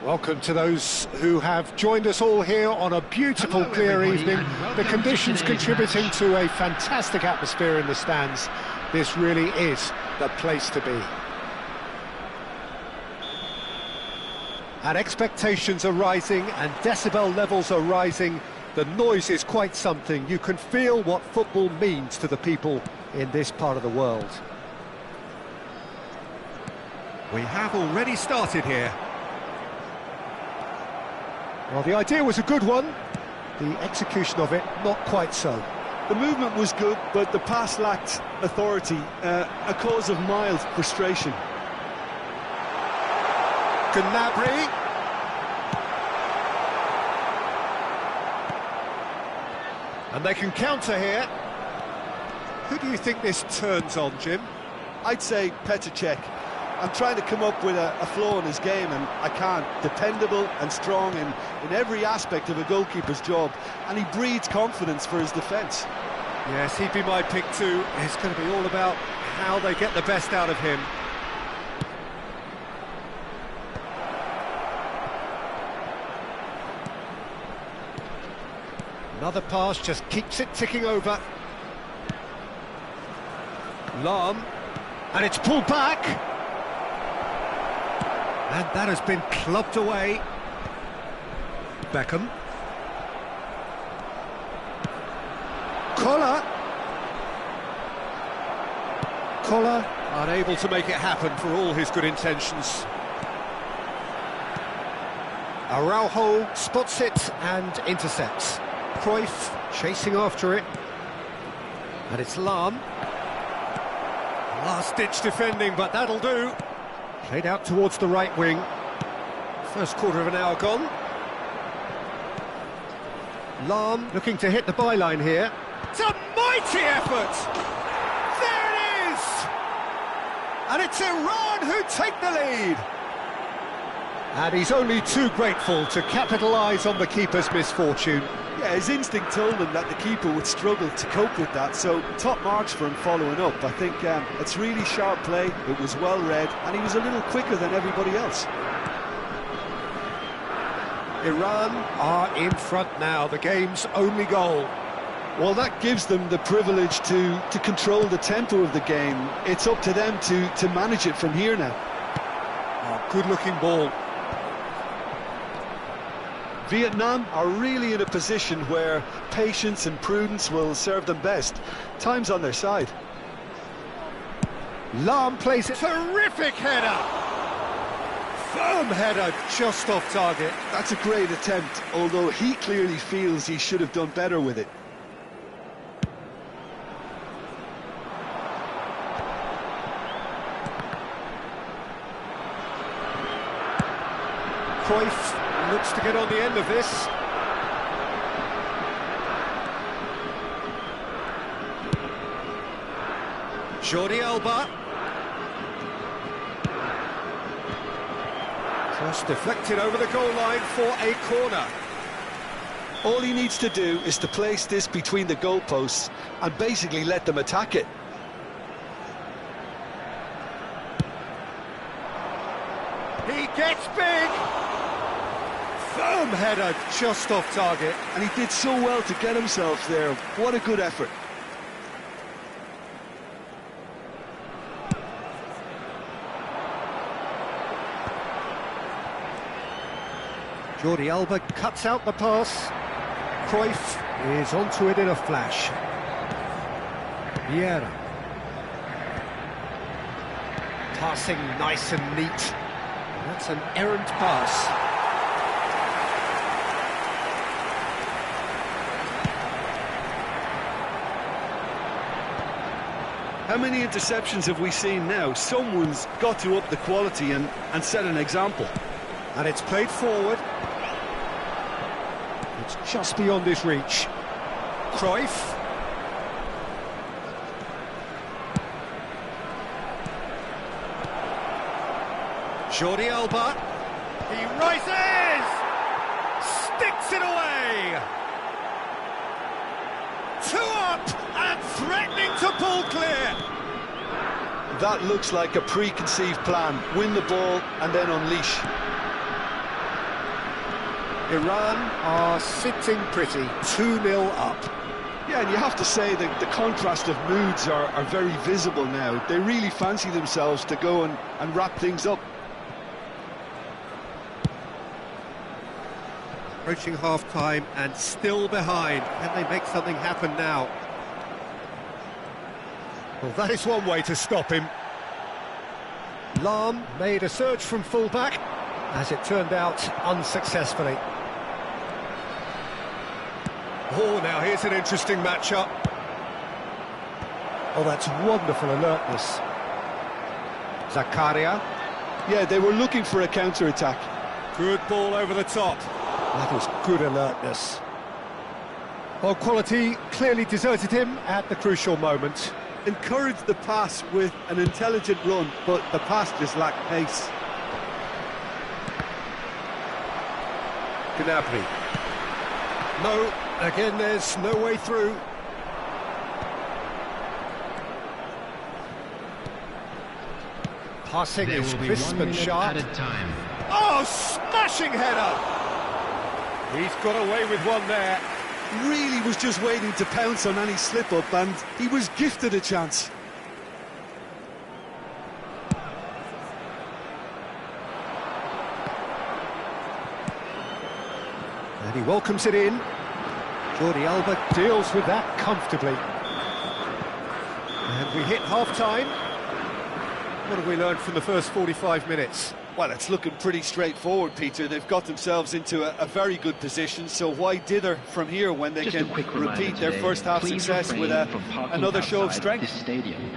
Welcome to those who have joined us all here on a beautiful, clear evening. The conditions contributing to a fantastic atmosphere in the stands. This really is the place to be. And expectations are rising and decibel levels are rising. The noise is quite something. You can feel what football means to the people in this part of the world. We have already started here. Well, the idea was a good one. The execution of it, not quite so. The movement was good, but the pass lacked authority, a cause of mild frustration. Gnabry. And they can counter here. Who do you think this turns on, Jim? I'd say Petr Cech. I'm trying to come up with a flaw in his game, and I can't. Dependable and strong in every aspect of a goalkeeper's job, and he breeds confidence for his defence. Yes, he'd be my pick too. It's going to be all about how they get the best out of him. Another pass just keeps it ticking over. Lahm, and it's pulled back. And that has been clubbed away. Beckham. Koller, unable to make it happen for all his good intentions. Araujo spots it and intercepts. Cruyff chasing after it. And it's Lahm. Last-ditch defending, but that'll do. Played out towards the right wing. First quarter of an hour gone. Lahm looking to hit the byline here. It's a mighty effort! There it is! And it's Iran who take the lead. And he's only too grateful to capitalise on the keeper's misfortune. Yeah, his instinct told him that the keeper would struggle to cope with that, so top marks for him following up. I think it's really sharp play, it was well read, and he was a little quicker than everybody else. Iran are in front now, the game's only goal. Well, that gives them the privilege to control the tempo of the game. It's up to them to manage it from here now. Oh, good-looking ball. Vietnam are really in a position where patience and prudence will serve them best. Time's on their side. Lahm plays it. Terrific header! Firm header, just off target. That's a great attempt, although he clearly feels he should have done better with it. Cruyff looks to get on the end of this. Jordi Alba. Cross deflected over the goal line for a corner. All he needs to do is to place this between the goalposts and basically let them attack it. He gets big! Firm header, just off target. And he did so well to get himself there. What a good effort. Jordi Alba cuts out the pass. Cruyff is onto it in a flash. Vieira. Passing nice and neat. That's an errant pass. How many interceptions have we seen now? Someone's got to up the quality and set an example. And it's played forward. It's just beyond his reach. Cruyff. Jordi Alba. He rises! Sticks it away! 2 up and threatening to pull clear. That looks like a preconceived plan. Win the ball and then unleash. Iran are sitting pretty, 2-0 up. Yeah, and you have to say that the contrast of moods are very visible now. They really fancy themselves to go and wrap things up. Approaching half-time and still behind. Can they make something happen now? Well, that is one way to stop him. Lahm made a surge from full-back, as it turned out, unsuccessfully. Oh, now here's an interesting matchup. Oh, that's wonderful alertness. Zakaria. Yeah, they were looking for a counter-attack. Good ball over the top. That is good alertness. Well, quality clearly deserted him at the crucial moment. Encouraged the pass with an intelligent run, but the pass just lacked pace. Gnabry. No, again there's no way through. Passing is crisp and sharp. Oh, smashing header! He's got away with one there. Really was just waiting to pounce on any slip-up, and he was gifted a chance. And he welcomes it in. Jordi Alba deals with that comfortably. And we hit half-time. What have we learned from the first 45 minutes? Well, it's looking pretty straightforward, Peter. They've got themselves into a very good position, so why dither from here when they can repeat their first-half success with another show of strength? This stadium.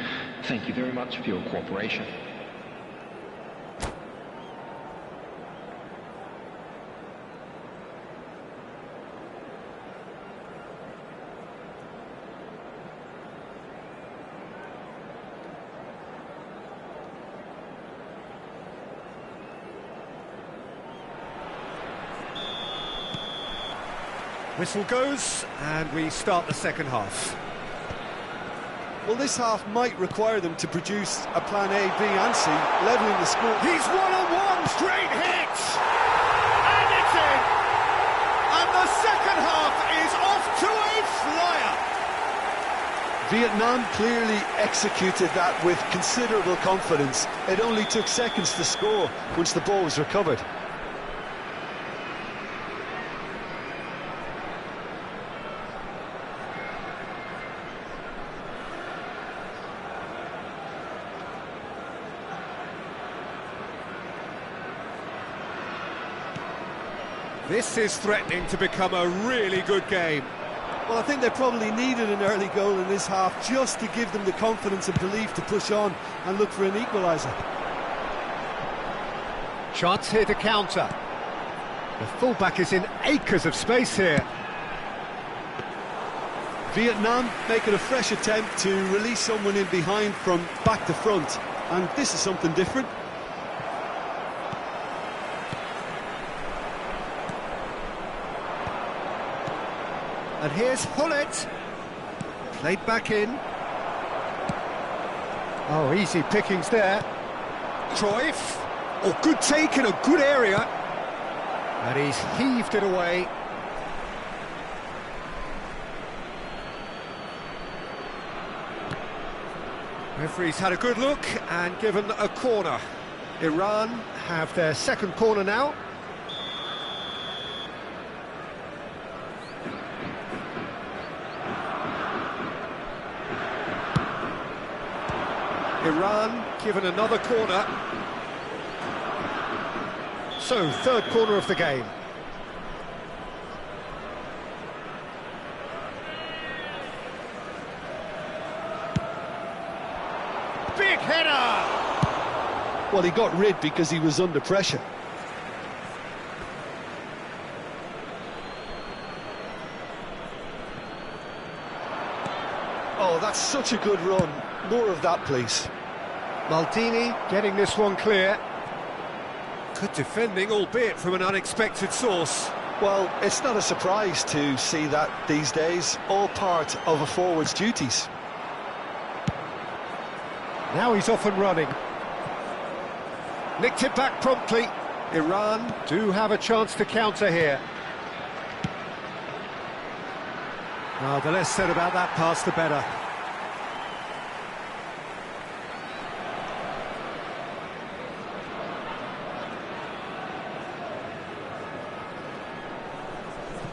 Thank you very much for your cooperation. Whistle goes, and we start the second half. Well, this half might require them to produce a plan A, B and C, levelling the score. He's one-on-one, straight hit! And it's in! And the second half is off to a flyer! Vietnam clearly executed that with considerable confidence. It only took seconds to score once the ball was recovered. This is threatening to become a really good game. Well, I think they probably needed an early goal in this half just to give them the confidence and belief to push on and look for an equaliser. Chance here to counter. The fullback is in acres of space here. Vietnam making a fresh attempt to release someone in behind from back to front, and this is something different. And here's Hullet. Played back in. Oh, easy pickings there. Cruyff. Oh, good take in a good area. And he's heaved it away. Referee's had a good look and given a corner. Iran have their second corner now. Iran given another corner. So, third corner of the game. Big header! Well, he got rid because he was under pressure. Oh, that's such a good run. More of that, please. Maldini getting this one clear. Good defending, albeit from an unexpected source. Well, it's not a surprise to see that these days. All part of a forward's duties. Now he's off and running. Nicked it back promptly. Iran do have a chance to counter here. Oh, the less said about that pass, the better.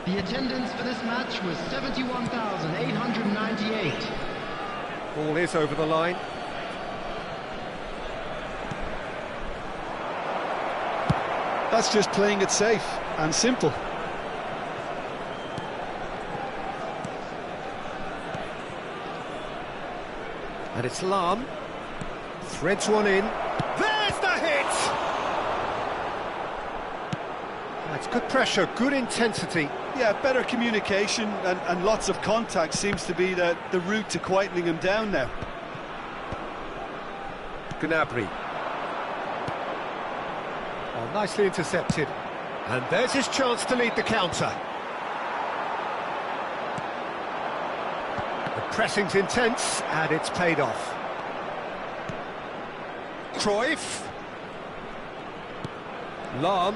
The attendance for this match was 71,898. Ball is over the line. That's just playing it safe and simple. And it's Lahm. Threads one in. There's the hit! That's good pressure, good intensity. Yeah, better communication and lots of contact seems to be the route to quietening him down now. Gnabry. Oh, nicely intercepted. And there's his chance to lead the counter. The pressing's intense, and it's paid off. Cruyff. Lahm.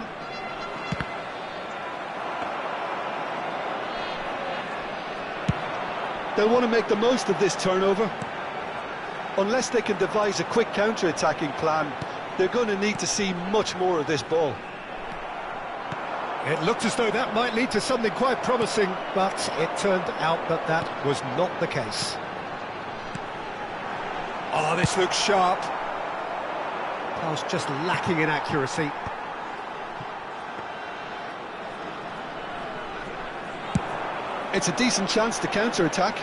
They'll want to make the most of this turnover. Unless they can devise a quick counter-attacking plan, they're going to need to see much more of this ball. It looked as though that might lead to something quite promising, but it turned out that that was not the case. Oh, this looks sharp. Pass just lacking in accuracy. It's a decent chance to counter-attack.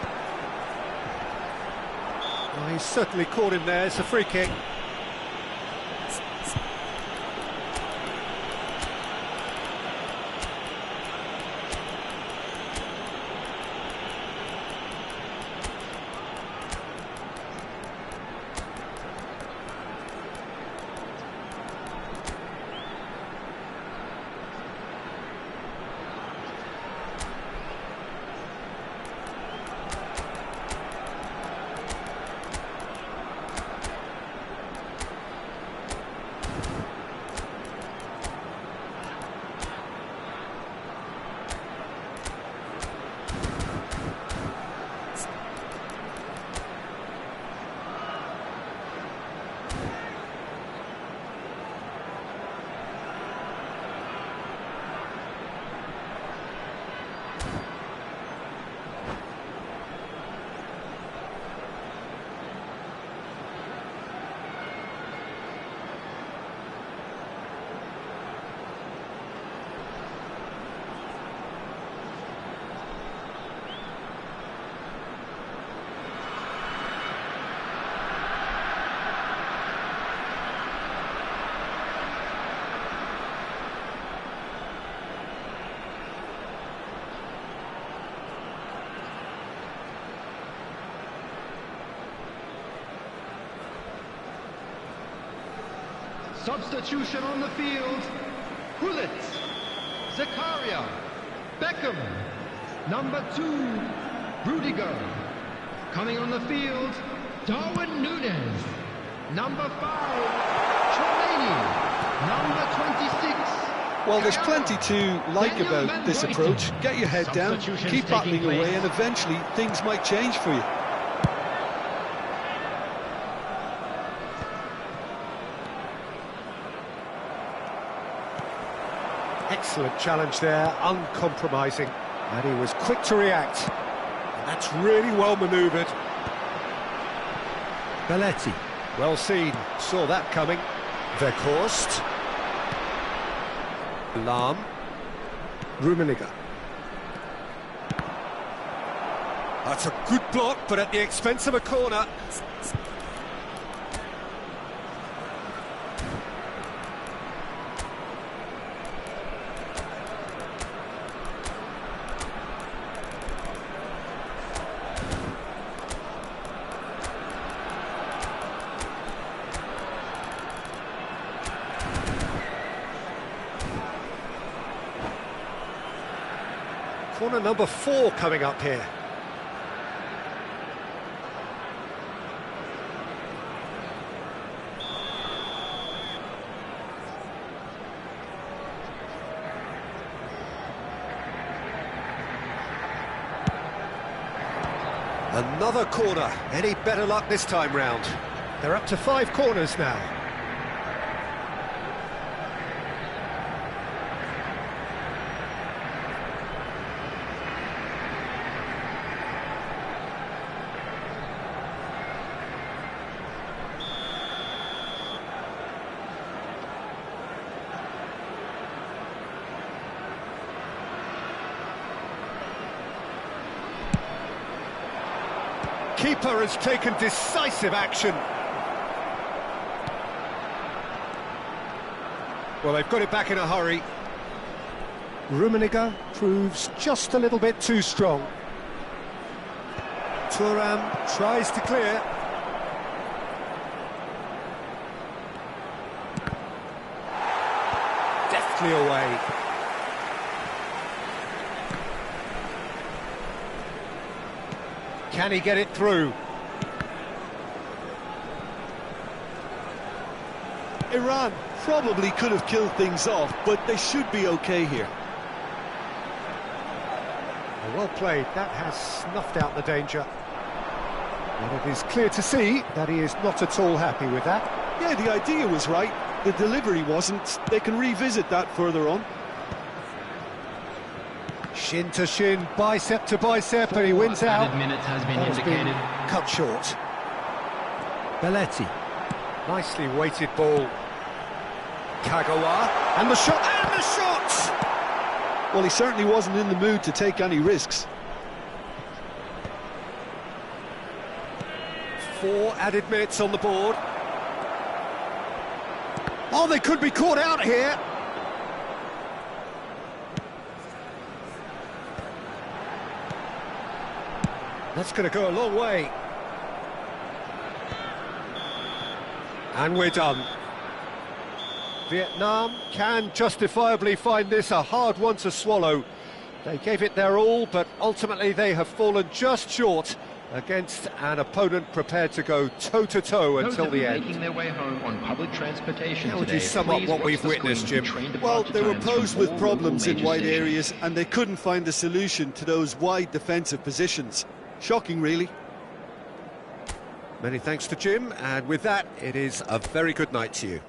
Oh, he's certainly caught him there. It's a free kick. Substitution on the field. Gullit, Zakaria, Beckham, number 2, Rudiger. Coming on the field, Darwin Núñez, number 5, Tchouaméni, number 26. Well, there's plenty to like about this approach. Get your head down, keep battling away, and eventually things might change for you. Excellent challenge there, uncompromising. And he was quick to react. And that's really well manoeuvred. Belletti, well seen, saw that coming. Weghorst. Lahm. Rummenigge. That's a good block, but at the expense of a corner. Corner number 4 coming up here. Another corner. Any better luck this time round? They're up to 5 corners now. Keeper has taken decisive action. Well, they've got it back in a hurry. Rummenigge proves just a little bit too strong. Thuram tries to clear. Deftly away. Can he get it through? Iran probably could have killed things off, but they should be okay here. Well played, that has snuffed out the danger. And it is clear to see that he is not at all happy with that. Yeah, the idea was right, the delivery wasn't. They can revisit that further on. Shin to shin, bicep to bicep, and he wins out. Added minutes has been That has been indicated. cut short. Belletti. Nicely weighted ball. Kagawa. And the shot, and the shot! Well, he certainly wasn't in the mood to take any risks. 4 added minutes on the board. Oh, they could be caught out here. That's going to go a long way. And we're done. Vietnam can justifiably find this a hard one to swallow. They gave it their all, but ultimately they have fallen just short against an opponent prepared to go toe-to-toe Those until that the were end. making their way home on public transportation How would you today, sum up please what watch we've the witnessed, screen Jim? for train Well, departure they were times posed from with all problems local in major wide stations. areas, and they couldn't find a solution to those wide defensive positions. Shocking, really. Many thanks to Jim, and with that, it is a very good night to you.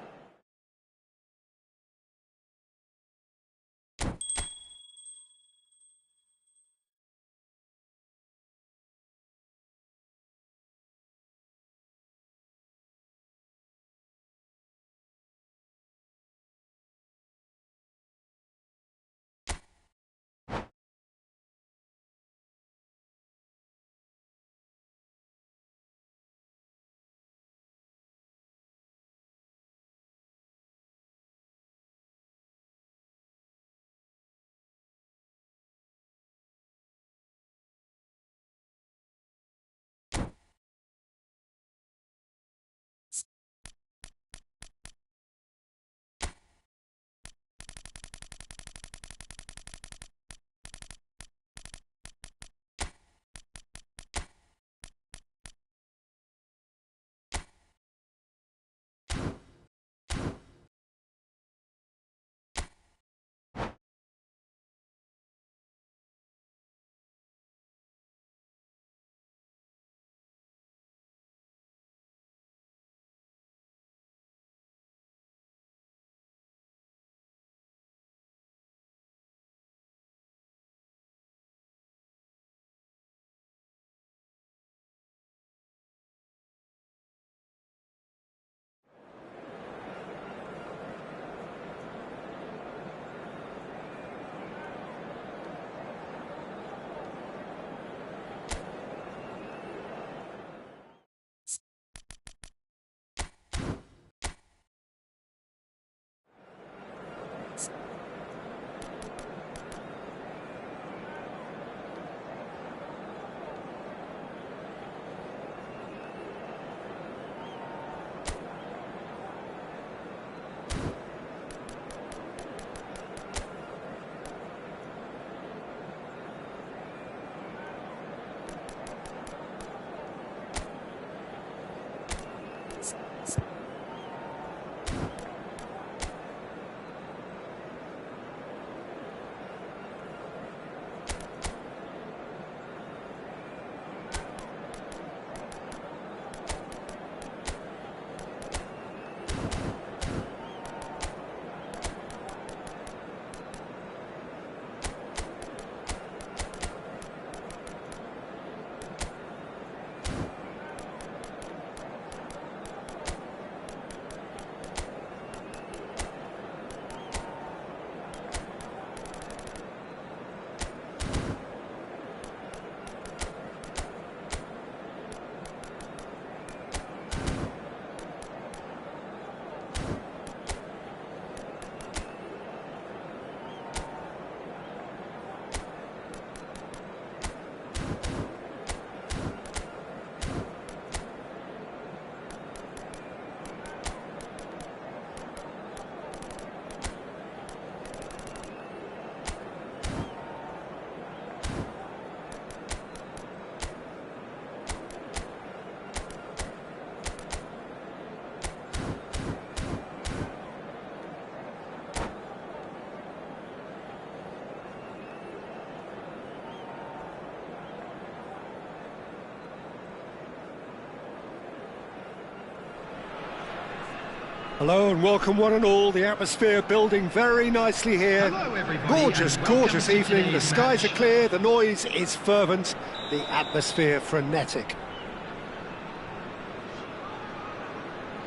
Hello and welcome one and all. The atmosphere building very nicely here. Hello, everybody, Gorgeous, and welcome gorgeous to evening. The today's skies match. are clear, the noise is fervent, the atmosphere frenetic.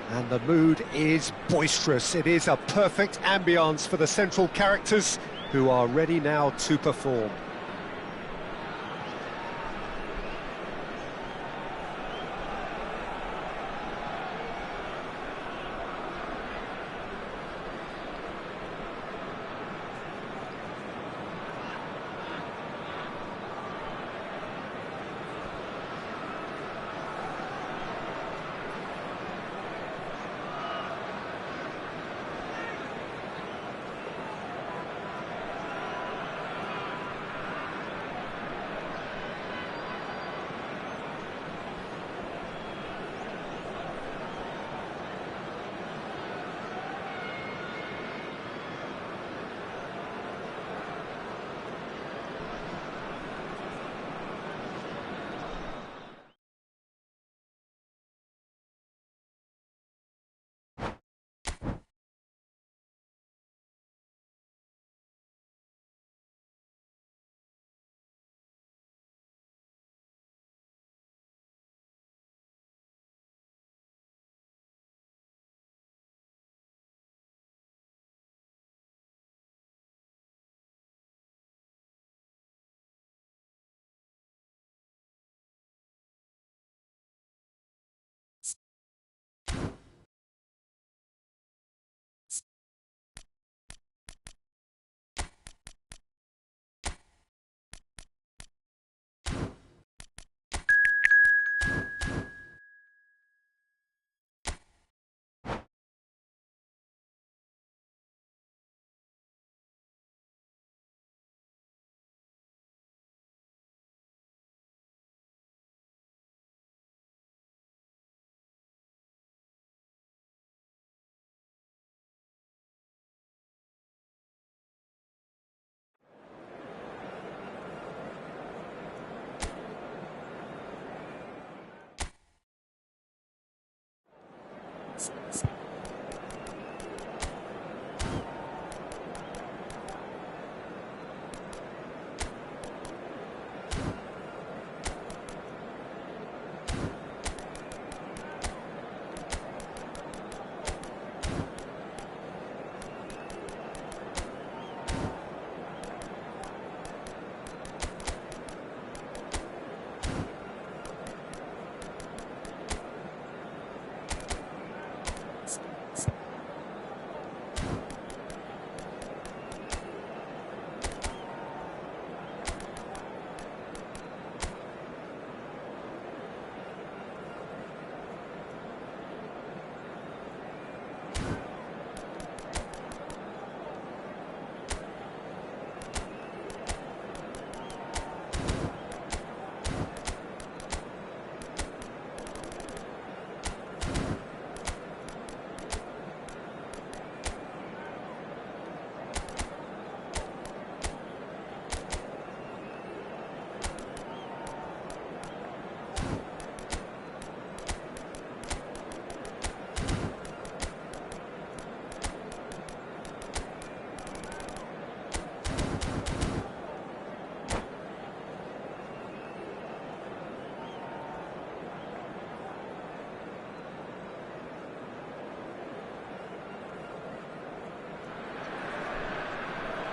And the mood is boisterous. It is a perfect ambience for the central characters who are ready now to perform.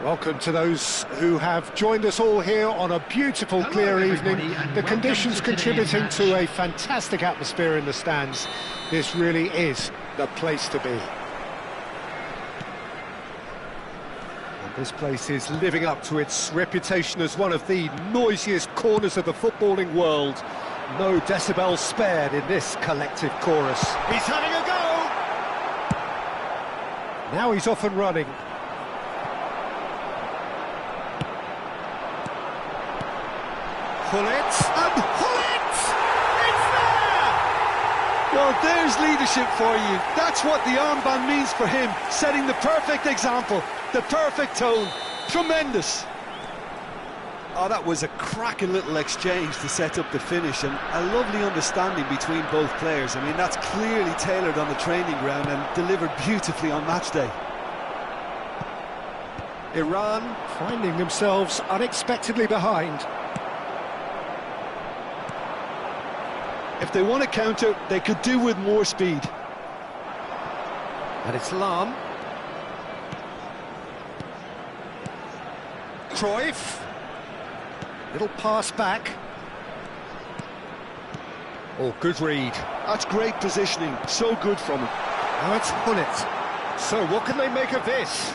Welcome to those who have joined us all here on a beautiful, Hello, clear everybody, evening. and The welcome conditions to today's contributing match. to a fantastic atmosphere in the stands. This really is the place to be. And this place is living up to its reputation as one of the noisiest corners of the footballing world. No decibels spared in this collective chorus. He's having a go! Now he's off and running. Pull it, and pull it! It's there! Well, there's leadership for you. That's what the armband means for him, setting the perfect example, the perfect tone. Tremendous. Oh, that was a cracking little exchange to set up the finish, and a lovely understanding between both players. I mean, that's clearly tailored on the training ground and delivered beautifully on match day. Iran finding themselves unexpectedly behind. If they want to counter, they could do with more speed. And it's Lahm. Cruyff. Little pass back. Oh, good read. That's great positioning, so good from him. Now it's Hullet. So what can they make of this?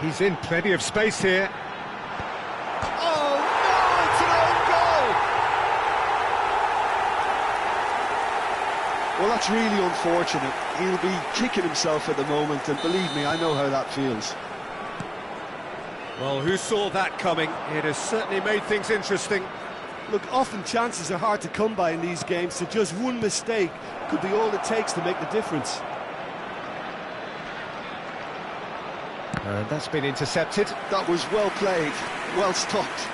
He's in plenty of space here. Oh no, it's an own goal! Well, that's really unfortunate. He'll be kicking himself at the moment, and believe me, I know how that feels. Well, who saw that coming? It has certainly made things interesting. Look, often chances are hard to come by in these games, so just one mistake could be all it takes to make the difference. And that's been intercepted. That was well played, well stopped.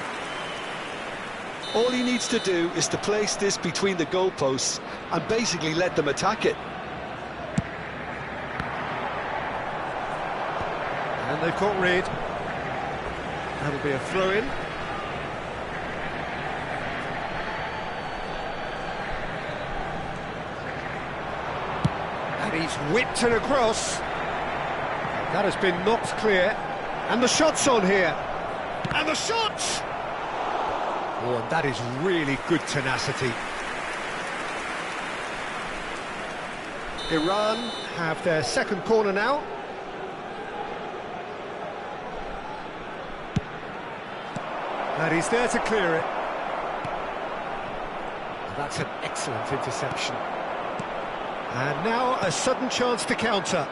All he needs to do is to place this between the goalposts and basically let them attack it. And they've caught Reid. That'll be a throw-in. And he's whipped it across. That has been knocked clear. And the shot's on here. And the shot! Oh, and that is really good tenacity. Iran have their second corner now. And he's there to clear it. That's an excellent interception. And now a sudden chance to counter.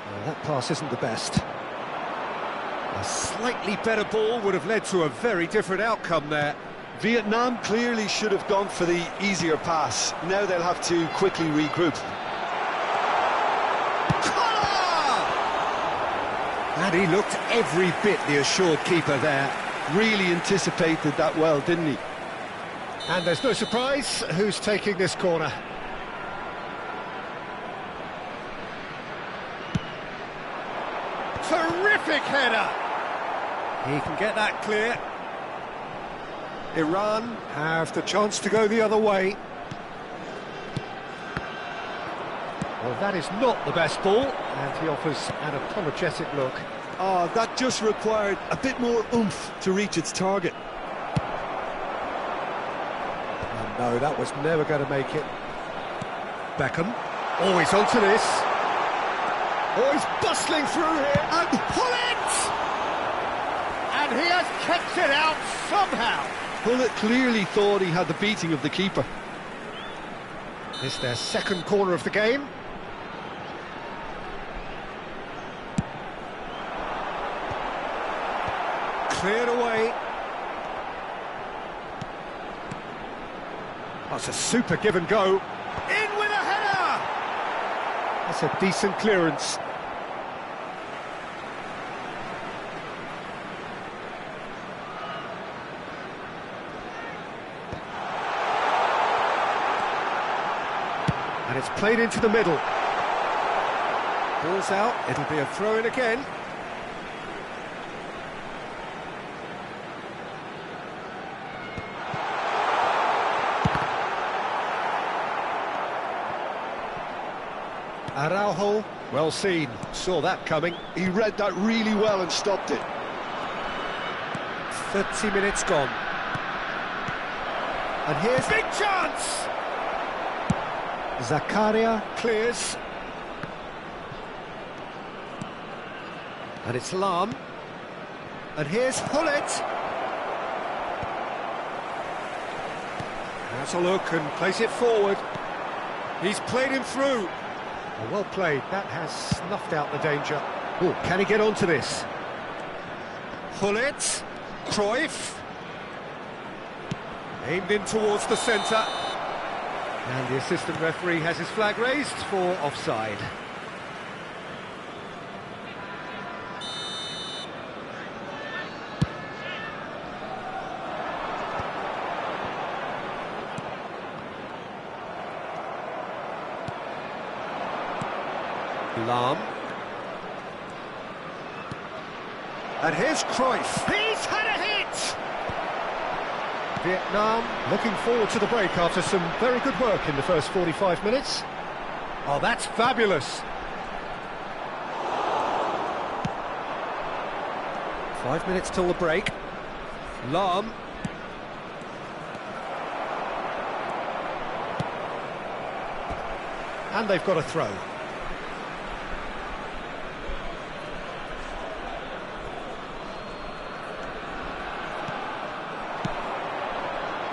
Well, that pass isn't the best. A slightly better ball would have led to a very different outcome there. Vietnam clearly should have gone for the easier pass. Now they'll have to quickly regroup. And he looked every bit the assured keeper there. Really anticipated that well, didn't he? And there's no surprise who's taking this corner. Terrific header! He can get that clear. Iran have the chance to go the other way. Well, that is not the best ball, and he offers an apologetic look. Oh, that just required a bit more oomph to reach its target. Oh, no, that was never going to make it. Beckham, always onto this. Oh, he's bustling through here, and Hullet! And he has kept it out somehow. Hullet clearly thought he had the beating of the keeper. This is their second corner of the game. Cleared away. That's a super give and go. In with a header! That's a decent clearance. And it's played into the middle. Ball's out, it'll be a throw-in again. Araujo, well seen, saw that coming. He read that really well and stopped it. 30 minutes gone. And here's big chance! Zakaria clears. And it's Lahm. And here's Hullet. Has a look and plays it forward. He's played him through. Oh, well played, that has snuffed out the danger. Oh, can he get onto this? Hullet, Cruyff. Aimed in towards the centre. And the assistant referee has his flag raised for offside. Lahm. And here's Cruyff. He's had a hit! Vietnam looking forward to the break after some very good work in the first 45 minutes. Oh, that's fabulous. 5 minutes till the break. Lahm. And they've got a throw.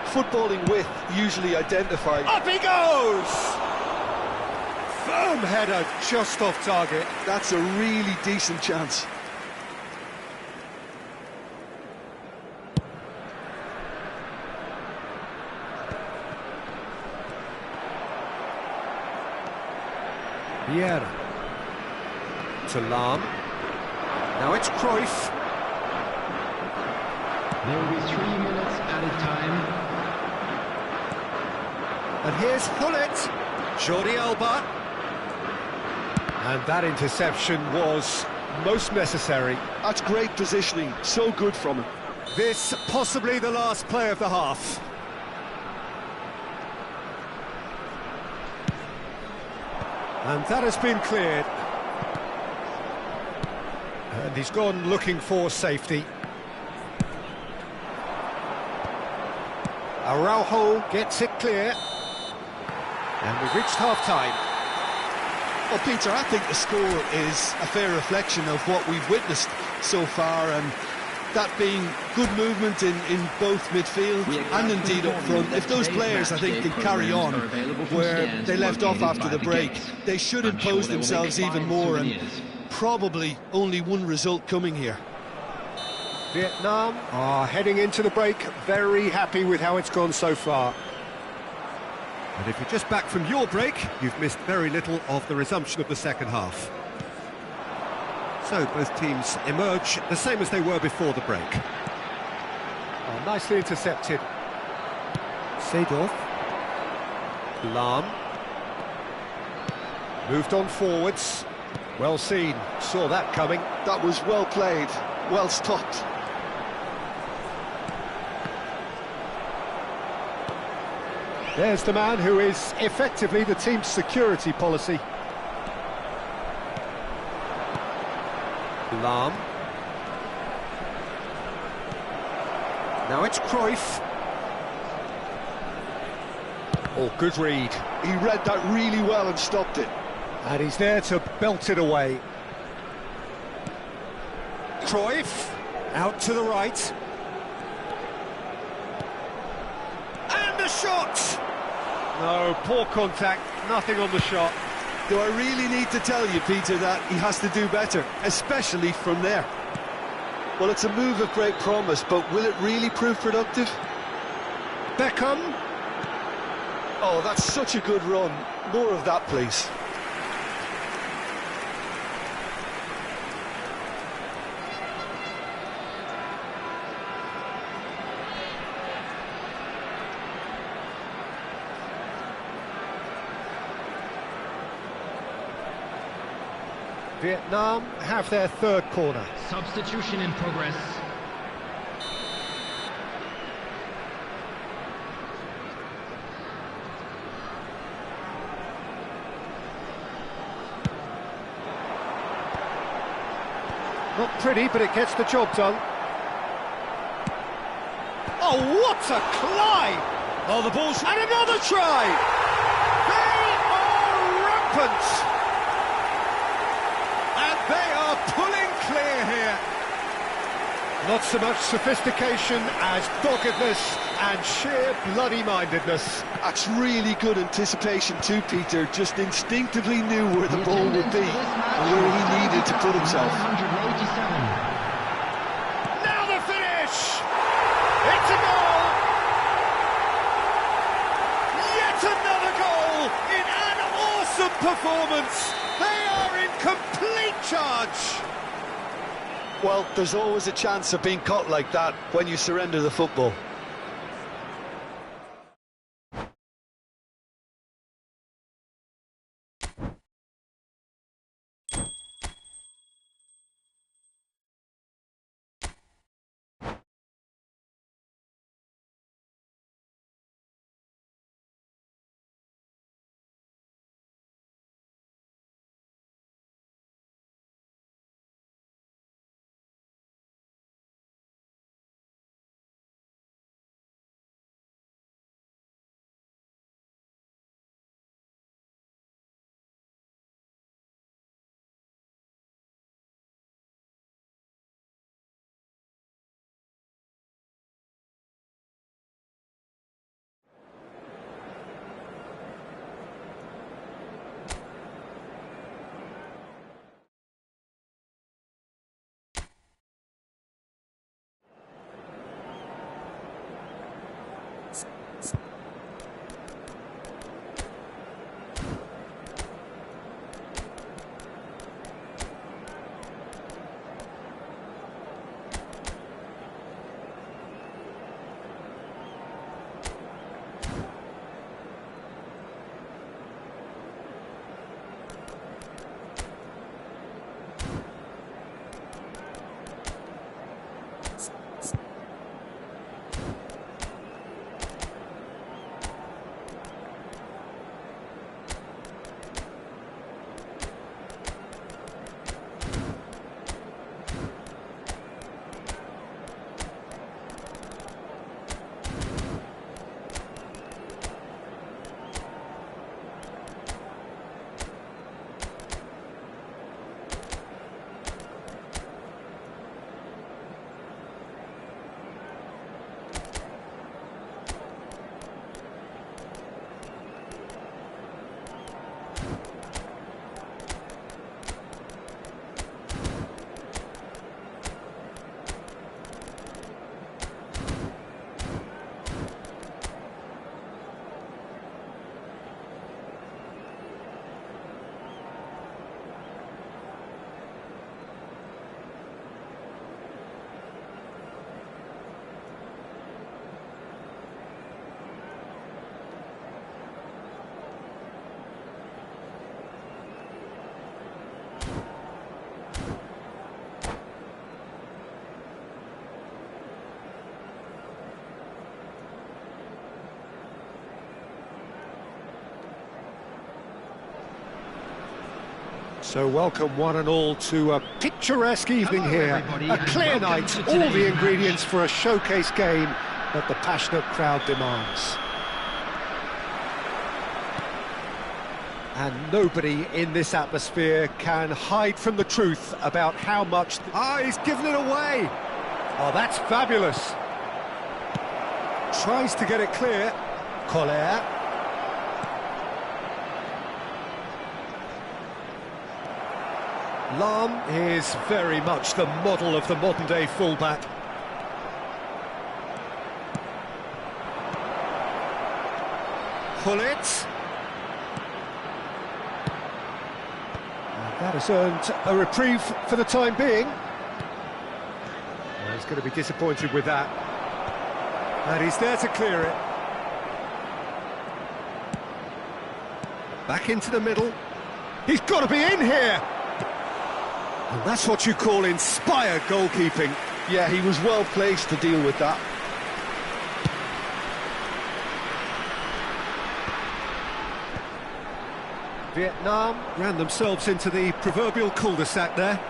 Footballing width usually identified. Up he goes! Firm header, just off target. That's a really decent chance. Vieira. To Lahm. Now it's Cruyff. There will be 3 minutes added time. And here's Hullet. Jordi Alba. And that interception was most necessary. That's great positioning, so good from him. This possibly the last play of the half. And that has been cleared. And he's gone looking for safety. Araujo gets it clear. And we've reached half-time. Well, Peter, I think the score is a fair reflection of what we've witnessed so far, and that being good movement in both midfield and indeed up front. If those players, I think, can carry on where they left off after the break, they should impose themselves even more, and probably only one result coming here. Vietnam are heading into the break very happy with how it's gone so far. And if you're just back from your break, you've missed very little of the resumption of the second half. So both teams emerge the same as they were before the break. Oh, nicely intercepted. Seedorf. Lahm. Moved on forwards. Well seen, saw that coming. That was well played, well stopped. There's the man who is effectively the team's security policy. Lahm. Now it's Cruyff. Oh, good read. He read that really well and stopped it. And he's there to belt it away. Cruyff, out to the right. And the shot! No, poor contact, nothing on the shot. Do I really need to tell you, Peter, that he has to do better, especially from there? Well, it's a move of great promise, but will it really prove productive? Beckham. Oh, that's such a good run. More of that, please. Vietnam have their third corner. Substitution in progress. Not pretty, but it gets the job done. Oh, what a climb! Oh, the ball's... And another try! They are rampant! And they are pulling clear here. Not so much sophistication as doggedness and sheer bloody-mindedness. That's really good anticipation too, Peter. Just instinctively knew where the ball would be and where he needed to put himself. 187. Now the finish! It's a goal! Yet another goal in an awesome performance! They are in complete charge! Well, there's always a chance of being caught like that when you surrender the football. So welcome one and all to a picturesque evening Hello, here. everybody, A and clear welcome night, to all the today's ingredients match. for a showcase game that the passionate crowd demands. And nobody in this atmosphere can hide from the truth about how much... He's given it away. Oh, that's fabulous. Tries to get it clear. Collier. Lahm is very much the model of the modern-day fullback. Gullit. That has earned a reprieve for the time being. He's going to be disappointed with that. And he's there to clear it. Back into the middle. He's got to be in here! And that's what you call inspired goalkeeping. Yeah, he was well placed to deal with that. Vietnam ran themselves into the proverbial cul-de-sac there.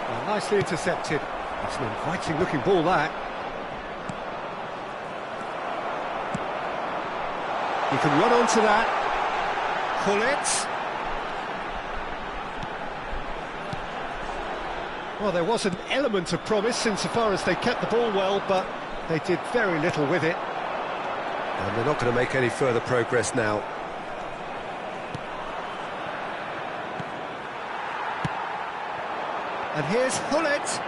Well, nicely intercepted. It's an inviting-looking ball, that. He can run onto that. Gullit. Well, there was an element of promise insofar as they kept the ball well, but they did very little with it. And they're not going to make any further progress now. And here's Gullit.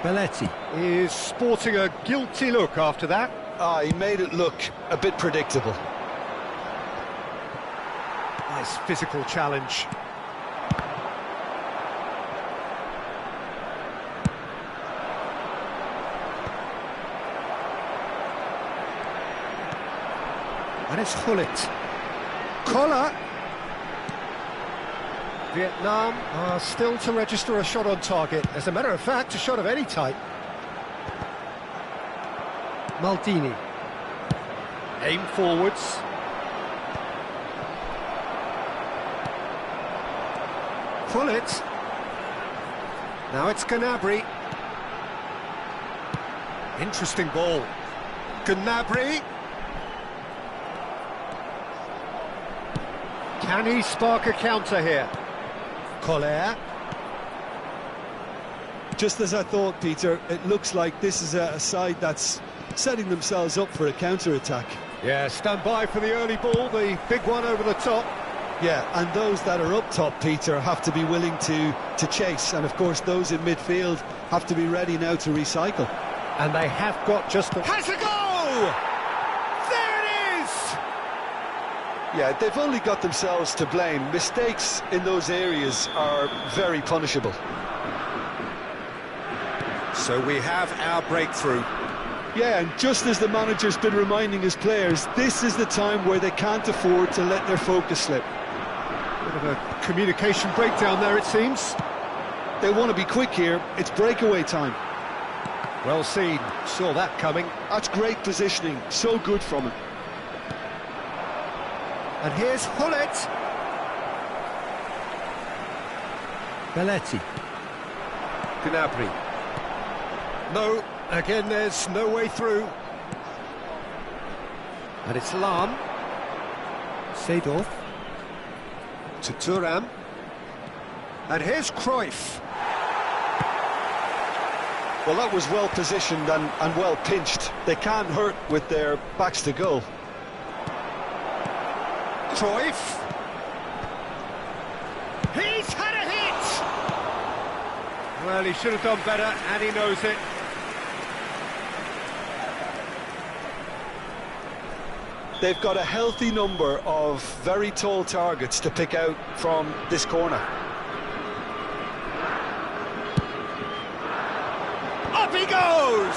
Belletti is sporting a guilty look after that. He made it look a bit predictable. Nice physical challenge. And it's Gullit. Collar. Vietnam are still to register a shot on target. As a matter of fact, a shot of any type. Maldini. Aim forwards. Gullit. Now it's Gnabry. Interesting ball. Gnabry. Can he spark a counter here? Collier. Just as I thought, Peter, it looks like this is a side that's setting themselves up for a counter-attack. Yeah, stand by for the early ball, the big one over the top. Yeah, and those that are up top, Peter, have to be willing to chase. And, of course, those in midfield have to be ready now to recycle. And they have got just the... Has a go! There it is! Yeah, they've only got themselves to blame. Mistakes in those areas are very punishable. So we have our breakthrough. Yeah, and just as the manager's been reminding his players, this is the time where they can't afford to let their focus slip. Bit of a communication breakdown there, it seems. They want to be quick here. It's breakaway time. Well seen. Saw that coming. That's great positioning. So good from him. And here's Gullit. Belletti. Gnabry. No, again there's no way through. And it's Lahm. Seedorf. To Thuram. And here's Cruyff. Well, that was well positioned and well pinched. They can't hurt with their backs to goal. Cruyff. He's had a hit! Well, he should have done better, and he knows it. They've got a healthy number of very tall targets to pick out from this corner. Up he goes!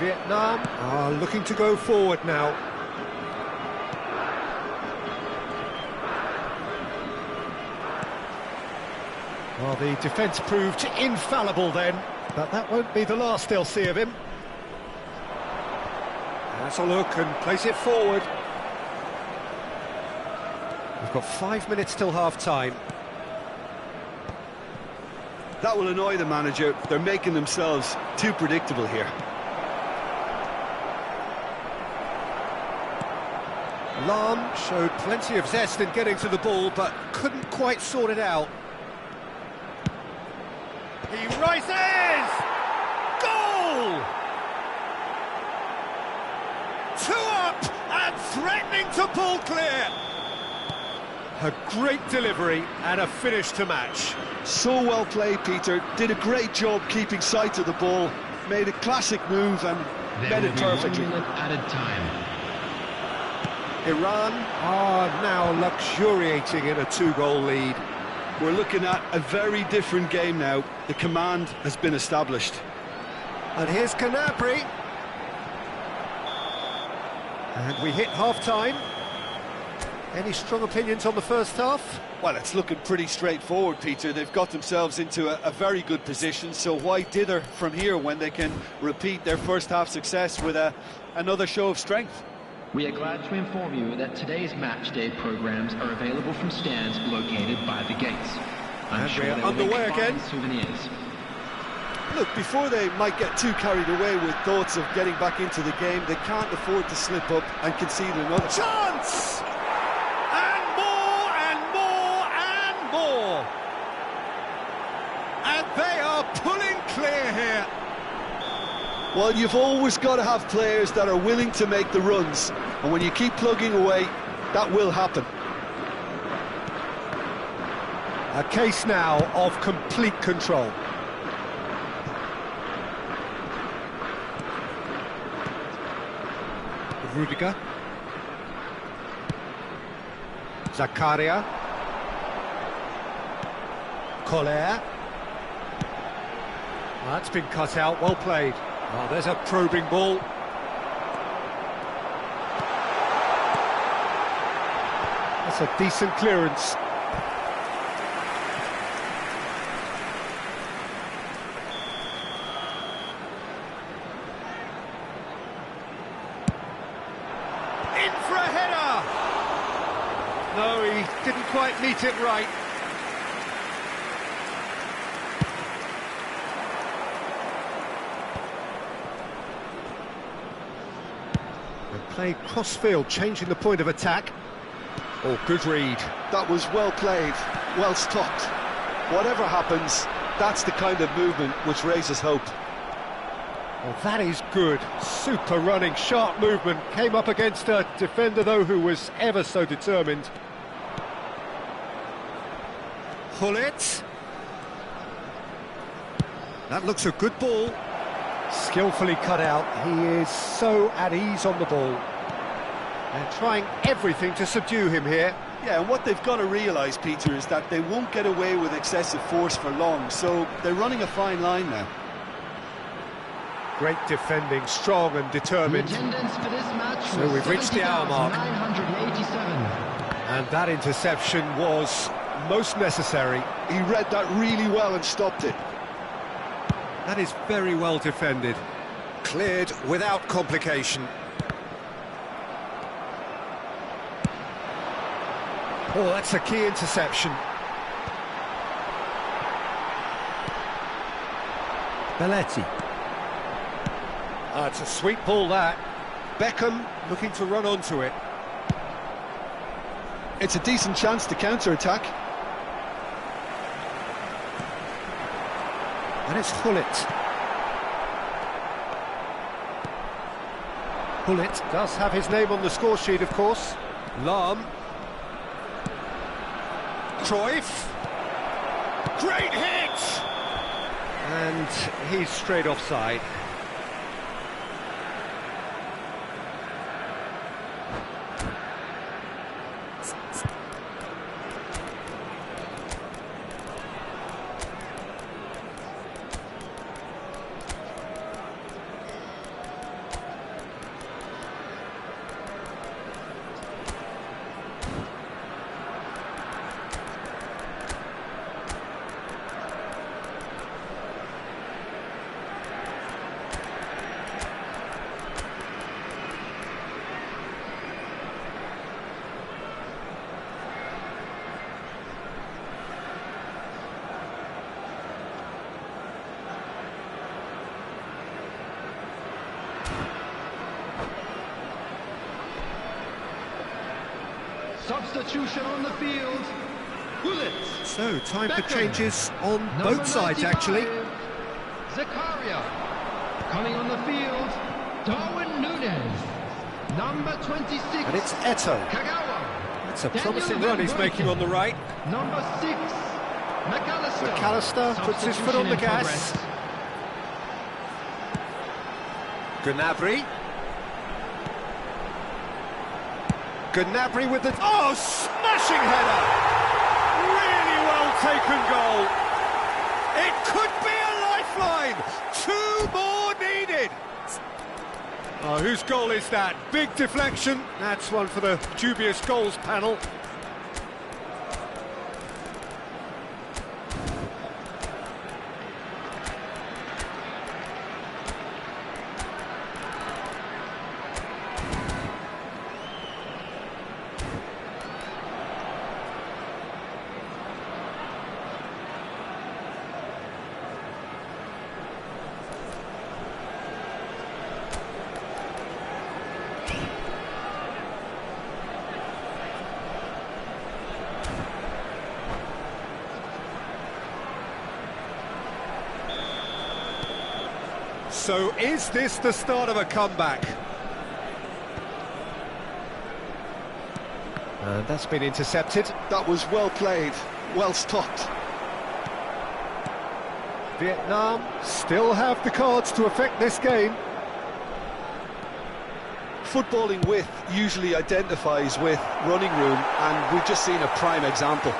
Vietnam are looking to go forward now. Well, the defence proved infallible then, but that won't be the last they'll see of him. That's a look and place it forward. We've got 5 minutes till half-time. That will annoy the manager. They're making themselves too predictable here. Lahm showed plenty of zest in getting to the ball, but couldn't quite sort it out. He rises! Goal! 2 up and threatening to pull clear. A great delivery and a finish to match. So well played, Peter. Did a great job keeping sight of the ball. Made a classic move and met it perfectly. 1 minute added time. Iran are now luxuriating in a 2-goal lead. We're looking at a very different game now. The command has been established. And here's Gnabry. And we hit half-time. Any strong opinions on the first half? Well, it's looking pretty straightforward, Peter. They've got themselves into a very good position, so why dither from here when they can repeat their first half success with another show of strength? We are glad to inform you that today's match day programs are available from stands located by the gates. I'm And sure we're they will underway make fine again. souvenirs. Look, before they might get too carried away with thoughts of getting back into the game, they can't afford to slip up and concede another Chance! And more and more and more. And they are pulling clear here. Well, you've always got to have players that are willing to make the runs, and when you keep plugging away, that will happen. A case now of complete control. Rudiger. Zakaria. Koller. That's been cut out, well played. Oh, there's a probing ball. That's a decent clearance. In for a header! No, he didn't quite meet it right. Played cross-field, changing the point of attack. Oh, good read. That was well played, well stopped. Whatever happens, that's the kind of movement which raises hope. Well, that is good. Super running, sharp movement. Came up against a defender, though, who was ever so determined. Hullet. That looks a good ball. Skillfully cut out. He is so at ease on the ball. They're trying everything to subdue him here. Yeah, and what they've got to realise, Peter, is that they won't get away with excessive force for long, so they're running a fine line now. Great defending, strong and The determined. attendance for this match So was we've reached the hour mark. 987. And that interception was most necessary. He read that really well and stopped it. That is very well defended. Cleared without complication. Oh, that's a key interception. Belletti. It's a sweet ball, that. Beckham looking to run onto it. It's a decent chance to counter-attack. And it's Hullet. Hullet does have his name on the score sheet, of course. Lahm. Cruyff. Great hit! And he's straight offside. Substitution on the field. Gullit. So, time for Beckham. changes on Number both sides, 95, actually. Zakaria. Coming on the field, Darwin Núñez. Number 26. And it's Eto'o. Kagawa. That's a Daniel promising Van run he's making on the right. Number 6. McAllister. McAllister puts his foot on the Substitution in gas. progress. Gnabry. Gnabry with the... Oh, smashing header! Really well taken goal. It could be a lifeline. 2 more needed. Oh, whose goal is that? Big deflection. That's one for the dubious goals panel. So is this the start of a comeback? And that's been intercepted. That was well played, well stopped. Vietnam still have the cards to affect this game. Footballing width usually identifies with running room, and we've just seen a prime example.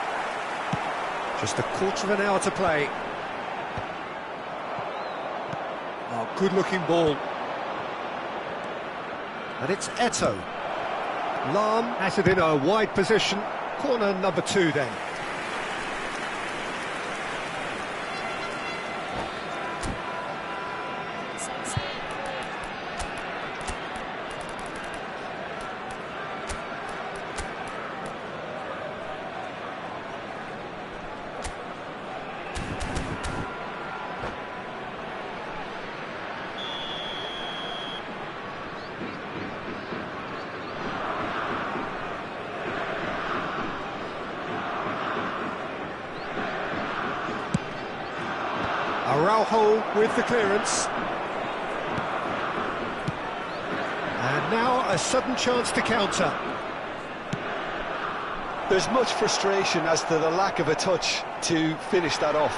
Just a quarter of an hour to play. Oh, good-looking ball. And it's Eto'o. Lahm has it in a wide position. Corner number 2 then. Araujo with the clearance. And now a sudden chance to counter. There's much frustration as to the lack of a touch to finish that off.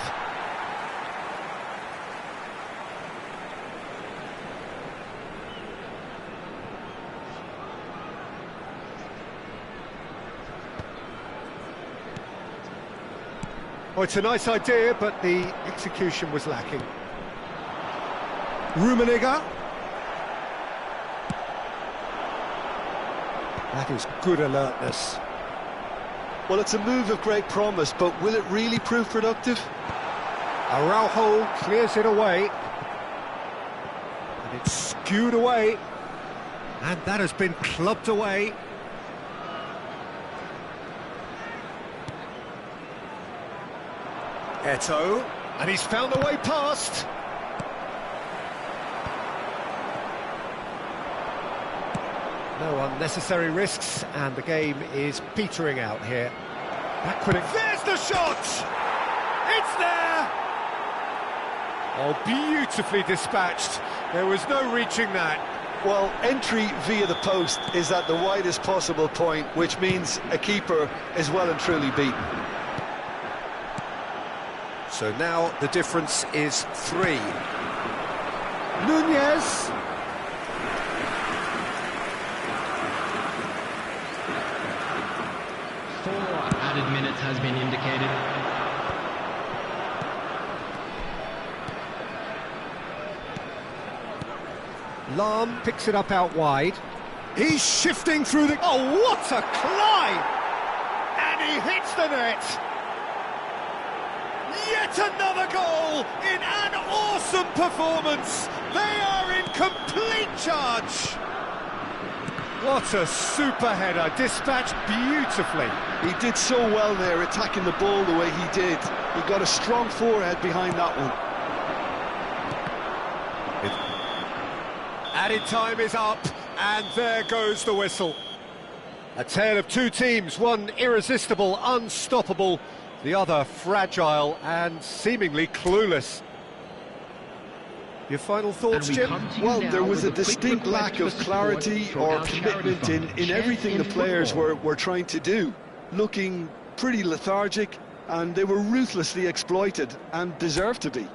Oh, it's a nice idea, but the execution was lacking. Rummenigge. That is good alertness. Well, it's a move of great promise, but will it really prove productive? Araujo clears it away. And it's skewed away. And that has been clubbed away. Eto'o, and he's found a way past. No unnecessary risks, and the game is petering out here. That could have... There's the shot! It's there! Oh, beautifully dispatched. There was no reaching that. Well, entry via the post is at the widest possible point, which means a keeper is well and truly beaten. So now the difference is 3. Núñez. Four added minutes has been indicated. Lahm picks it up out wide. He's shifting through the... Oh, what a climb! And he hits the net! Yet another goal in an awesome performance. They are in complete charge. What a super header, dispatched beautifully. He did so well there, attacking the ball the way he did. He got a strong forehead behind that one. Added time is up, and there goes the whistle. A tale of two teams, one irresistible, unstoppable, the other fragile and seemingly clueless. Your final thoughts, And we Jim? come to you Well, now there was a with quick distinct request lack for of support clarity for or our charity commitment fund, in Chess everything in the players Football. were trying to do. Looking pretty lethargic, and they were ruthlessly exploited and deserved to be.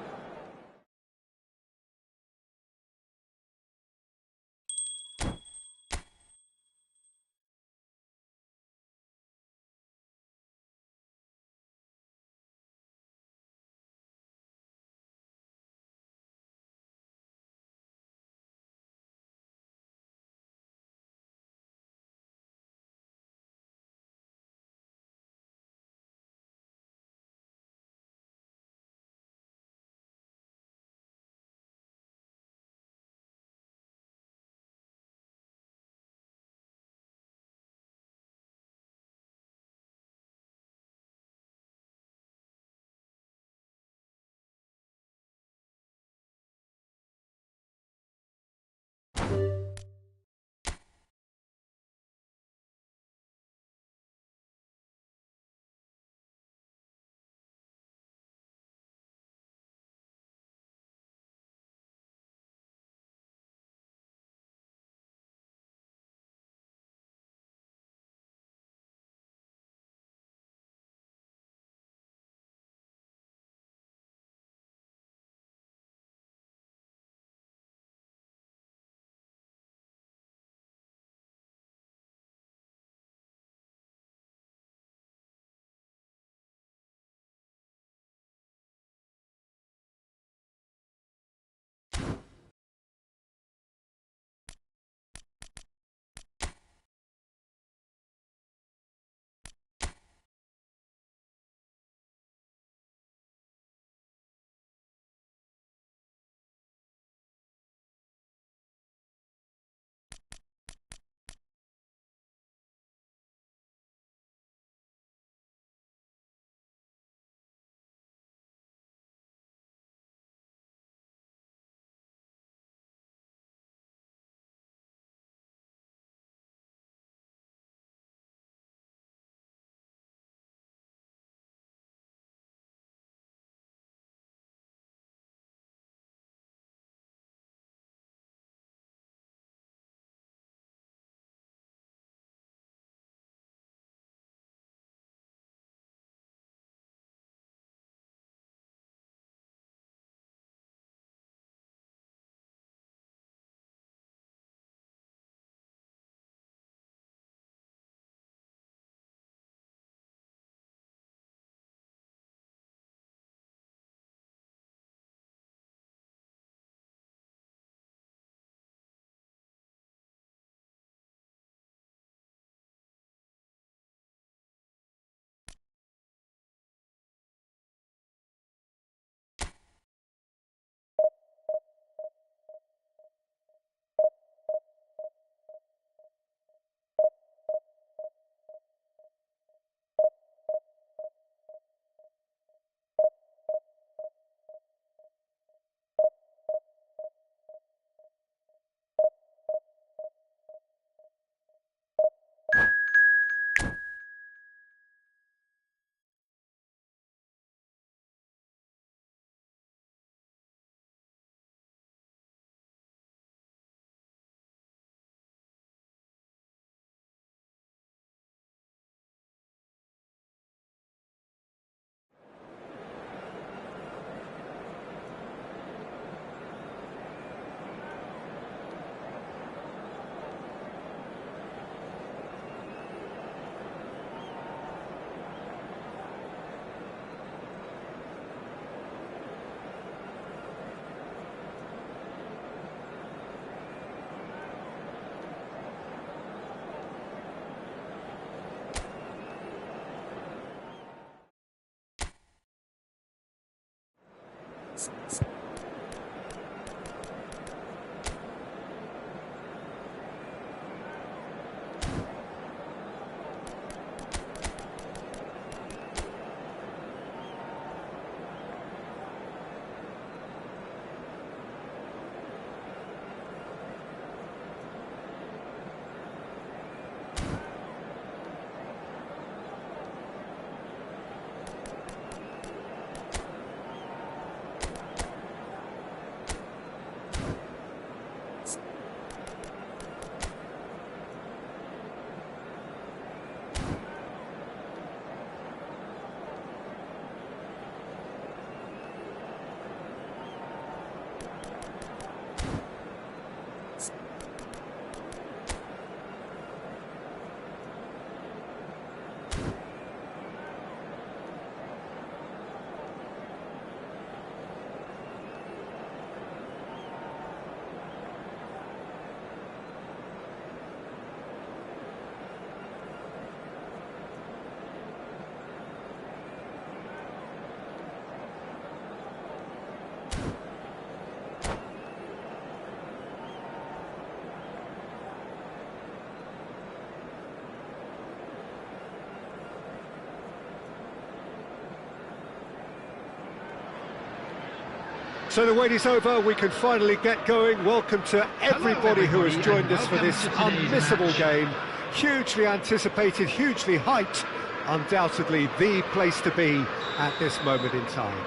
So the wait is over, we can finally get going. Welcome to everybody who has joined us for this unmissable game. Hugely anticipated, hugely hyped, undoubtedly the place to be at this moment in time.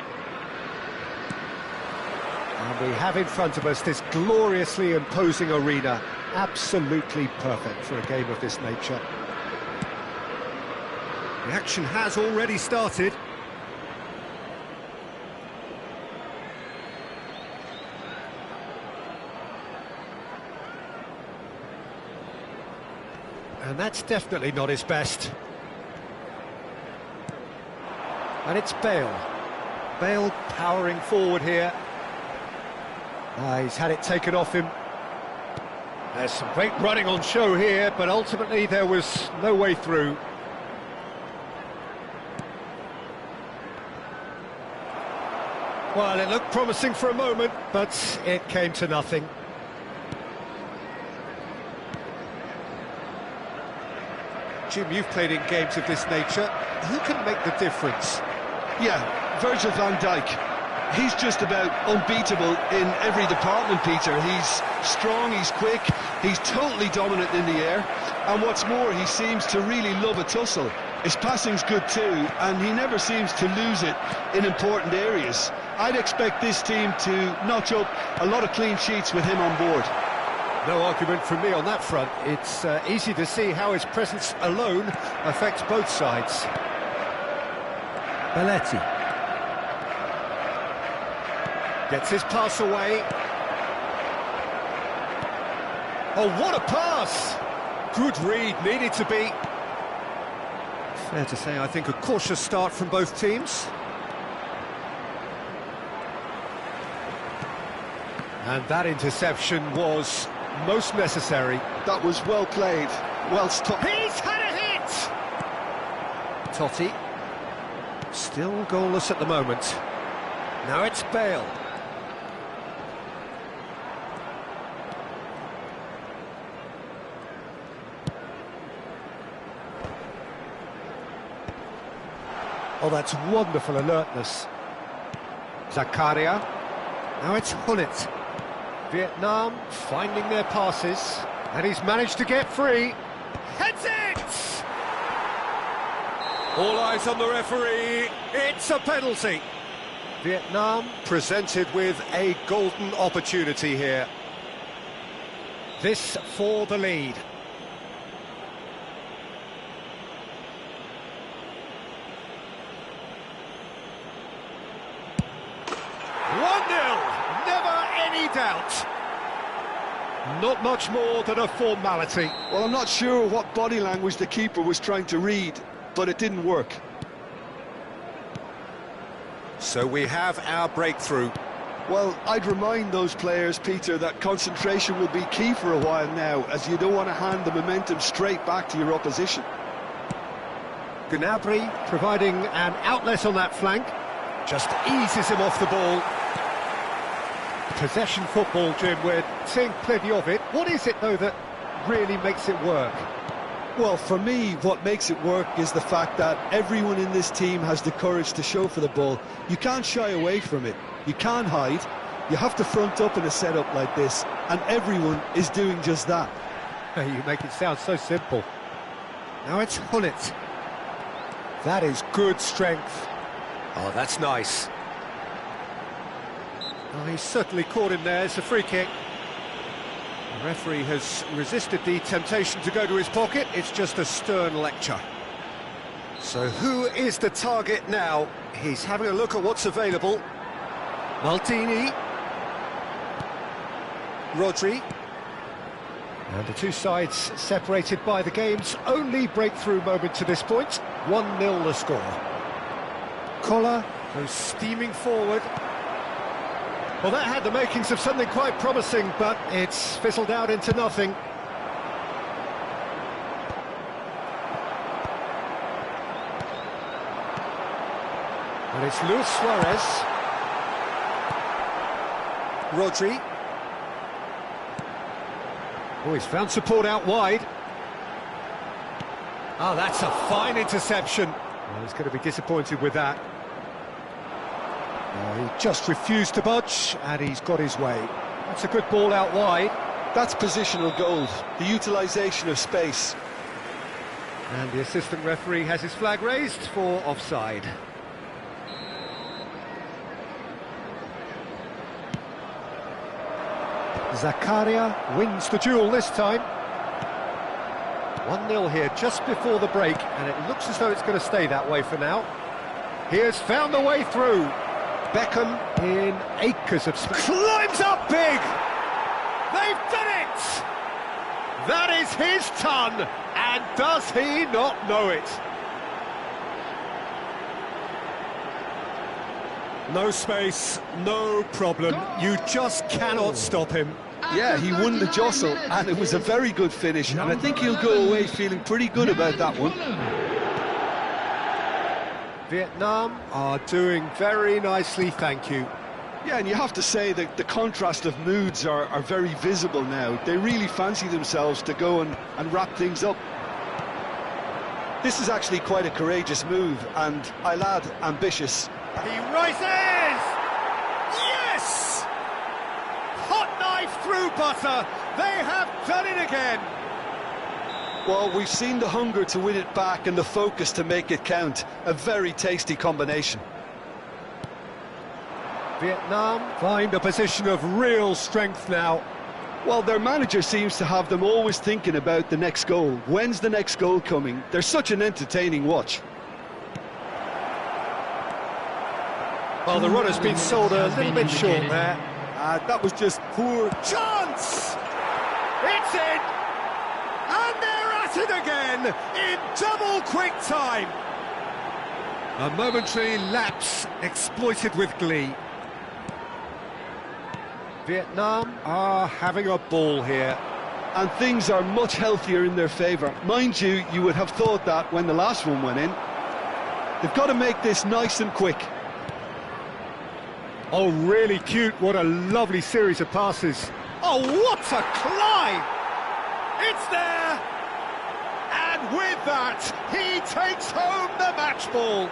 And we have in front of us this gloriously imposing arena, absolutely perfect for a game of this nature. The action has already started. And that's definitely not his best. And it's Bale. Bale powering forward here. He's had it taken off him. There's some great running on show here, but ultimately there was no way through. Well, it looked promising for a moment, but it came to nothing. Jim, you've played in games of this nature. Who can make the difference? Yeah, Virgil van Dijk. He's just about unbeatable in every department, Peter. He's strong, he's quick, he's totally dominant in the air, and what's more, he seems to really love a tussle. His passing's good too, and he never seems to lose it in important areas. I'd expect this team to notch up a lot of clean sheets with him on board. No argument from me on that front. It's easy to see how his presence alone affects both sides. Belletti gets his pass away. Oh, what a pass! Good read, needed to be. Fair to say, I think a cautious start from both teams. And that interception was most necessary. That was well played, well stopped. He's had a hit! Totti, still goalless at the moment. Now it's Bale. Oh, that's wonderful alertness. Zakaria. Now it's Gullit. Vietnam finding their passes, and he's managed to get free. Heads it! All eyes on the referee. It's a penalty. Vietnam presented with a golden opportunity here. This for the lead. Doubt. Not much more than a formality. Well, I'm not sure what body language the keeper was trying to read, but it didn't work. So we have our breakthrough. Well, I'd remind those players, Peter, that concentration will be key for a while now, as you don't want to hand the momentum straight back to your opposition. Gnabry providing an outlet on that flank. Just eases him off the ball. Possession football, Jim, we're seeing plenty of it. What is it, though, that really makes it work? Well, for me, what makes it work is the fact that everyone in this team has the courage to show for the ball. You can't shy away from it. You can't hide. You have to front up in a setup like this, and everyone is doing just that. You make it sound so simple. Now it's Gullit. That is good strength. Oh, that's nice. Oh, he's certainly caught him there. It's a free kick. The referee has resisted the temptation to go to his pocket. It's just a stern lecture. So who is the target now? He's having a look at what's available. Maldini. Rodri. And the two sides separated by the game's only breakthrough moment to this point. 1-0 the score. Koller goes steaming forward. Well, that had the makings of something quite promising, but it's fizzled out into nothing. And it's Luis Suarez. Rodri. Oh, he's found support out wide. Oh, that's a fine interception. Well, he's going to be disappointed with that. Oh, he just refused to budge, and he's got his way. That's a good ball out wide. That's positional gold, the utilisation of space. And the assistant referee has his flag raised for offside. Zakaria wins the duel this time. 1-0 here just before the break, and it looks as though it's going to stay that way for now. He has found the way through. Beckham in acres of space. Climbs up big! They've done it! That is his ton, and does he not know it? No space, no problem. You just cannot stop him. Yeah, he won the jostle, and it was a very good finish, and I think he'll go away feeling pretty good about that one. Vietnam are doing very nicely, thank you. Yeah, and you have to say that the contrast of moods are very visible now. They really fancy themselves to go and wrap things up. This is actually quite a courageous move, and I'll add, ambitious. He rises! Yes! Hot knife through butter. They have done it again. Well, we've seen the hunger to win it back and the focus to make it count. A very tasty combination. Vietnam find a position of real strength now. Well, their manager seems to have them always thinking about the next goal. When's the next goal coming? They're such an entertaining watch. Well, the run has been sold a little bit short there. That was just poor chance! It's in! And they're at it again in double quick time. A momentary lapse exploited with glee. Vietnam are having a ball here. And things are much healthier in their favour. Mind you, you would have thought that when the last one went in. They've got to make this nice and quick. Oh, really cute. What a lovely series of passes. Oh, what a climb! It's there! And with that, he takes home the match ball.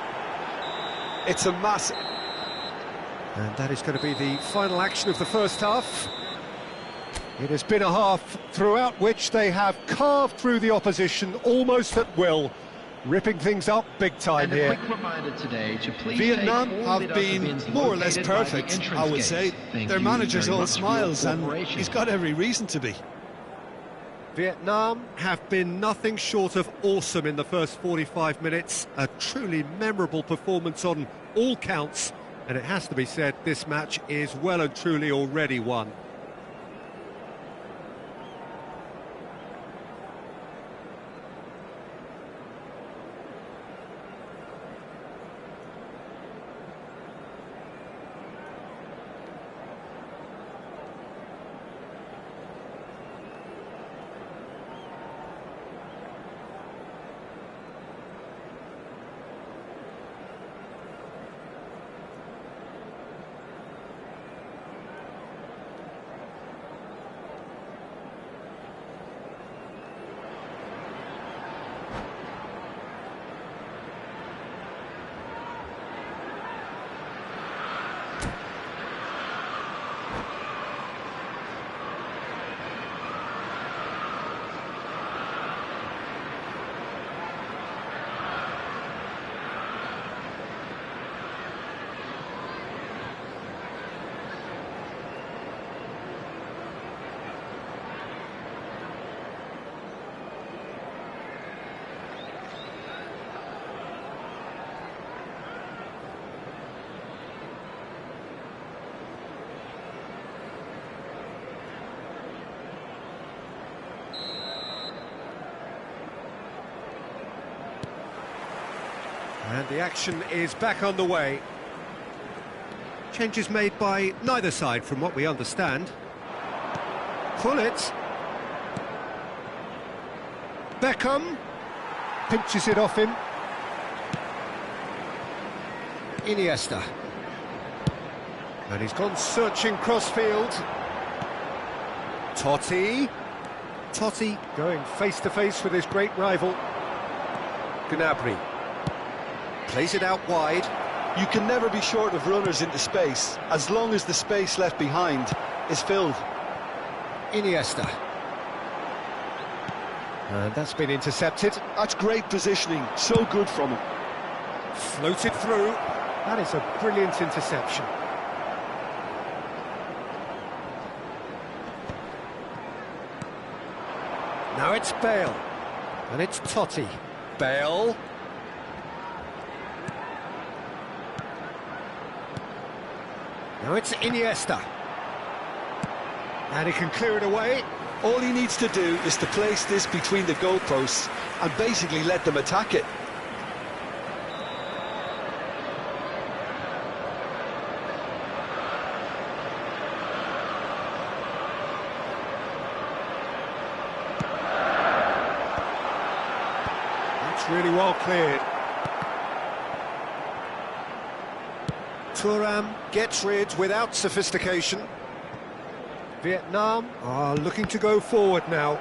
It's a massive... And that is going to be the final action of the first half. It has been a half throughout which they have carved through the opposition almost at will, ripping things up big time here. And a quick reminder today to please Vietnam take all have been more or less perfect, I would say. Their manager's all smiles, and he's got every reason to be. Vietnam have been nothing short of awesome in the first 45 minutes. A truly memorable performance on all counts, and it has to be said, this match is well and truly already won. And the action is back on the way. Changes made by neither side from what we understand. Pullet. Beckham pinches it off him. Iniesta. And he's gone searching crossfield. Totti. Totti going face-to-face with his great rival. Gnabry. Plays it out wide. You can never be short of runners into space, as long as the space left behind is filled. Iniesta. And that's been intercepted. That's great positioning, so good from him. Floated through. That is a brilliant interception. Now it's Bale. And it's Totti. Bale. Now it's Iniesta. And he can clear it away. All he needs to do is to place this between the goalposts and basically let them attack it. That's really well cleared. Thuram gets rid without sophistication. Vietnam are looking to go forward now.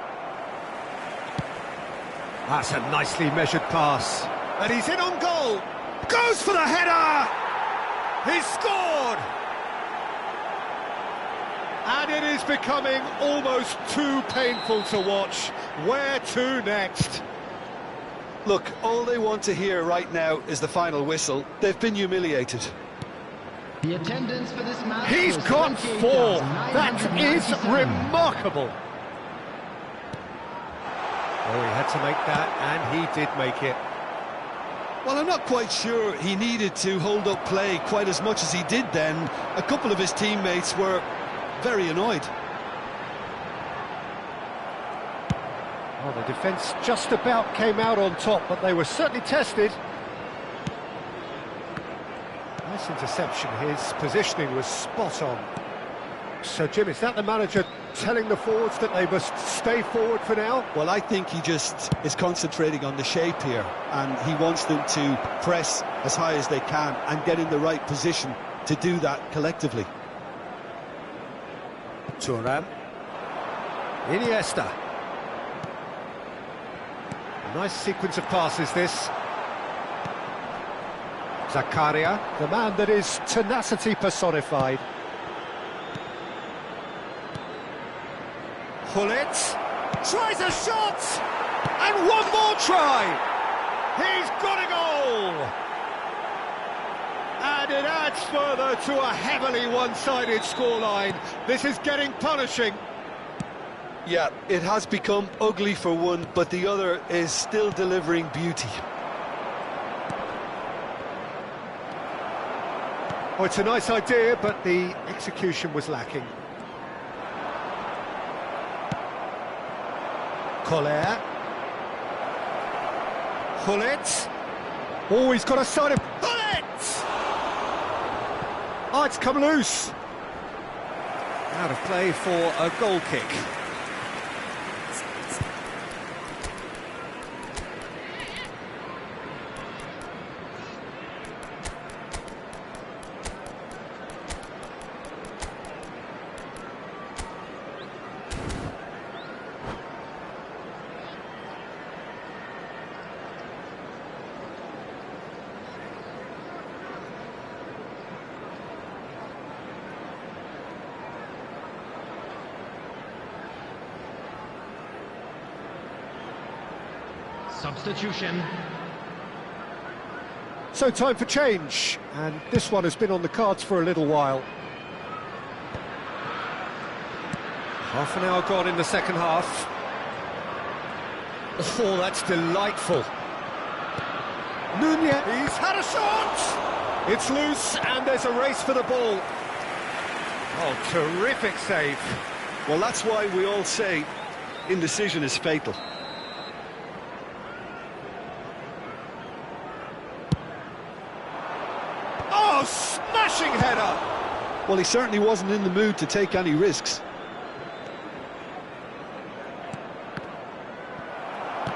That's a nicely measured pass. And he's in on goal. Goes for the header! He's scored! And it is becoming almost too painful to watch. Where to next? Look, all they want to hear right now is the final whistle. They've been humiliated. The attendance for this match. He's was got 4. That is 28,997. remarkable. Oh, he had to make that, and he did make it. Well, I'm not quite sure he needed to hold up play quite as much as he did then. A couple of his teammates were very annoyed. Well, the defence just about came out on top, but they were certainly tested. Nice interception. His positioning was spot on. So, Jim, is that the manager telling the forwards that they must stay forward for now? Well, I think he just is concentrating on the shape here, and he wants them to press as high as they can and get in the right position to do that collectively. Thuram. Iniesta. Nice sequence of passes, this. Zakaria, the man that is tenacity personified. Hullet tries a shot, and one more try. He's got a goal, and it adds further to a heavily one-sided scoreline. This is getting punishing. Yeah, it has become ugly for one, but the other is still delivering beauty. Oh, it's a nice idea, but the execution was lacking. Collier. Hullet. Oh, he's got a side of... Hullet! Oh, it's come loose. Out of play for a goal kick. Substitution. So time for change, and this one has been on the cards for a little while. Half an hour gone in the second half. Oh, that's delightful. Nunez, he's had a shot! It's loose, and there's a race for the ball. Oh, terrific save. Well, that's why we all say indecision is fatal. Oh, smashing header! Well, he certainly wasn't in the mood to take any risks.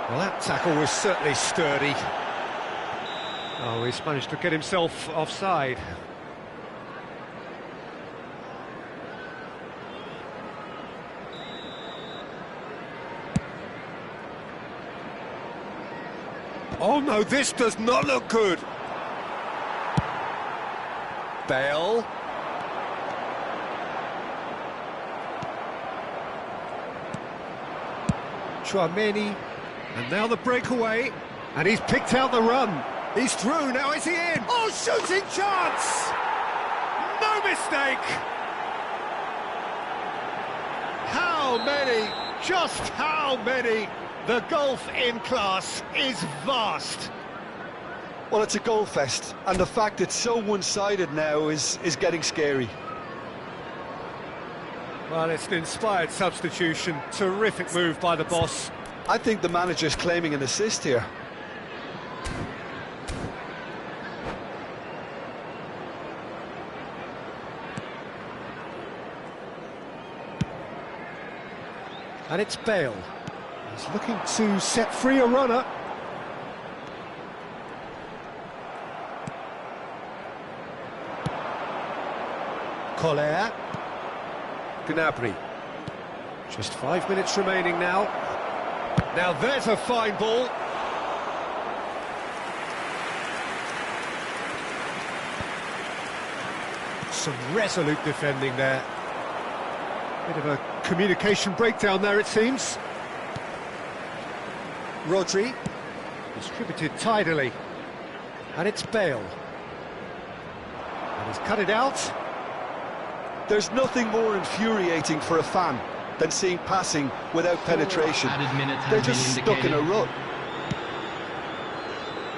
Well, that tackle was certainly sturdy. Oh, he's managed to get himself offside. Oh no, this does not look good. Bale. Tchouaméni. And now the breakaway. And he's picked out the run. He's through, now is he in? Oh, shooting chance! No mistake! How many? Just how many? The golf in class is vast. Well, it's a goal fest, and the fact it's so one-sided now is getting scary. Well, it's an inspired substitution. Terrific move by the boss. I think the manager's claiming an assist here. And it's Bale. He's looking to set free a runner. Collier. Gnabry. Just 5 minutes remaining now. Now there's a fine ball. Some resolute defending there. Bit of a communication breakdown there, it seems. Rodri. Distributed tidily. And it's Bale. And he's cut it out. There's nothing more infuriating for a fan than seeing passing without penetration. Added minutes have They're been just stuck in a indicated. rut.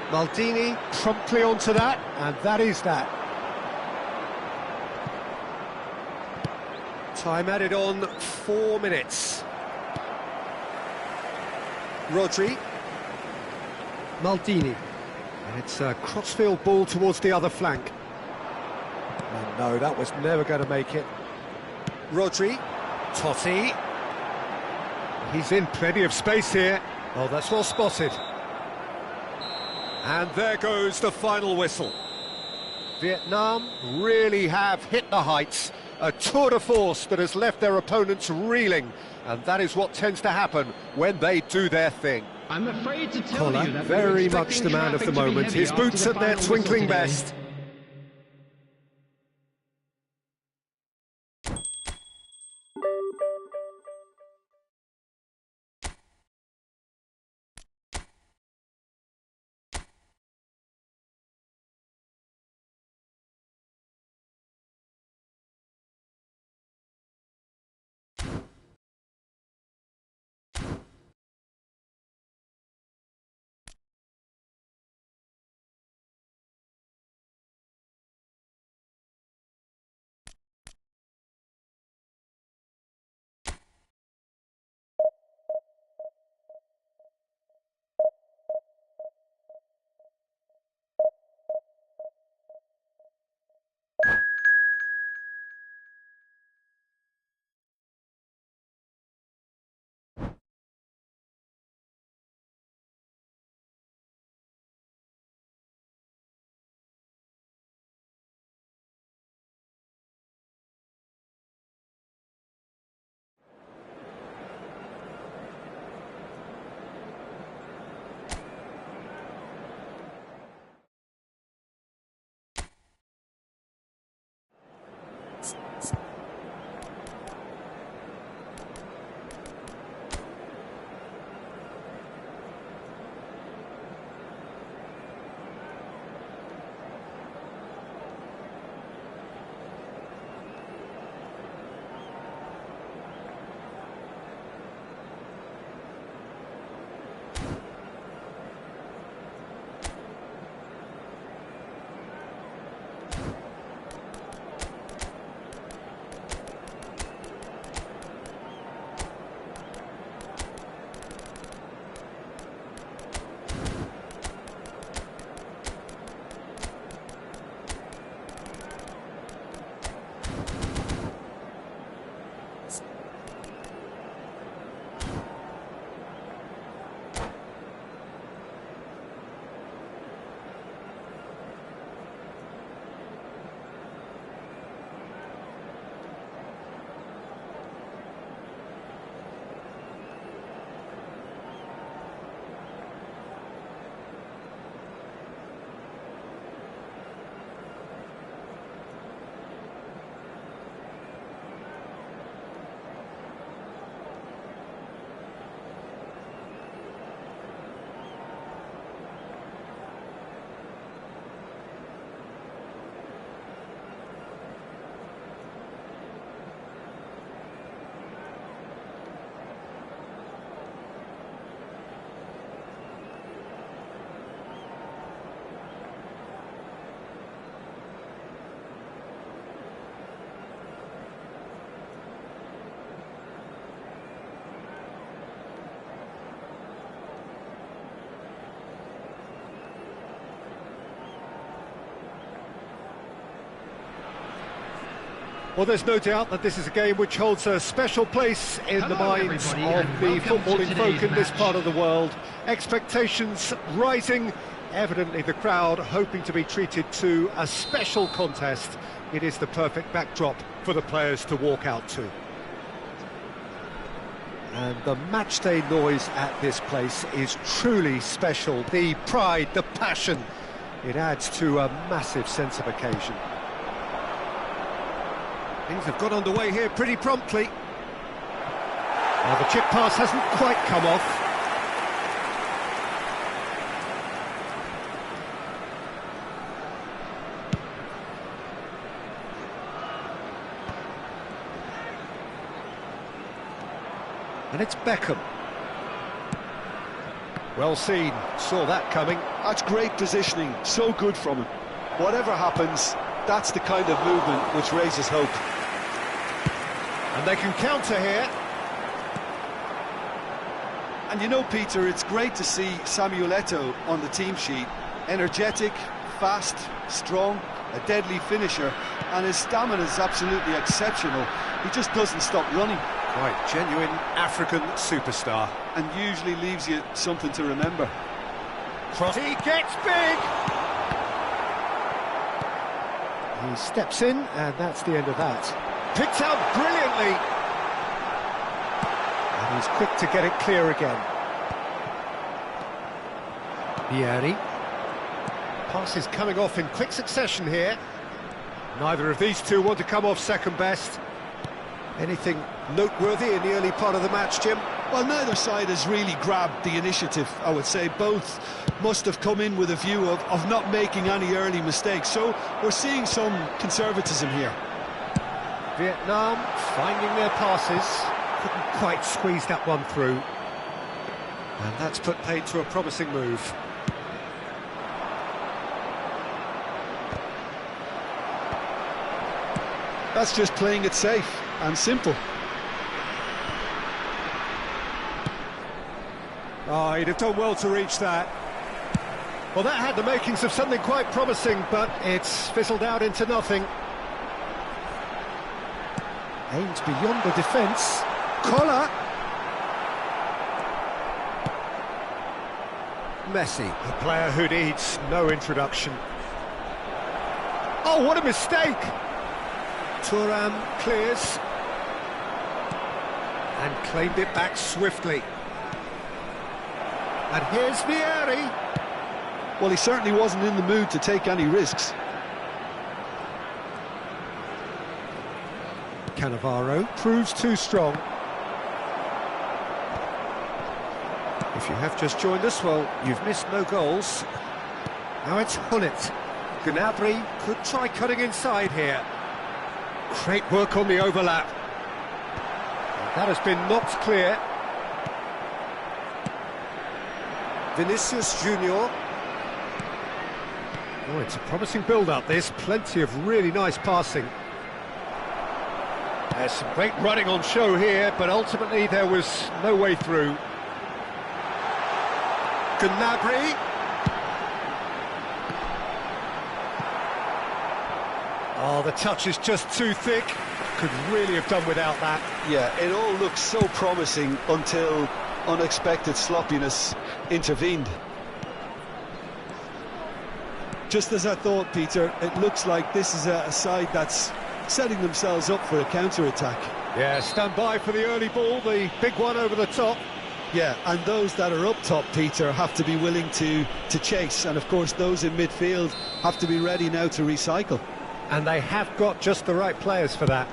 Maldini promptly onto that, and that is that. Time added on, 4 minutes. Rodri. Maldini. And it's a crossfield ball towards the other flank. Oh, no, that was never going to make it. Rodri. Totti. He's in plenty of space here. Oh, that's well spotted. And there goes the final whistle. Vietnam really have hit the heights. A tour de force that has left their opponents reeling. And that is what tends to happen when they do their thing. I'm afraid to tell you that Very much the man of the moment. His boots at their twinkling best. Well, there's no doubt that this is a game which holds a special place in the Hello, minds of everybody, and the welcome to footballing folk today's in this match. part of the world. Expectations rising, evidently the crowd hoping to be treated to a special contest. It is the perfect backdrop for the players to walk out to. And the matchday noise at this place is truly special. The pride, the passion, it adds to a massive sense of occasion. Things have got underway here pretty promptly. Well, the chip pass hasn't quite come off. And it's Beckham. Well seen, saw that coming. That's great positioning, so good from him. Whatever happens, that's the kind of movement which raises hope. And they can counter here. And you know, Peter, it's great to see Samuel Eto'o on the team sheet. Energetic, fast, strong, a deadly finisher, and his stamina is absolutely exceptional. He just doesn't stop running. Quite genuine African superstar. And usually leaves you something to remember. Cross. He gets big! He steps in, and that's the end of that. Picked out brilliantly! And he's quick to get it clear again. Vieri. Pass is coming off in quick succession here. Neither of these two want to come off second best. Anything noteworthy in the early part of the match, Jim? Well, neither side has really grabbed the initiative, I would say. Both must have come in with a view of not making any early mistakes. So we're seeing some conservatism here. Vietnam finding their passes. Couldn't quite squeeze that one through. And that's put paid to a promising move. That's just playing it safe and simple. Oh, he'd have done well to reach that. Well, that had the makings of something quite promising, but it's fizzled out into nothing. Aims beyond the defence. Collar. Messi, a player who needs no introduction. Oh, what a mistake! Thuram clears. And claimed it back swiftly. And here's Vieri. Well, he certainly wasn't in the mood to take any risks. Cannavaro proves too strong. If you have just joined us, well, you've missed no goals. Now it's Hullet. Gnabry could try cutting inside here. Great work on the overlap. That has been knocked clear. Vinicius Junior. Oh, it's a promising build-up, this. Plenty of really nice passing. There's some great running on show here, but ultimately there was no way through. Gnabry. Oh, the touch is just too thick. Could really have done without that. Yeah, it all looks so promising until unexpected sloppiness intervened. Just as I thought, Peter, it looks like this is a side that's setting themselves up for a counter-attack. Yeah, stand by for the early ball, the big one over the top. Yeah, and those that are up top, Peter, have to be willing to chase. And, of course, those in midfield have to be ready now to recycle. And they have got just the right players for that.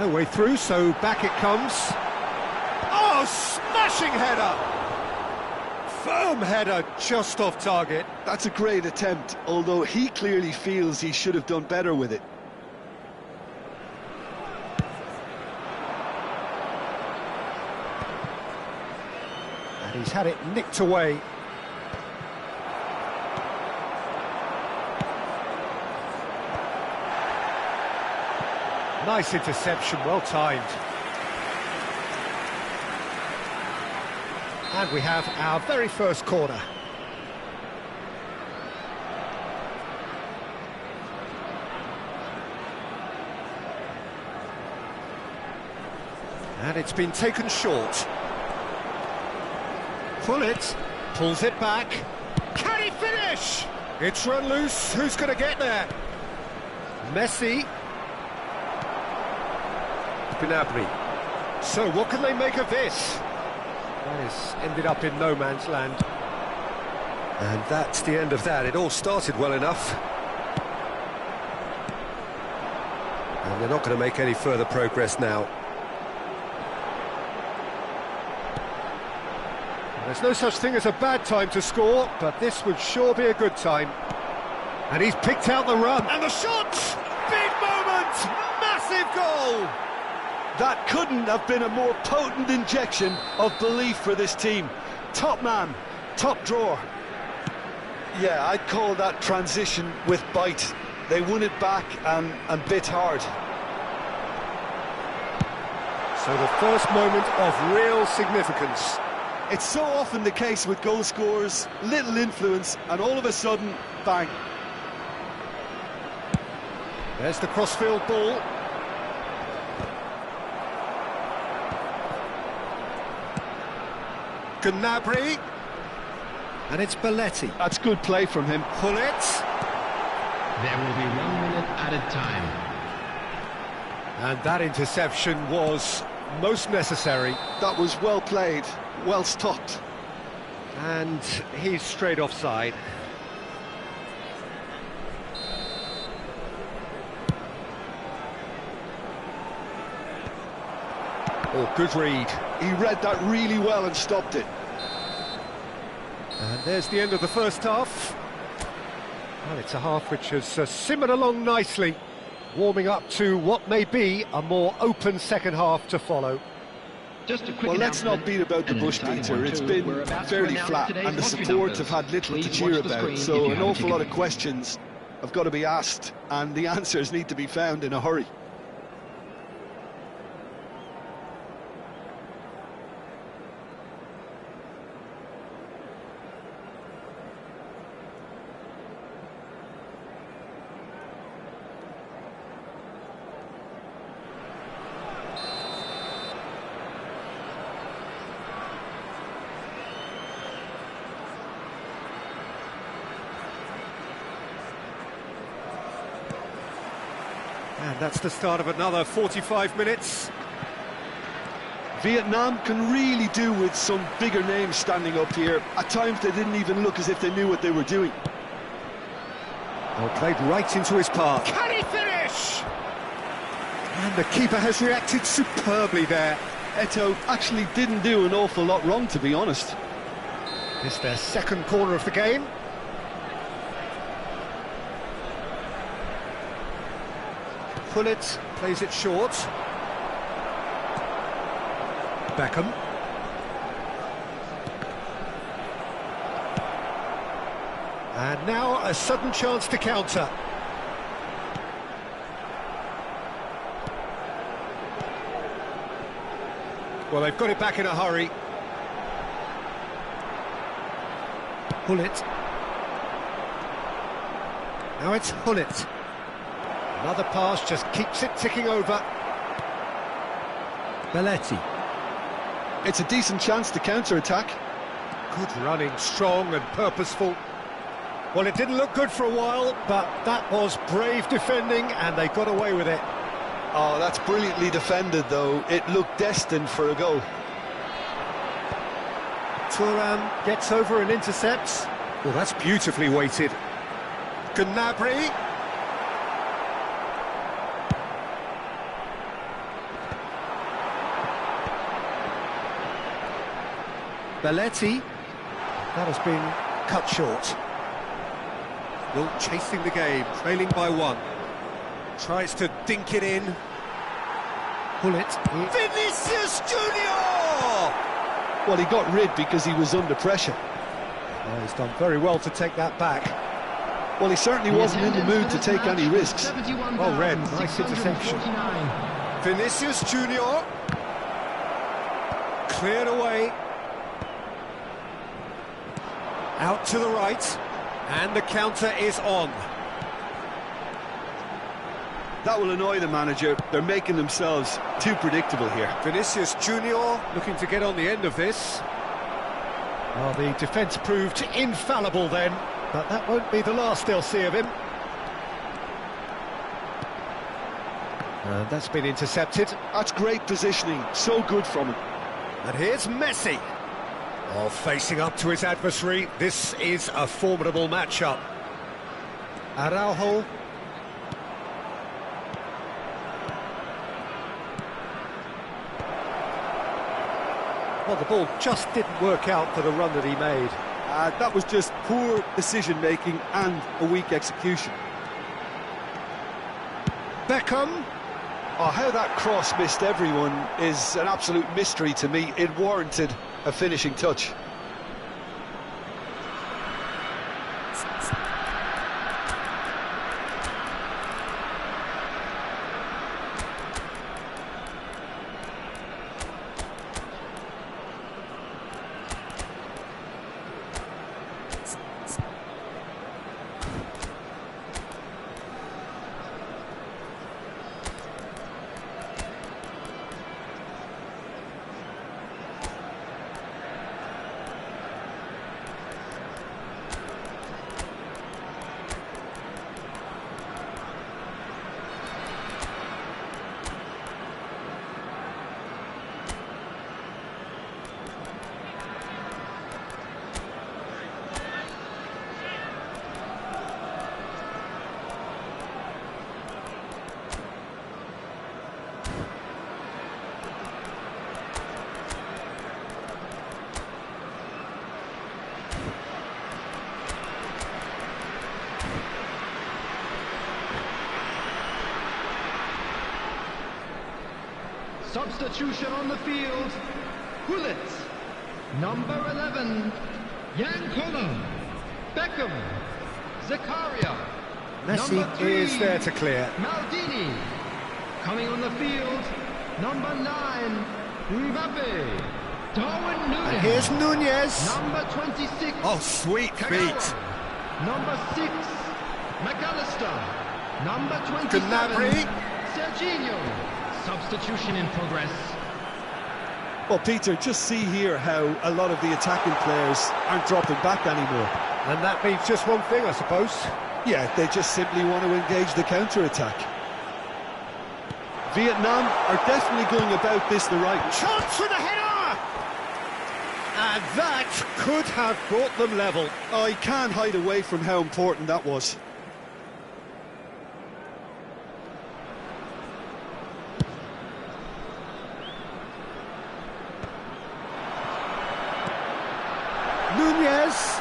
No way through, so back it comes. Oh, smashing header! Firm header, just off target. That's a great attempt, although he clearly feels he should have done better with it. And he's had it nicked away. Nice interception, well timed. And we have our very first corner. And it's been taken short. Pullet pulls it back. Can he finish? It's run loose. Who's going to get there? Messi. Gnabry. So what can they make of this? That has ended up in no man's land. And that's the end of that. It all started well enough. And they're not going to make any further progress now. There's no such thing as a bad time to score, but this would sure be a good time. And he's picked out the run. And the shot! Big moment! Massive goal! That couldn't have been a more potent injection of belief for this team. Top man, top drawer. Yeah, I'd call that transition with bite. They won it back and bit hard. So the first moment of real significance. It's so often the case with goal scorers, little influence, and all of a sudden, bang. There's the crossfield ball. Gnabry. And it's Belletti. That's good play from him. Pullet. There will be 1 minute added time. And that interception was most necessary. That was well played, well stopped. And he's straight offside. Oh, good read. He read that really well and stopped it. And there's the end of the first half. Well, it's a half which has simmered along nicely, warming up to what may be a more open second half to follow. Just a quick Well, let's not beat about the bush, Peter. It's been fairly flat, and the supports have had little to cheer about, so an awful lot of questions have got to be asked, and the answers need to be found in a hurry. And that's the start of another 45 minutes. Vietnam can really do with some bigger names standing up here. At times they didn't even look as if they knew what they were doing. Well, played right into his path. Can he finish? And the keeper has reacted superbly there. Eto'o actually didn't do an awful lot wrong, to be honest. It's their second corner of the game. Pullet plays it short. Beckham. And now a sudden chance to counter. Well, they've got it back in a hurry. Pullet. Now it's Pullet. Another pass just keeps it ticking over. Belletti. It's a decent chance to counter-attack. Good running, strong and purposeful. Well, it didn't look good for a while, but that was brave defending, and they got away with it. Oh, that's brilliantly defended, though. It looked destined for a goal. Thuram gets over and intercepts. Well, that's beautifully weighted. Gnabry. Belletti. That has been cut short. Still chasing the game, trailing by one. Tries to dink it in. Pullet. Vinicius Junior! Well, he got rid because he was under pressure. Oh, he's done very well to take that back. Well, he certainly wasn't in the mood to take any risks. Well read, nice interception. Vinicius Junior. Cleared away. Out to the right, and the counter is on. That will annoy the manager. They're making themselves too predictable here. Vinicius Junior looking to get on the end of this. Well, the defence proved infallible then, but that won't be the last they'll see of him. And that's been intercepted. That's great positioning. So good from him. And here's Messi. Oh, facing up to his adversary. This is a formidable matchup. Araujo. Well, the ball just didn't work out for the run that he made. That was just poor decision-making and a weak execution. Beckham. Oh, how that cross missed everyone is an absolute mystery to me. It warranted a finishing touch. Substitution on the field. Gullit. Number 11. Yankola. Beckham. Zakaria. Messi Number 3, is there to clear. Maldini. Coming on the field. Number 9. Mbappe. Darwin Núñez. And here's Núñez. Number 26. Oh, sweet Kagawa. feet. Number 6. McAllister. Number 27. Gnabry. Serginho. Substitution in progress. Well, Peter, just see here how a lot of the attacking players aren't dropping back anymore. And that means just one thing, I suppose. Yeah, they just simply want to engage the counter-attack. Vietnam are definitely going about this the right way. Chance for the header! And that could have brought them level. Oh, he can't hide away from how important that was. Núñez.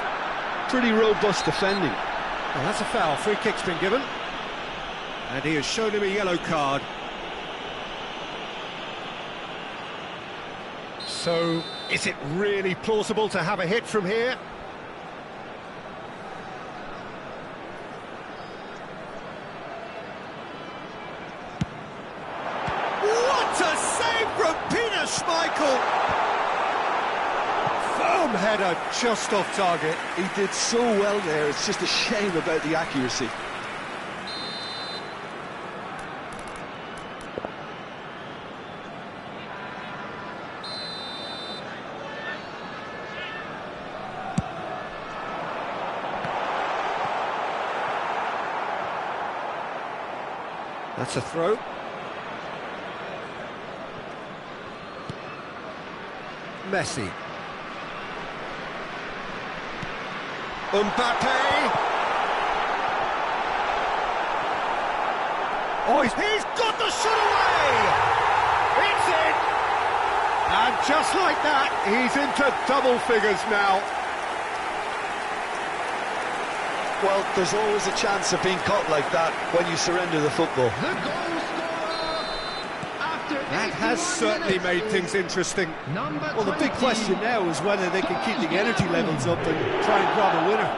Pretty robust defending. Well, that's a foul. Free kick's been given. And he has shown him a yellow card. So, is it really plausible to have a hit from here? What a save from Peter Schmeichel! Firm header just off target. He did so well there, it's just a shame about the accuracy. That's a throw. Messi. Mbappe! Oh, he's got the shot away! It's in! And just like that, he's into double figures now. Well, there's always a chance of being caught like that when you surrender the football. The goal scorer after That has 81 certainly minutes. made things interesting. Number Well, the big 20. question now is whether they can keep the energy levels up and try and grab a winner.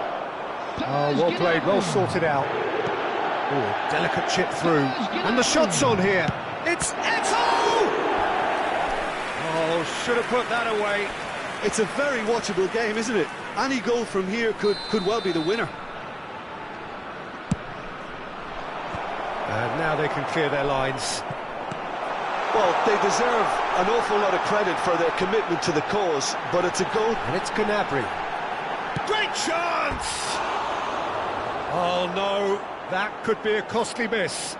Oh, well played, well sorted out. Oh, delicate chip through. And the shot's on here. It's Eto'o! Oh, should have put that away. It's a very watchable game, isn't it? Any goal from here could well be the winner. And now they can clear their lines. Well, they deserve an awful lot of credit for their commitment to the cause, but it's a goal. And it's Gnabry. Great chance! Oh no, that could be a costly miss.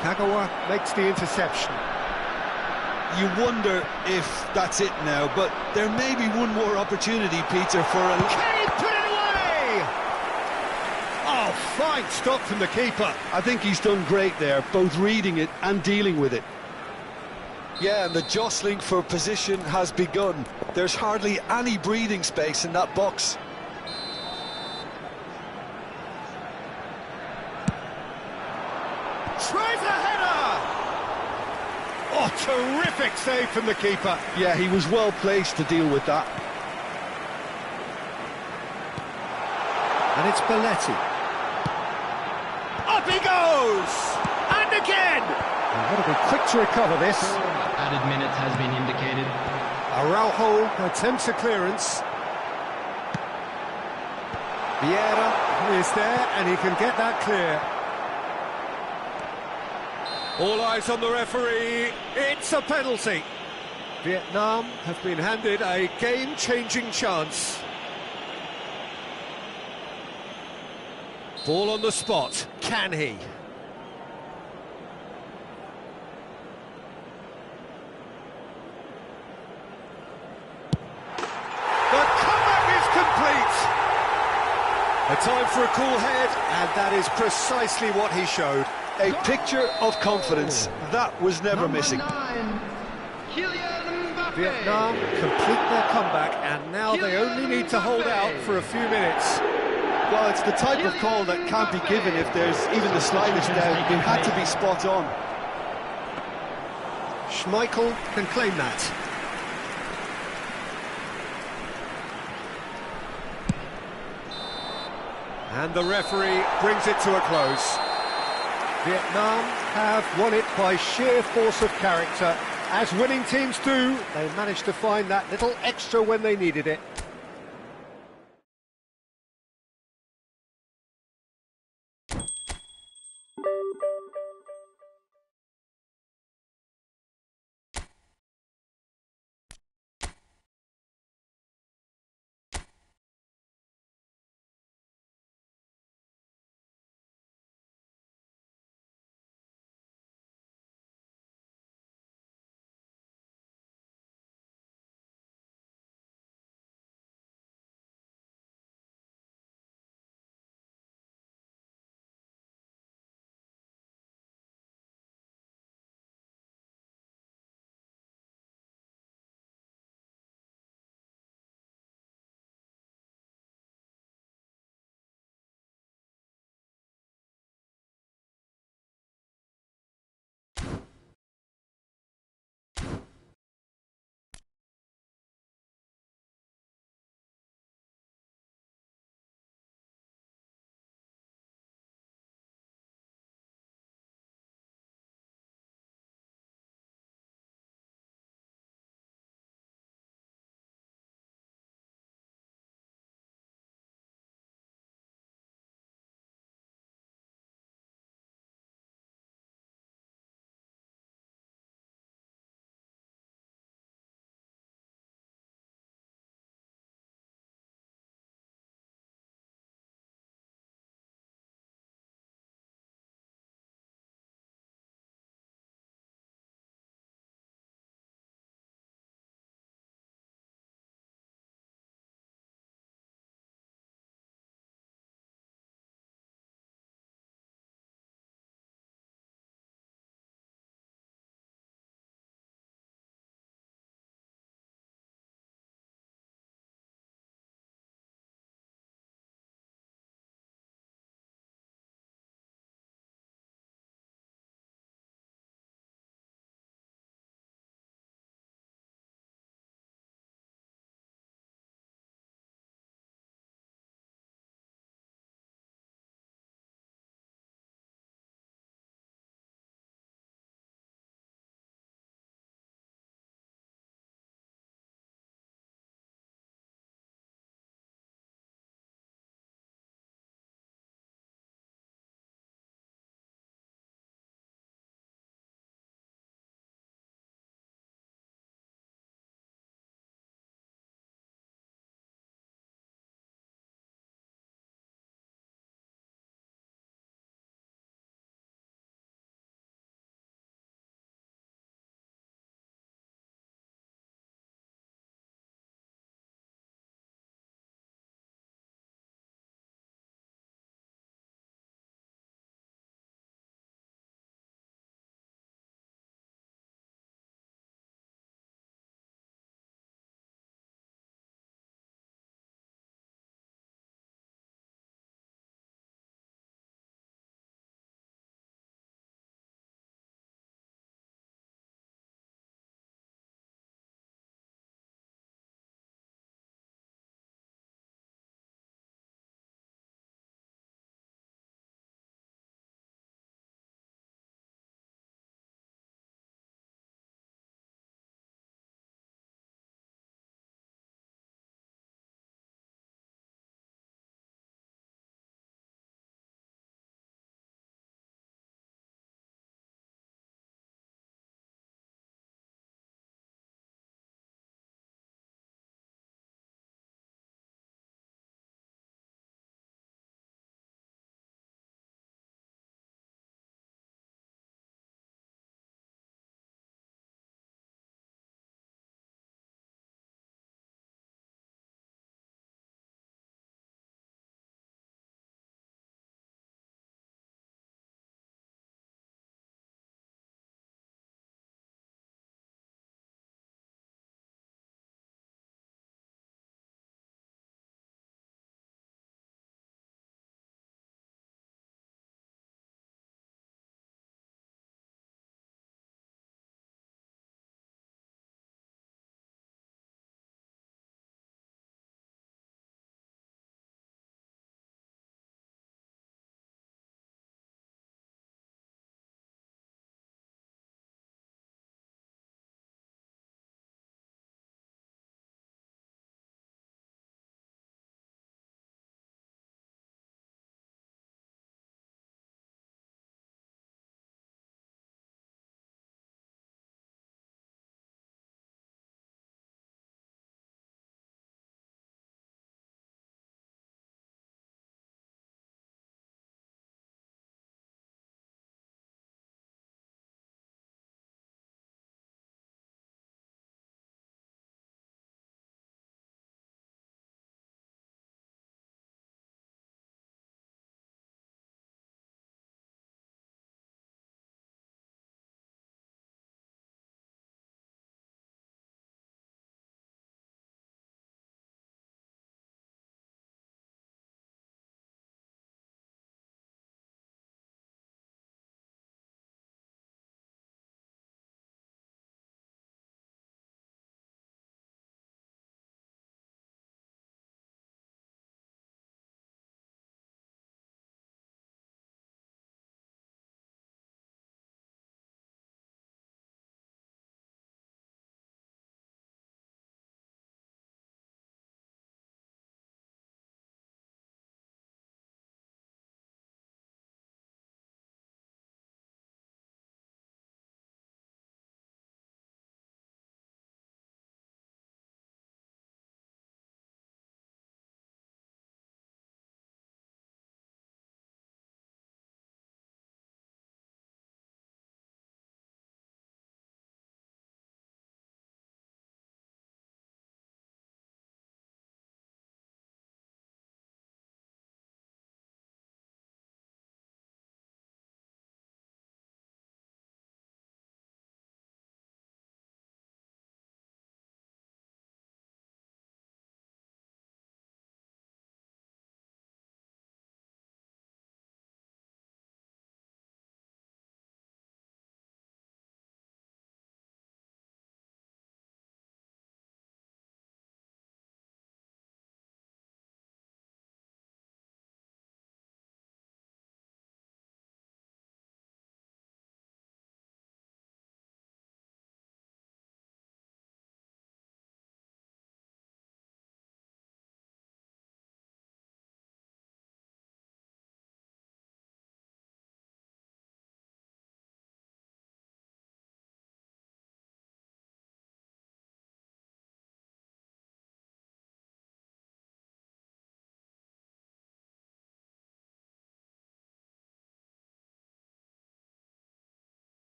Kagawa makes the interception. You wonder if that's it now, but there may be one more opportunity, Peter, for a... Can he put it away? Oh, fine stop from the keeper. I think he's done great there, both reading it and dealing with it. Yeah, and the jostling for position has begun. There's hardly any breathing space in that box. Tries a header! Oh, terrific save from the keeper. Yeah, he was well placed to deal with that. And it's Belletti. Up he goes! And again! They've got to be quick to recover this. Added minutes has been indicated. Araujo attempts a clearance. Vieira is there, and he can get that clear. All eyes on the referee. It's a penalty. Vietnam have been handed a game-changing chance. Ball on the spot. Can he? The comeback is complete. A time for a cool head, and that is precisely what he showed. A picture of confidence. That was never missing. 9, Kylian Mbappe. Vietnam complete their comeback, and now they only need to hold out for a few minutes. Well, it's the type of call that can't be given if there's even the slightest doubt. It had to be spot on. Schmeichel can claim that. And the referee brings it to a close. Vietnam have won it by sheer force of character. As winning teams do, they managed to find that little extra when they needed it.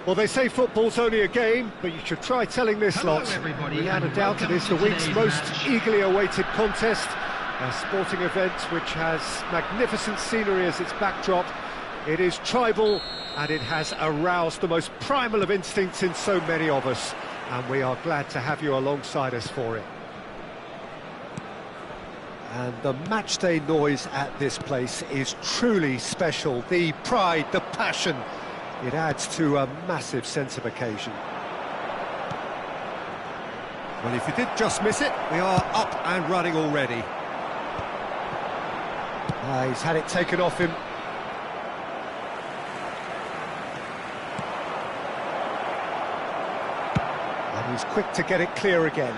Well, they say football's only a game, but you should try telling this Hello, lot. everybody, Without a and doubt, it welcome is the to week's today's most match. eagerly awaited contest. A sporting event which has magnificent scenery as its backdrop. It is tribal, and it has aroused the most primal of instincts in so many of us. And we are glad to have you alongside us for it. And the matchday noise at this place is truly special. The pride, the passion, it adds to a massive sense of occasion. Well, if you did just miss it, we are up and running already. He's had it taken off him. And he's quick to get it clear again.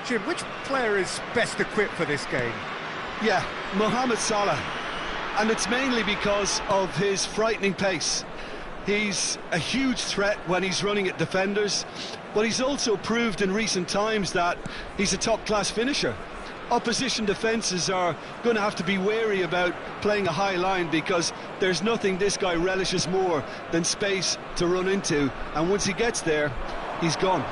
Jim, which player is best equipped for this game? Yeah, Mohamed Salah. And it's mainly because of his frightening pace. He's a huge threat when he's running at defenders, but he's also proved in recent times that he's a top-class finisher. Opposition defences are going to have to be wary about playing a high line because there's nothing this guy relishes more than space to run into, and once he gets there, he's gone.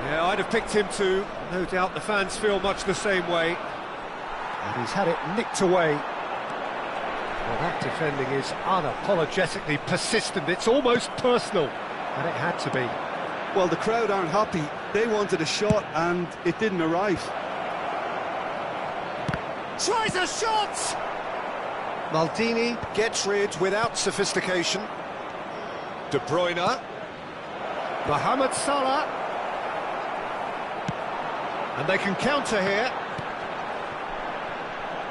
Yeah, I'd have picked him too. No doubt the fans feel much the same way. And he's had it nicked away. Well, that defending is unapologetically persistent. It's almost personal, and it had to be. Well, the crowd aren't happy. They wanted a shot, and it didn't arrive. Tries a shot! Maldini gets rid without sophistication. De Bruyne. Mohamed Salah. And they can counter here.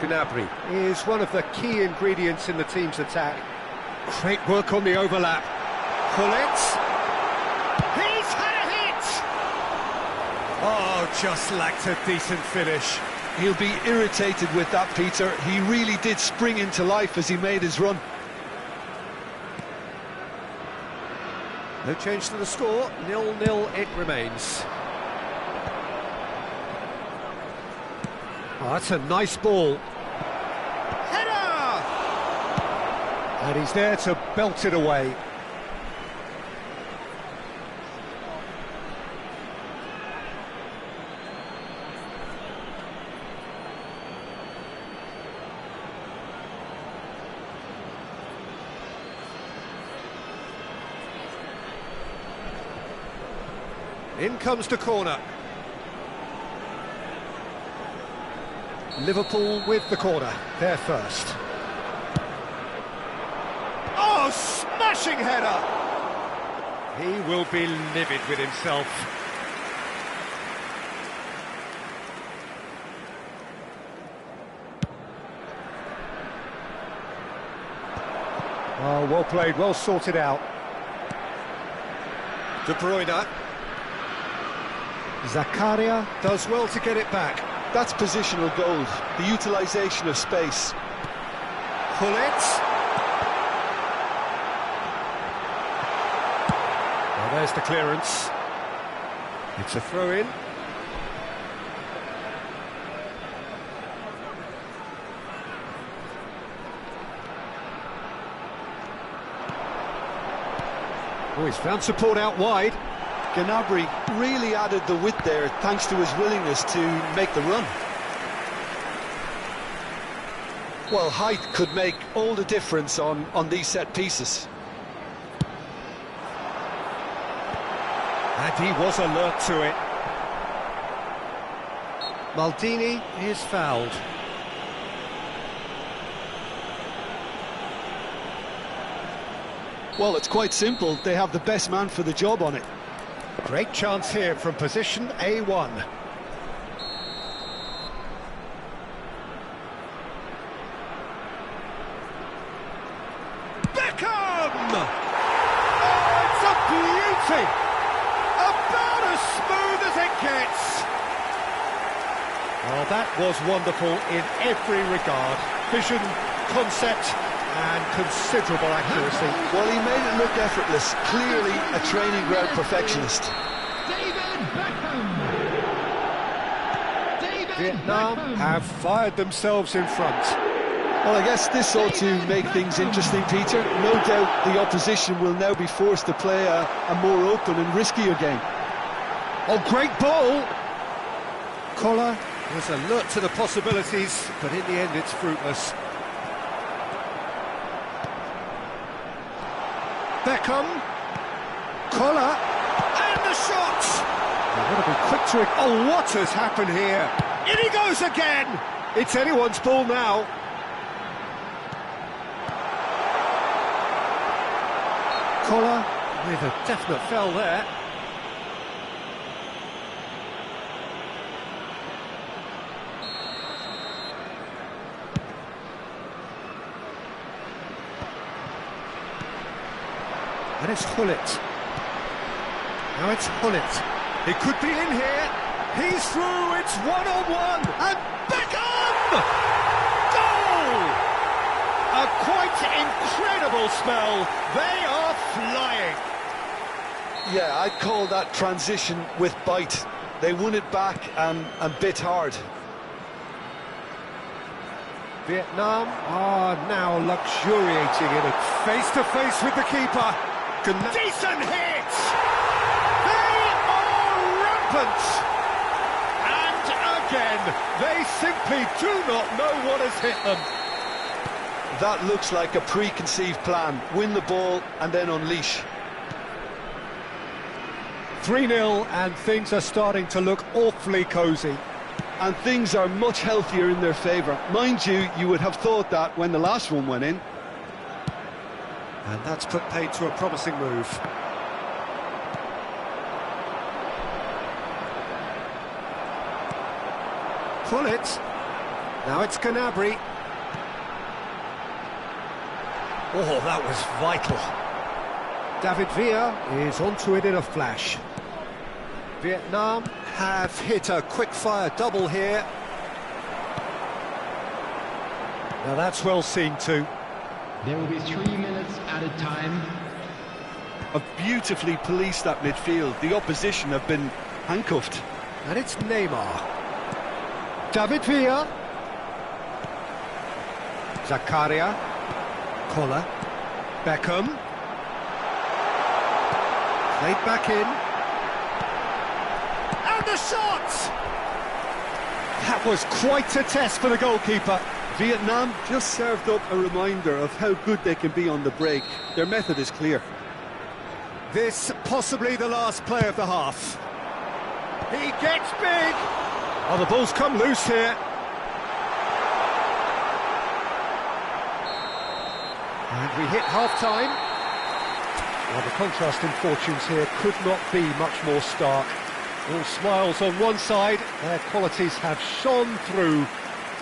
Gnabry is one of the key ingredients in the team's attack. Great work on the overlap. Gullit. He's had a hit! Oh, just lacked a decent finish. He'll be irritated with that, Peter. He really did spring into life as he made his run. No change to the score, 0-0 it remains. Oh, that's a nice ball. Header! And he's there to belt it away. In comes the corner. Liverpool with the corner, they're first. Oh, smashing header! He will be livid with himself. Oh, well played, well sorted out. De Bruyne. Zakaria does well to get it back. That's positional gold, the utilisation of space. Gullit. Well, there's the clearance. It's a throw-in. Oh, he's found support out wide. Gnabry really added the width there thanks to his willingness to make the run. Well, height could make all the difference on these set pieces. And he was alert to it. Maldini is fouled. Well, it's quite simple. They have the best man for the job on it. Great chance here from position A1. Beckham! Oh, it's a beauty! About as smooth as it gets! Oh, that was wonderful in every regard. Vision, concept, and considerable accuracy. Well, he made it look effortless. Clearly a training ground perfectionist. David Beckham! David Vietnam Beckham! have fired themselves in front. Well, I guess this ought to make things interesting, Peter. No doubt the opposition will now be forced to play a more open and riskier game. Oh, great ball! Koller was alert to the possibilities, but in the end it's fruitless. Beckham, Koller, And the shot! they've got to be quick to it. Oh, what has happened here? In he goes again! It's anyone's ball now. Koller with a definite foul there. And it's Gullit. Now it's Gullit. He could be in here. He's through. It's one-on-one. And Beckham! Goal! A quite incredible spell. They are flying. Yeah, I'd call that transition with bite. They won it back and bit hard. Vietnam are now luxuriating in it. Face to face with the keeper. Decent hit! They are rampant! And again, they simply do not know what has hit them. That looks like a preconceived plan. Win the ball and then unleash. 3-0 and things are starting to look awfully cosy. And things are much healthier in their favour. Mind you, you would have thought that when the last one went in. And that's put paid to a promising move. Gullit. Now it's Gnabry. Oh, that was vital. David Villa is onto it in a flash. Vietnam have hit a quick-fire double here. Now that's well seen too. There will be 3 minutes added time. Have beautifully policed that midfield. The opposition have been handcuffed. And it's Neymar. David Villa. Zakaria. Koller. Beckham. Played back in. And the shot! That was quite a test for the goalkeeper. Vietnam just served up a reminder of how good they can be on the break. Their method is clear. This possibly the last play of the half. He gets big! Oh, the ball's come loose here. And we hit half-time. Well, the contrast in fortunes here could not be much more stark. All smiles on one side, their qualities have shone through.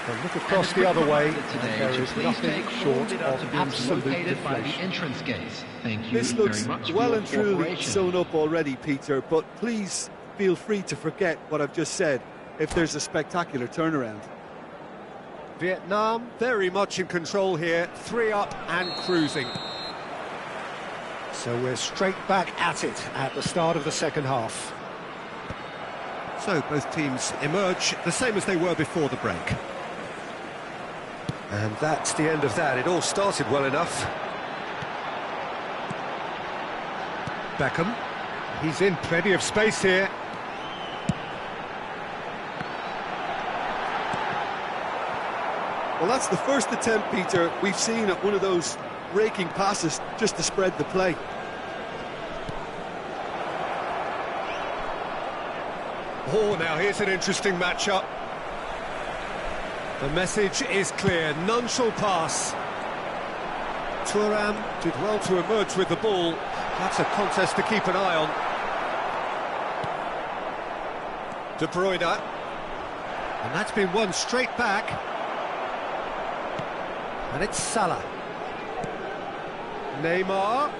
And look across the other way, and there is nothing short of absolute by the deflation. entrance gates. Thank you This looks very much for well your and truly cooperation. sewn up already, Peter, but please feel free to forget what I've just said if there's a spectacular turnaround. Vietnam very much in control here, 3 up and cruising. So we're straight back at it at the start of the second half. So both teams emerge the same as they were before the break. And that's the end of that. It all started well enough. Beckham. He's in plenty of space here. Well, that's the first attempt, Peter, we've seen at one of those raking passes just to spread the play. Oh, now here's an interesting matchup. The message is clear, none shall pass. Thuram did well to emerge with the ball. That's a contest to keep an eye on. De Bruyne. And that's been won straight back. And it's Salah. Neymar.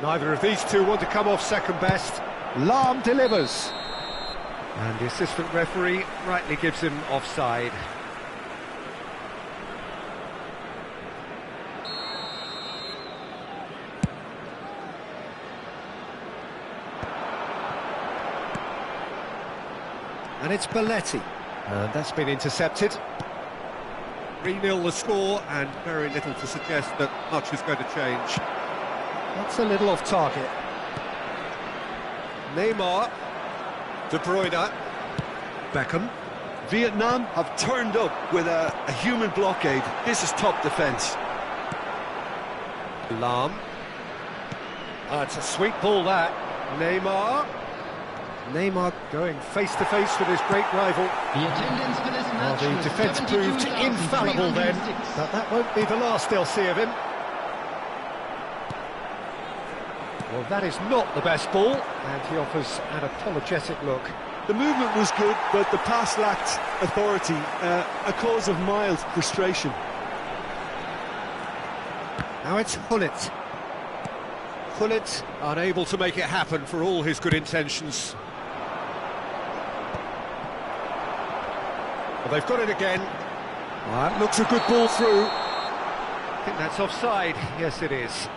Neither of these two want to come off second best. Lahm delivers. And the assistant referee rightly gives him offside. And it's Belletti. And that's been intercepted. 3-0 the score, and very little to suggest that much is going to change. That's a little off target. Neymar. De Bruyne. Beckham. Vietnam have turned up with a human blockade. This is top defence. Lahm. It's a sweet ball, that. Neymar. Neymar going face-to-face with his great rival. The attendance for this match The was defence proved infallible then, 72,306. but that won't be the last they'll see of him. Well, that is not the best ball, and he offers an apologetic look. The movement was good, but the pass lacked authority, a cause of mild frustration. Now it's Hullet. Hullet unable to make it happen for all his good intentions. Well, they've got it again. Well, that looks a good ball through. I think that's offside. Yes, it is.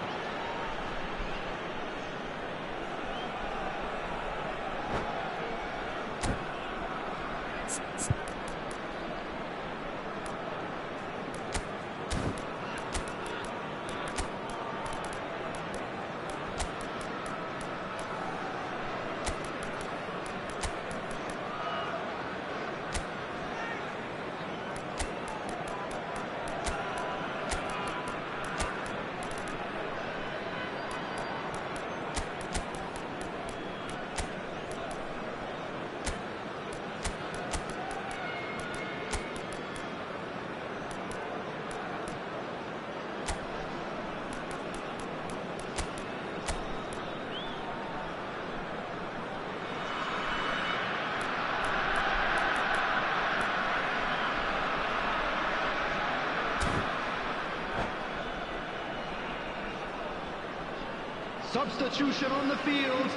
Substitution on the field,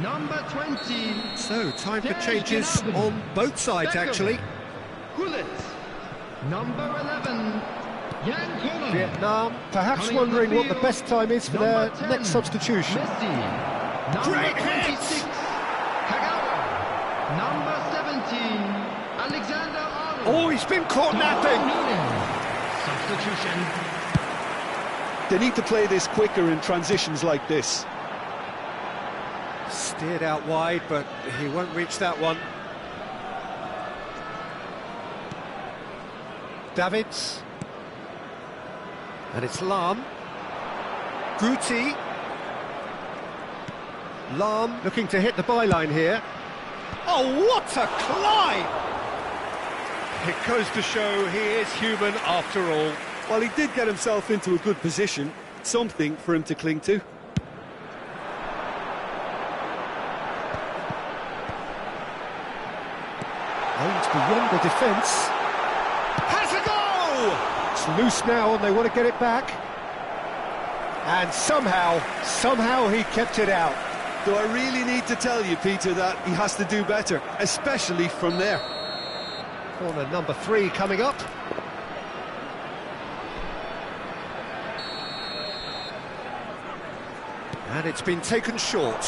number 20. So, time for Serge changes Gnabry. on both sides, Beckham. actually. Hullet, number 11. Jan Koller. Vietnam perhaps Coming on the wondering what the field, best time is for their number 10, next substitution. Messi, number Great hit! 26. Kagawa, number 17. Alexander Arnold. Oh, he's been caught napping! Substitution. They need to play this quicker in transitions like this. Steered out wide, but he won't reach that one. Davids. And it's Lahm. Guti. Lahm looking to hit the byline here. Oh, what a climb! It goes to show he is human after all. Well, he did get himself into a good position, something for him to cling to. Aimed beyond the defence. Has a goal! It's loose now and they want to get it back. And somehow he kept it out. Do I really need to tell you, Peter, that he has to do better, especially from there? Corner number 3 coming up. And it's been taken short.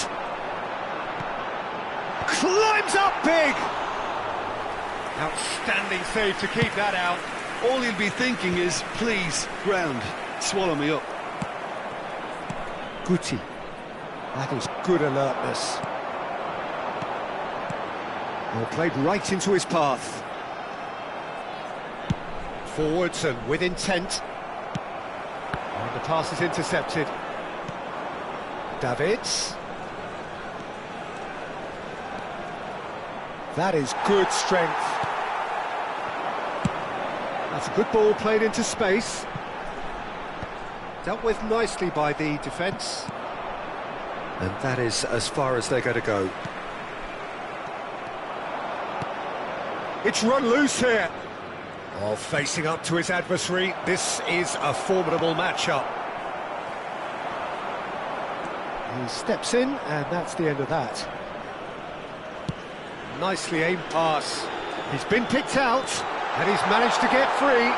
Climbs up big! Outstanding save to keep that out. All he'll be thinking is, please, ground, swallow me up. Guti. That is good alertness. Well, played right into his path. Forwards and with intent. And the pass is intercepted. Davids. That is good strength. That's a good ball played into space. Dealt with nicely by the defence. And that is as far as they're going to go. It's run loose here. Oh, facing up to his adversary, this is a formidable matchup. He steps in, and that's the end of that. Nicely aimed pass. He's been picked out, and he's managed to get free.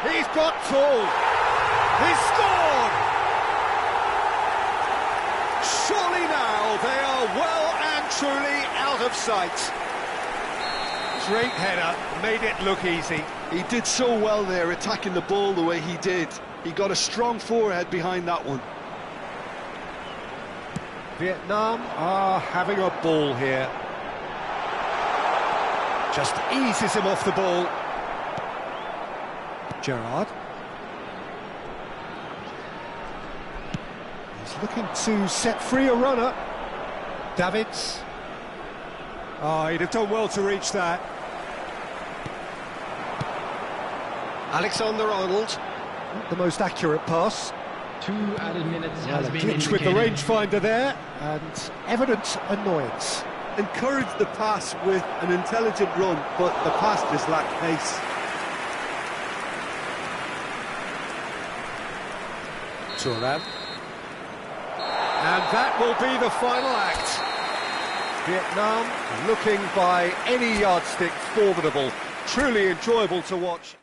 He's got full. He's scored! Surely now they are well and truly out of sight. Great header, made it look easy. He did so well there, attacking the ball the way he did. He got a strong forehead behind that one. Vietnam are having a ball here. Just eases him off the ball. Gerrard. He's looking to set free a runner. Davids. Oh, he'd have done well to reach that. Alexander-Arnold. Not the most accurate pass. 2 added minutes has A been glitch with the indicated. rangefinder there, and evident annoyance. Encouraged the pass with an intelligent run, but the pass just lacked pace. Thuram. And that will be the final act. Vietnam looking by any yardstick formidable. Truly enjoyable to watch.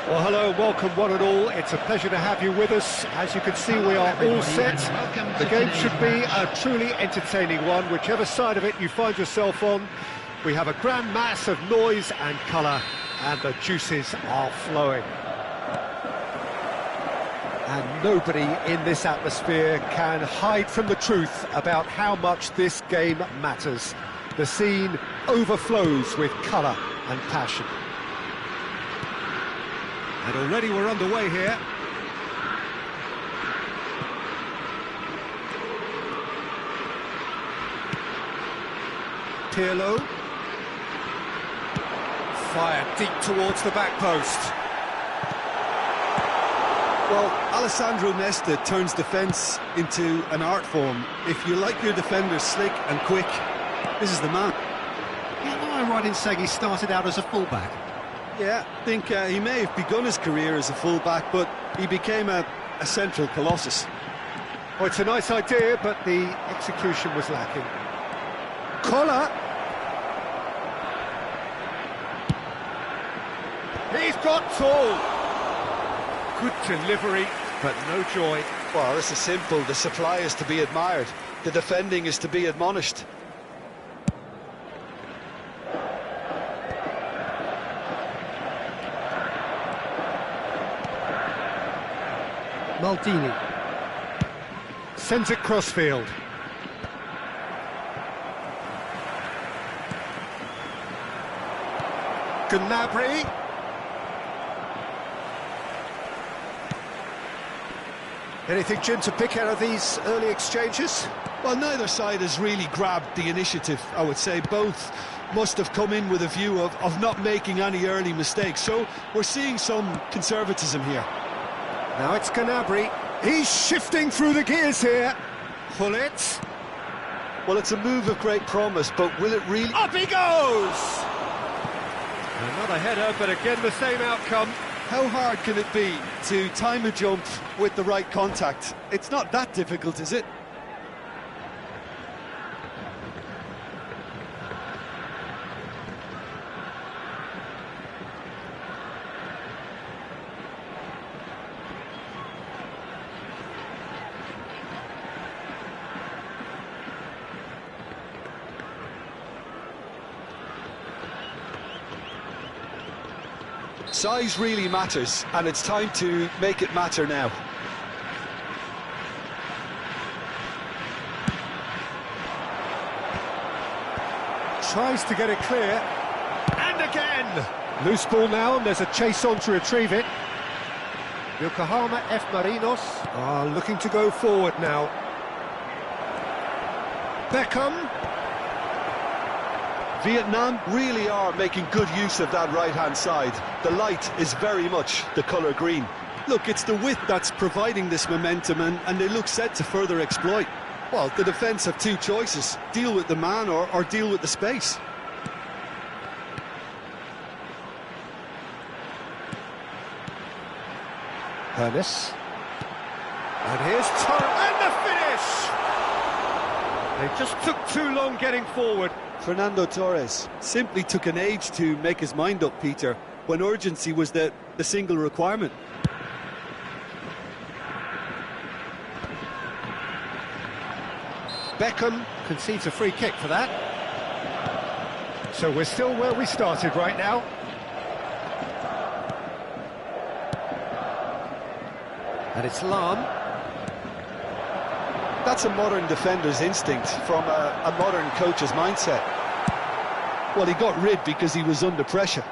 Well, hello, welcome one and all. It's a pleasure to have you with us. As you can see, we are all set. The game should be a truly entertaining one, whichever side of it you find yourself on. We have a grand mass of noise and colour, and the juices are flowing. And nobody in this atmosphere can hide from the truth about how much this game matters. The scene overflows with colour and passion. And already we're underway here. Pirlo. Fired deep towards the back post. Well, Alessandro Nesta turns defence into an art form. If you like your defenders slick and quick, this is the man. Yeah, am I right in saying he started out as a fullback? Yeah, I think he may have begun his career as a full-back, but he became a central colossus. Well, it's a nice idea, but the execution was lacking. Collar. He's got tall. Good delivery, but no joy. Well, this is simple. The supply is to be admired. The defending is to be admonished. Maldini sends it crossfield. Gnabry. Anything, Jim, to pick out of these early exchanges? Well, neither side has really grabbed the initiative, I would say. Both must have come in with a view of not making any early mistakes. So we're seeing some conservatism here. Now it's Gnabry. He's shifting through the gears here. Pullet. Well, it's a move of great promise, but will it really... Up he goes! Another header, but again the same outcome. How hard can it be to time a jump with the right contact? It's not that difficult, is it? Size really matters, and it's time to make it matter now. Tries to get it clear. And again! Loose ball now, and there's a chase on to retrieve it. Yokohama F. Marinos are looking to go forward now. Beckham. Vietnam really are making good use of that right-hand side. The light is very much the colour green. Look, it's the width that's providing this momentum, and they look set to further exploit. Well, the defence have two choices: deal with the man or deal with the space. Hernes. And here's Torres. And the finish! They just took too long getting forward. Fernando Torres simply took an age to make his mind up, Peter, when urgency was the single requirement. Beckham concedes a free kick for that. So we're still where we started right now. And it's Lahm. That's a modern defender's instinct from a modern coach's mindset. Well, he got rid because he was under pressure.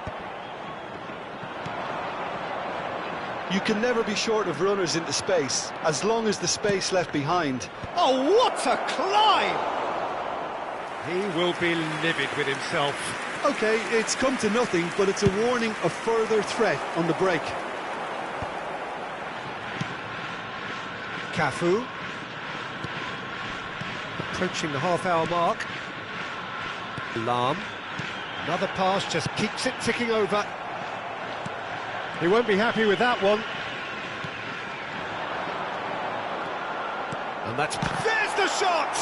You can never be short of runners into space, as long as the space left behind. Oh, what a climb! He will be livid with himself. OK, it's come to nothing, but it's a warning of further threat on the break. Cafu. Approaching the half-hour mark. Lahm. Another pass, just keeps it ticking over. He won't be happy with that one. And that's... There's the shot!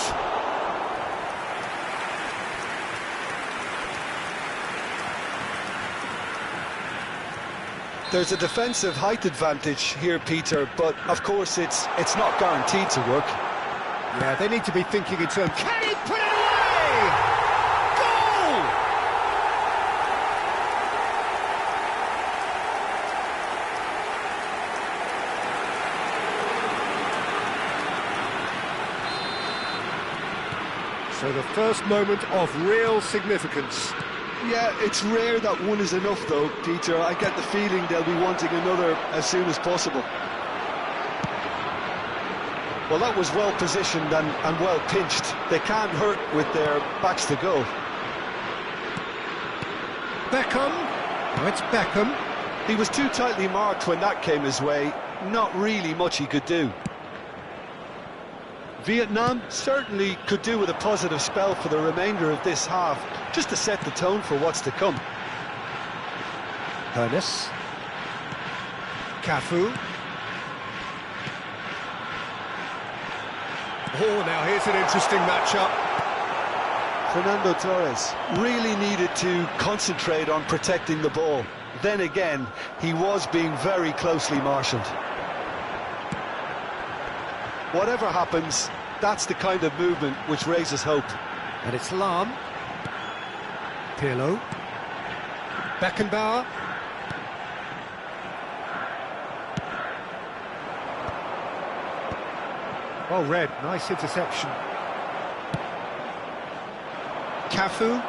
There's a defensive height advantage here, Peter, but of course it's not guaranteed to work. Yeah, they need to be thinking in terms... Can he put it away? Goal! So the first moment of real significance. Yeah, it's rare that one is enough though, Peter. I get the feeling they'll be wanting another as soon as possible. Well, that was well positioned and well pinched. They can't hurt with their backs to goal. Beckham. Oh, it's Beckham. He was too tightly marked when that came his way. Not really much he could do. Vietnam certainly could do with a positive spell for the remainder of this half, just to set the tone for what's to come. Ernest. Cafu. Oh, now here's an interesting matchup. Fernando Torres really needed to concentrate on protecting the ball. Then again, he was being very closely marshalled. Whatever happens, that's the kind of movement which raises hope. And it's Lahm. Pirlo. Beckenbauer. Well read, nice interception. Cafu.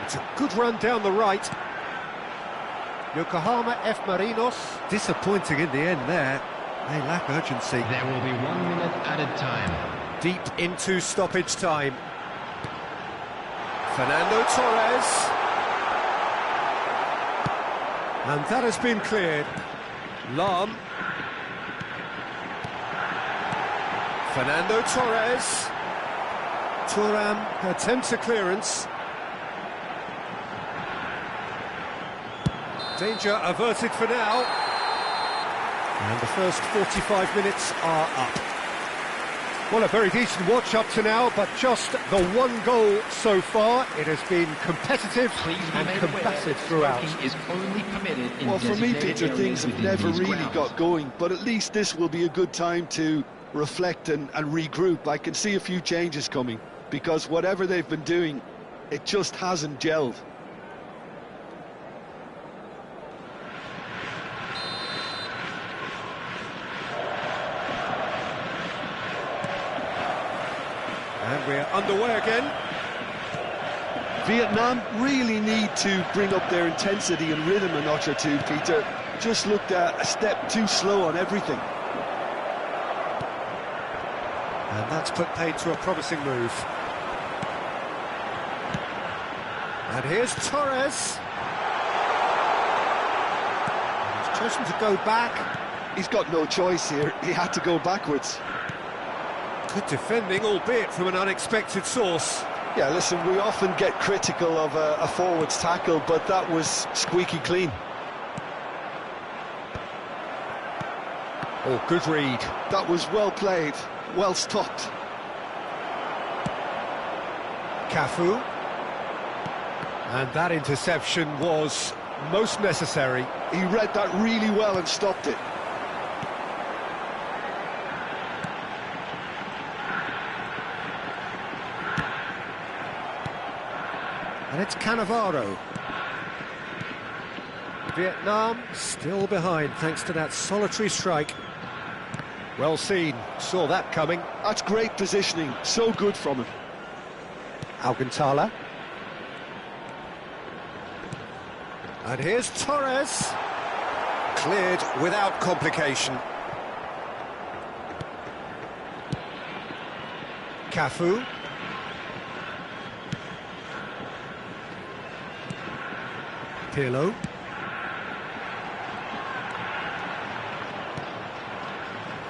It's a good run down the right. Yokohama F. Marinos. Disappointing in the end there. They lack urgency. There will be 1 minute added time. Deep into stoppage time. Fernando Torres. And that has been cleared. Lahm. Fernando Torres. Thuram attempts a clearance. Danger averted for now. And the first 45 minutes are up. Well, a very decent watch up to now, but just the one goal so far. It has been competitive and combative throughout. Is only permitted in Well, for me, Peter, designated things have areas never within these really grounds. got going, but at least this will be a good time to reflect and regroup. I can see a few changes coming, because whatever they've been doing, it just hasn't gelled. And we're underway again. Vietnam really need to bring up their intensity and rhythm a notch or two, Peter. Just looked a step too slow on everything. And that's put paid to a promising move. And here's Torres. And he's chosen to go back. He's got no choice here. He had to go backwards. Good defending, albeit from an unexpected source. Yeah, listen, we often get critical of a forward's tackle, but that was squeaky clean. Oh, good read. That was well played, well stopped. Cafu. And that interception was most necessary. He read that really well and stopped it. And it's Cannavaro. Vietnam still behind thanks to that solitary strike. Well seen, saw that coming. That's great positioning, so good from him. Alcantara. And here's Torres. Cleared without complication. Cafu. Pirlo.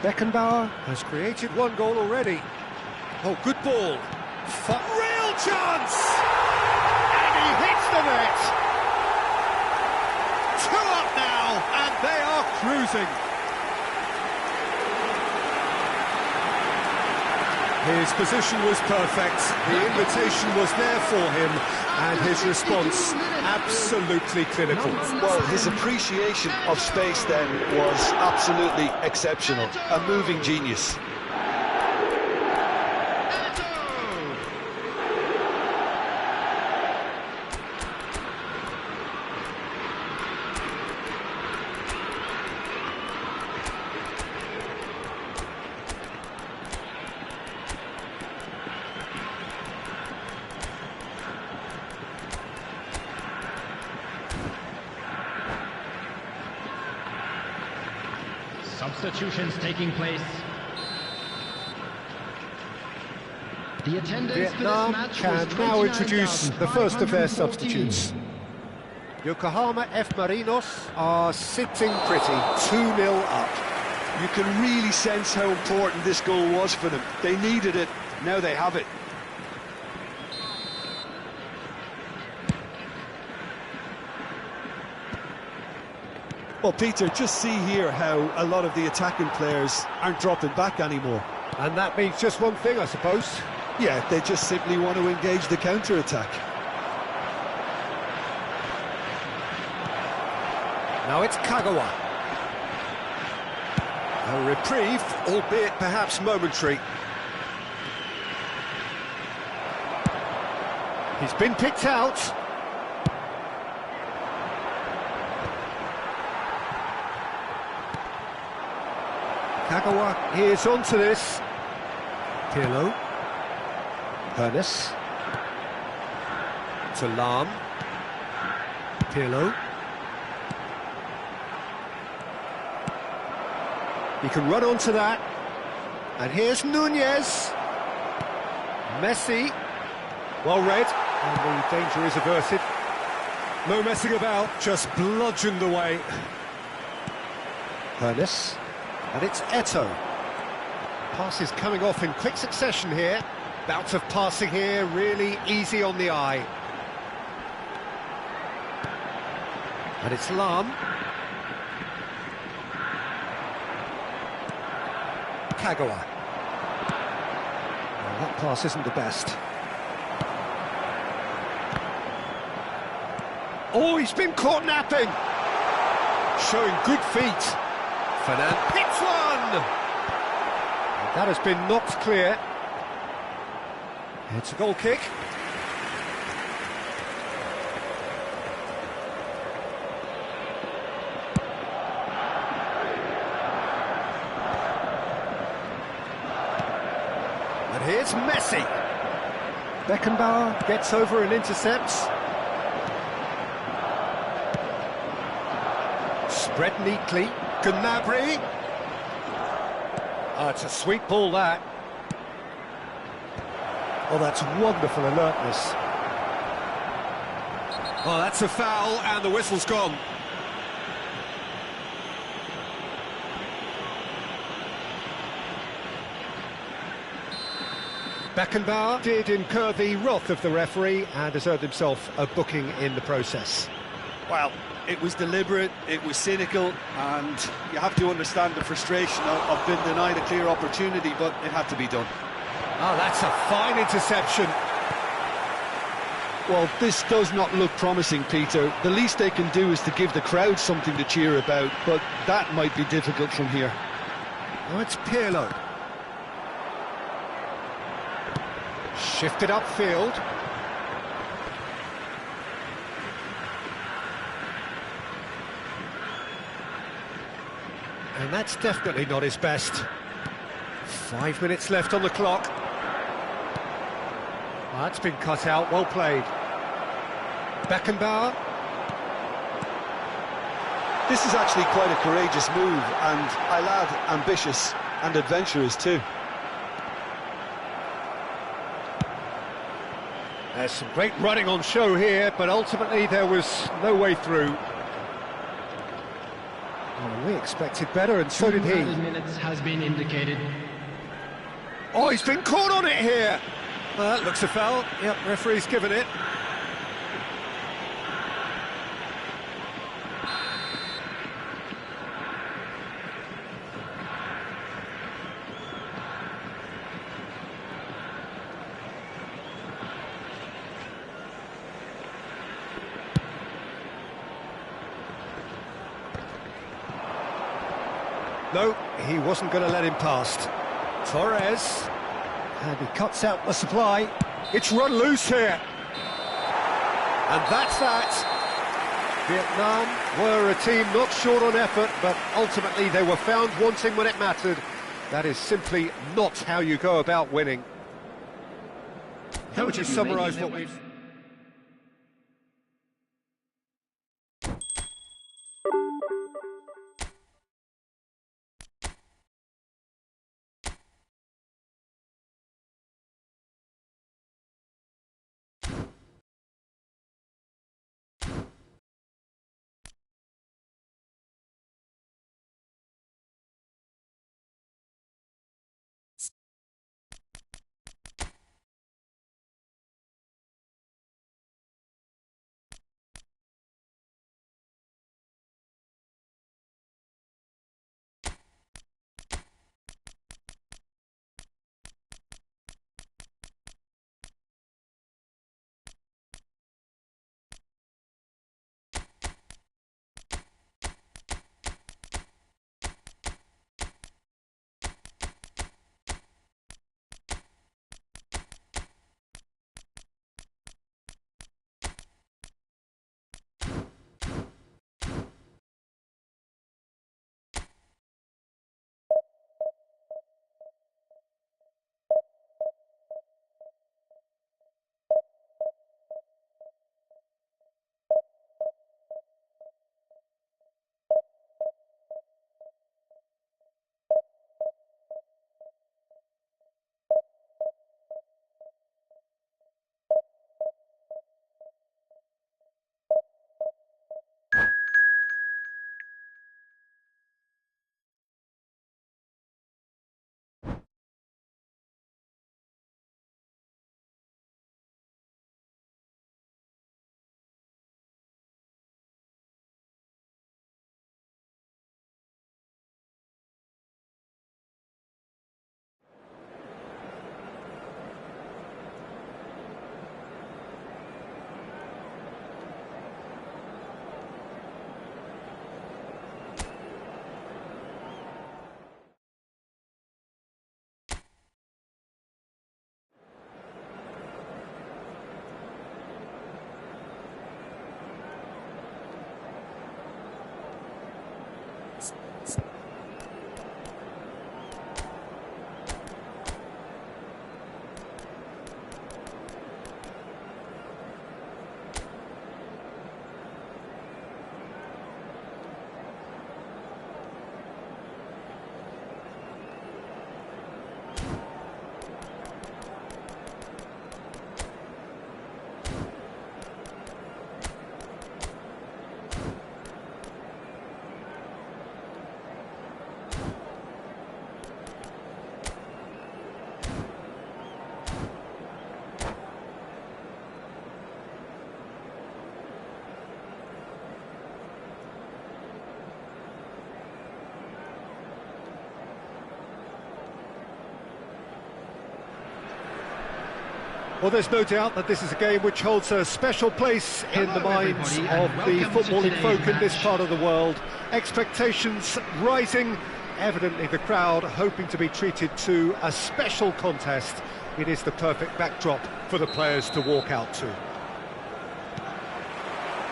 Beckenbauer has created one goal already. Oh, good ball. Real chance! And he hits the net! 2 up now, and they are cruising. His position was perfect, the invitation was there for him, and his response absolutely clinical. Well, his appreciation of space then was absolutely exceptional. A moving genius. Substitutions taking place. The attendance for this Vietnam match can was now introduce the first of their 29,514. substitutes. Yokohama F. Marinos are sitting pretty, 2-0 up. You can really sense how important this goal was for them. They needed it, now they have it. Well, Peter, just see here how a lot of the attacking players aren't dropping back anymore. And that means just one thing, I suppose. Yeah, they just simply want to engage the counter-attack. Now it's Kagawa. A reprieve, albeit perhaps momentary. He's been picked out. Kagawa is onto this. Pirlo. Pernis. To Lahm. Pirlo. He can run onto that. And here's Nunez. Messi. Well read. And the danger is averted. No messing about, just bludgeoned away. Pernis. And it's Eto'o. Passes coming off in quick succession here. Bout of passing here, really easy on the eye. And it's Lahm. Kagawa. Well, that pass isn't the best. Oh, he's been caught napping. Showing good feet. Fernand hits one! And that has been knocked clear. It's a goal kick. And here's Messi. Beckenbauer gets over and intercepts. Spread neatly. Gnabry. Oh, it's a sweet ball, that. Oh, that's wonderful alertness. Oh, that's a foul, and the whistle's gone. Beckenbauer did incur the wrath of the referee and has earned himself a booking in the process. Well, it was deliberate, it was cynical, and you have to understand the frustration of being denied a clear opportunity, but it had to be done. Oh, that's a fine interception. Well, this does not look promising, Peter. The least they can do is to give the crowd something to cheer about, but that might be difficult from here. Oh, it's Pirlo. Shifted upfield. And that's definitely not his best. 5 minutes left on the clock. That's been cut out, well played. Beckenbauer. This is actually quite a courageous move, and I'll add ambitious and adventurous too. There's some great running on show here, but ultimately there was no way through. Oh, we expected better, and so did he. 2 minutes has been indicated. Oh, he's been caught on it here. That looks a foul. Yep, referee's given it. No, he wasn't going to let him past. Torres, and he cuts out the supply. It's run loose here. And that's that. Vietnam were a team not short on effort, but ultimately they were found wanting when it mattered. That is simply not how you go about winning. How would you summarise what we've... Well, there's no doubt that this is a game which holds a special place in the minds of the footballing folk in this part of the world. Expectations rising, evidently the crowd hoping to be treated to a special contest. It is the perfect backdrop for the players to walk out to.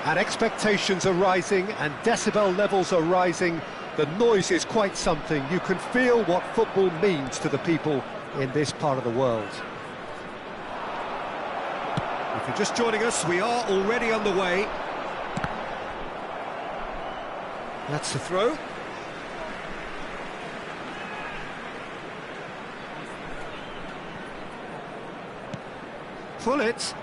And expectations are rising and decibel levels are rising The noise is quite something. You can feel what football means to the people in this part of the world. If you're just joining us, we are already underway. That's the throw. Pullet.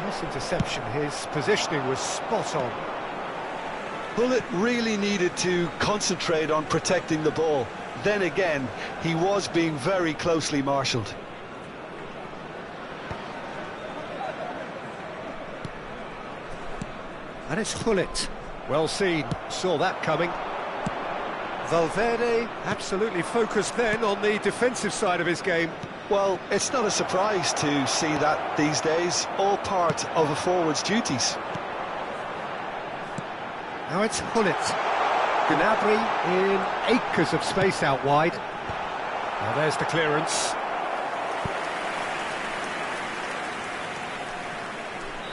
Nice interception. His positioning was spot on. Pullet really needed to concentrate on protecting the ball. Then again, he was being very closely marshalled. And it's Gullit. Well seen, saw that coming. Valverde absolutely focused then on the defensive side of his game. Well, it's not a surprise to see that these days, all part of a forward's duties. Now it's Gullit. Gnabry in acres of space out wide. Now there's the clearance.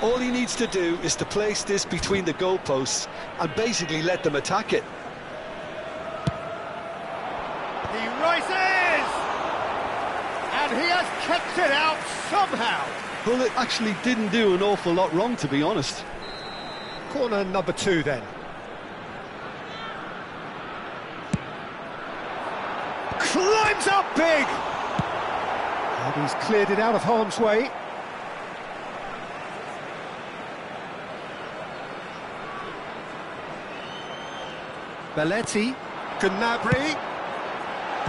All he needs to do is to place this between the goalposts and basically let them attack it. He rises! And he has kept it out somehow. Pullet actually didn't do an awful lot wrong, to be honest. Corner number 2 then. Climbs up big! And he's cleared it out of harm's way. Belletti, Gnabry.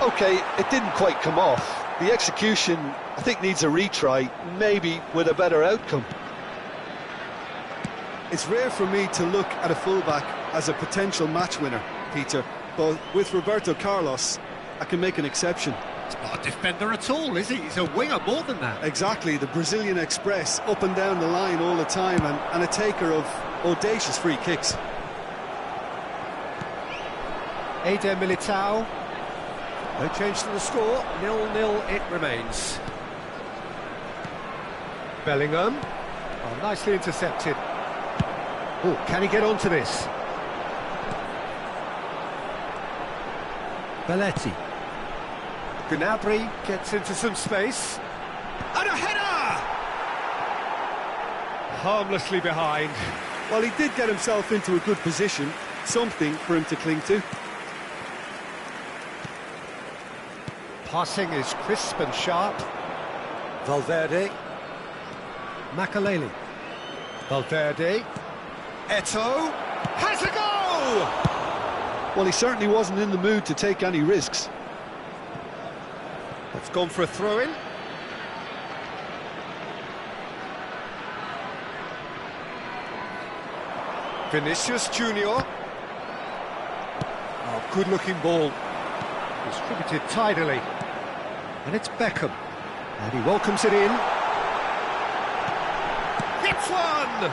OK, it didn't quite come off. The execution, I think, needs a retry, maybe with a better outcome. It's rare for me to look at a fullback as a potential match winner, Peter, but with Roberto Carlos, I can make an exception. He's not a defender at all, is he? He's a winger more than that. Exactly, the Brazilian Express, up and down the line all the time, and a taker of audacious free kicks. Eder Militao. No change to the score, 0-0 it remains. Bellingham. Oh, nicely intercepted. Oh, can he get onto this? Belletti. Gnabry gets into some space. And a header! Harmlessly behind. Well, he did get himself into a good position, something for him to cling to. Passing is crisp and sharp. Valverde. Makaleli. Valverde. Eto'o. Has a goal! Well, he certainly wasn't in the mood to take any risks. It's gone for a throw-in. Vinicius Junior. Oh, good-looking ball. Distributed tidily. And it's Beckham. And he welcomes it in. Hits one!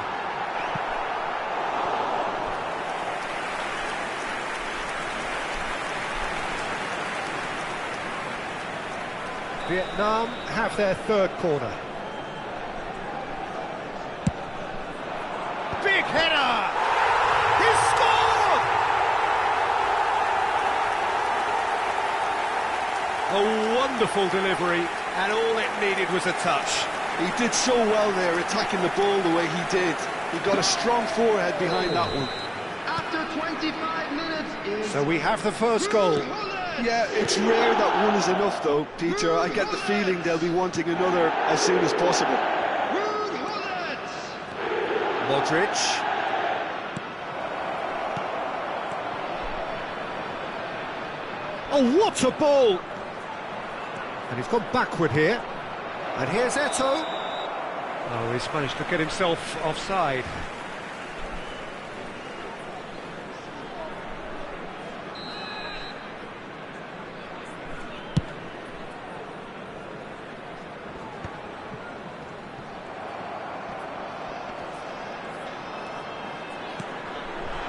Vietnam have their third corner. Big header! He scored! A wonderful delivery, and all it needed was a touch. He did so well there, attacking the ball the way he did. He got a strong forehead behind that one. After 25 minutes... So we have the first goal. Yeah, it's rare that one is enough, though, Peter. I get the feeling they'll be wanting another as soon as possible. Modric. Oh, what a ball! And he's gone backward here. And here's Eto'o. Oh, he's managed to get himself offside.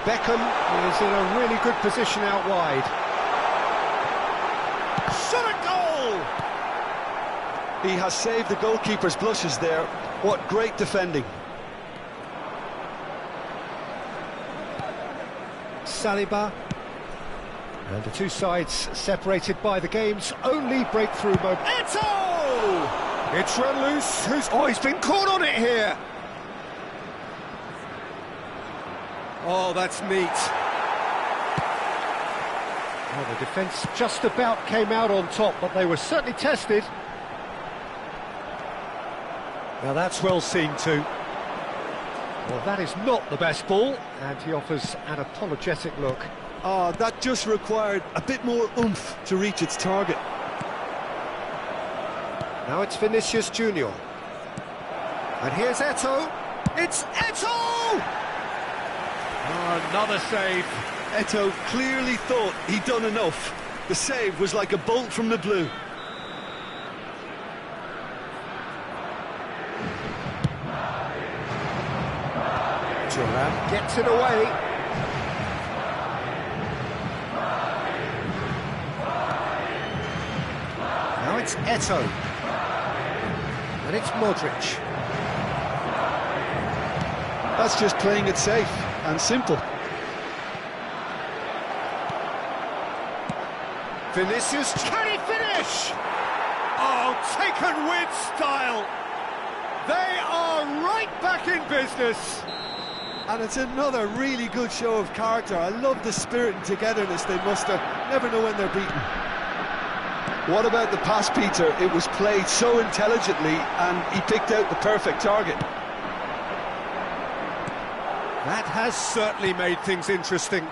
Beckham is in a really good position out wide. Shot a goal! He has saved the goalkeeper's blushes there. What great defending. Saliba. And the two sides separated by the game's only breakthrough moment. Eto'o! It's run loose. He's been caught on it here. Oh, that's neat. Well, the defence just about came out on top, but they were certainly tested. Now that's well seen too. Well, that is not the best ball, and he offers an apologetic look. Oh, that just required a bit more oomph to reach its target. Now it's Vinicius Junior. And here's Eto'o. It's Eto'o! Oh, another save. Eto'o clearly thought he'd done enough. The save was like a bolt from the blue. Thuram gets it away. Now it's Eto'o. And it's Modric. That's just playing it safe and simple. Vinicius, Can he finish? Oh, taken with style. They are right back in business. And it's another really good show of character. I love the spirit and togetherness they muster. Never know when they're beaten. What about the pass, Peter? It was played so intelligently and he picked out the perfect target. that has certainly made things interesting.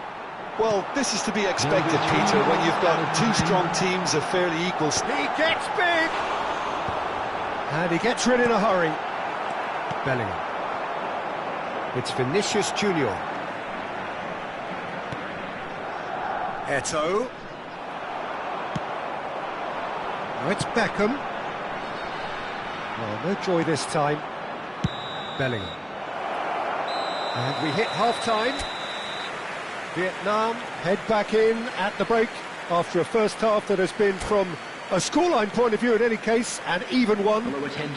Well, this is to be expected, Peter, when you've got two strong teams of fairly equal... He gets big. And he gets rid in a hurry. Bellingham. It's Vinicius Junior. Eto'o. Now it's Beckham. Oh, no joy this time. Bellingham. And we hit half-time. Vietnam head back in at the break after a first half that has been, from a scoreline point of view in any case, an even one.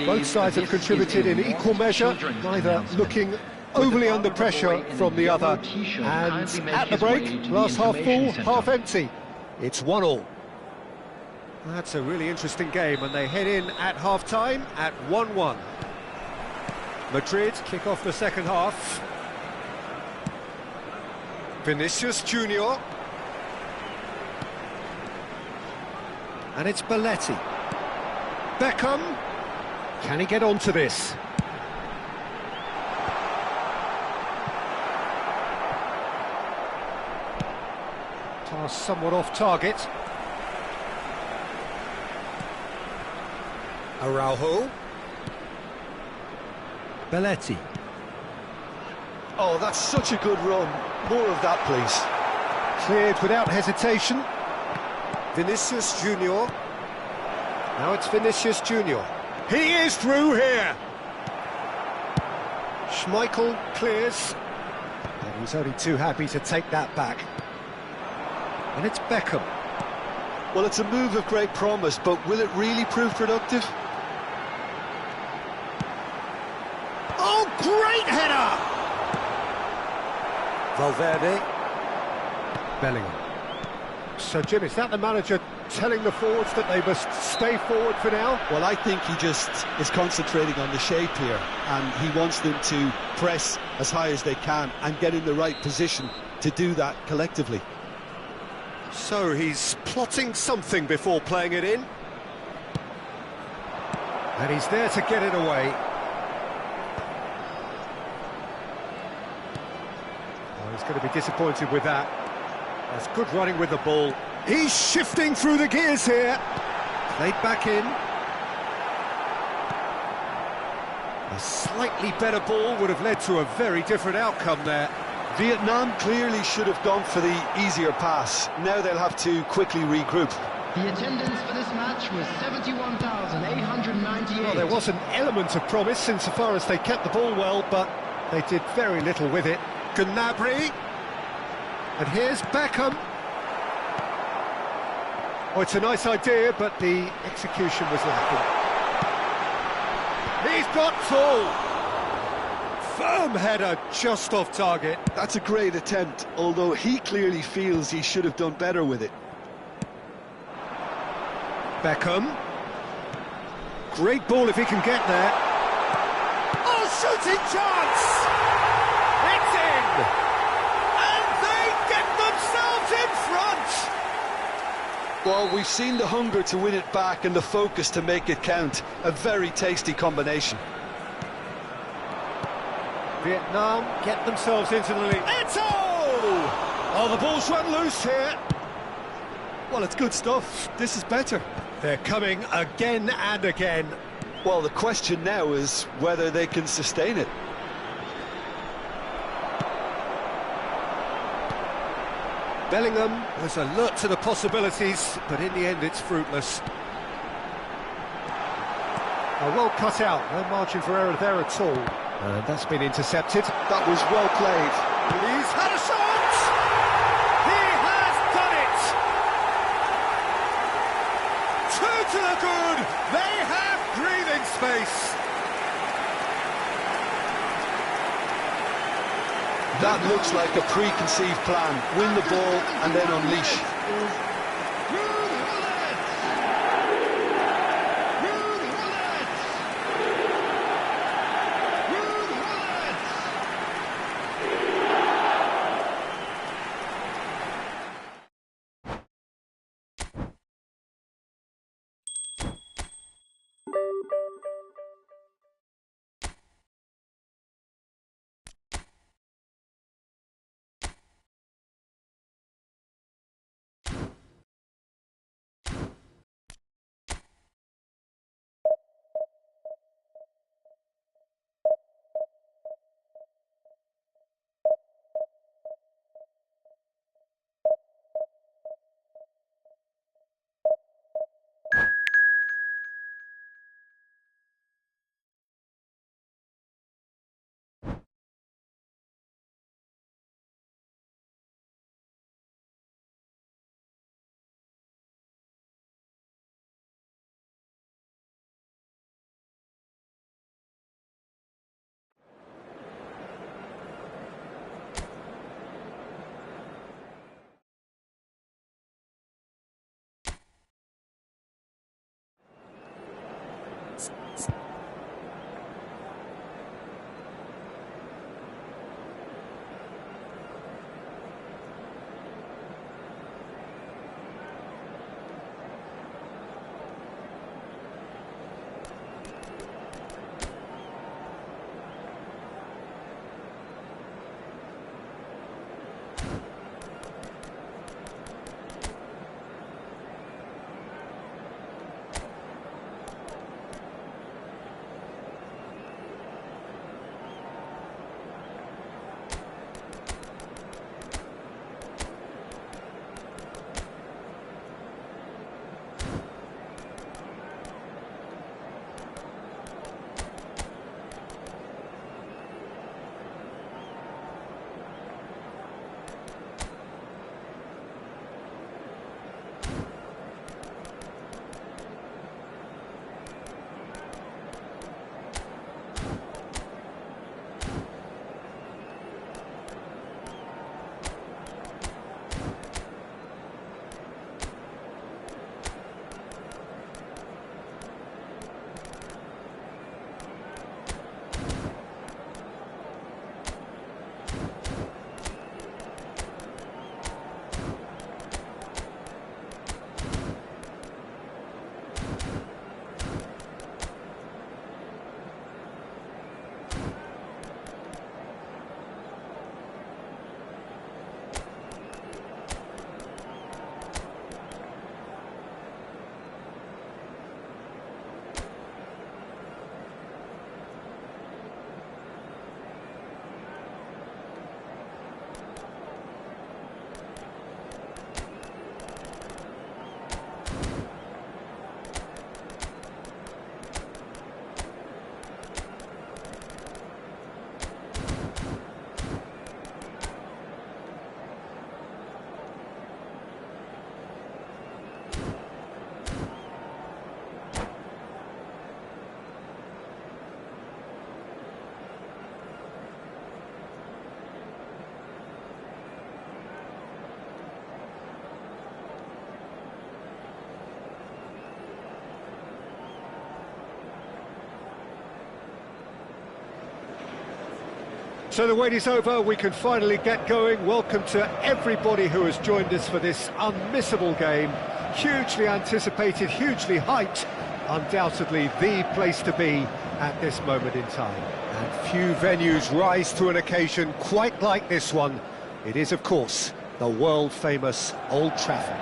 Both sides have contributed in equal measure, neither looking overly under pressure from the other. And at the break, glass half full, half empty. It's 1-1. That's a really interesting game, and they head in at half-time at 1-1. Madrid kick off the second half. Vinicius Junior. And it's Belletti. Beckham. Can he get onto this? Pass somewhat off target. Araujo. Belletti. Oh, that's such a good run. More of that, please. Cleared without hesitation. Vinicius Junior. Now it's Vinicius Junior. He is through here. Schmeichel clears. And he's only too happy to take that back. And it's Beckham. Well, it's a move of great promise, but will it really prove productive? Oh, great header! Valverde. Bellingham. So, Jim, is that the manager telling the forwards that they must stay forward for now? Well, I think he just is concentrating on the shape here, and he wants them to press as high as they can and get in the right position to do that collectively. So he's plotting something before playing it in. And he's there to get it away. Oh, he's going to be disappointed with that. That's good running with the ball. He's shifting through the gears here. Played back in. A slightly better ball would have led to a very different outcome there. Vietnam clearly should have gone for the easier pass. Now they'll have to quickly regroup. The attendance for this match was 71,898. Well, there was an element of promise insofar as they kept the ball well, but they did very little with it. Gnabry. And here's Beckham. Oh, it's a nice idea, but the execution was lacking. He's got full. Firm header, just off target. That's a great attempt, although he clearly feels he should have done better with it. Beckham. Great ball if he can get there. Oh, shooting chance! It's in! And they get themselves in front! Well, we've seen the hunger to win it back and the focus to make it count. A very tasty combination. Vietnam get themselves into the lead. Eto'o! Oh, the ball's run loose here. Well, it's good stuff. This is better. They're coming again and again. Well, the question now is whether they can sustain it. Bellingham was alert to the possibilities, but in the end it's fruitless. Well cut out, no margin for error there at all. And that's been intercepted. That was well played. He's had a shot! He has done it! Two to the good! They have breathing space! That looks like a preconceived plan. Win the ball and then unleash. So the wait is over, we can finally get going. Welcome to everybody who has joined us for this unmissable game. Hugely anticipated, hugely hyped, undoubtedly the place to be at this moment in time. And few venues rise to an occasion quite like this one. It is, of course, the world-famous Old Trafford.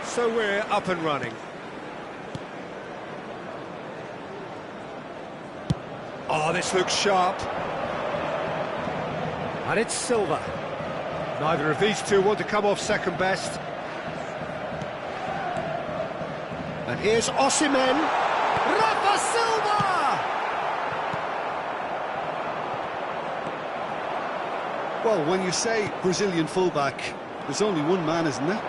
So we're up and running. Oh, this looks sharp. And it's Silva. Neither of these two want to come off second best. And here's Osimhen. Rafa Silva! Well, when you say Brazilian fullback, there's only one man, isn't there?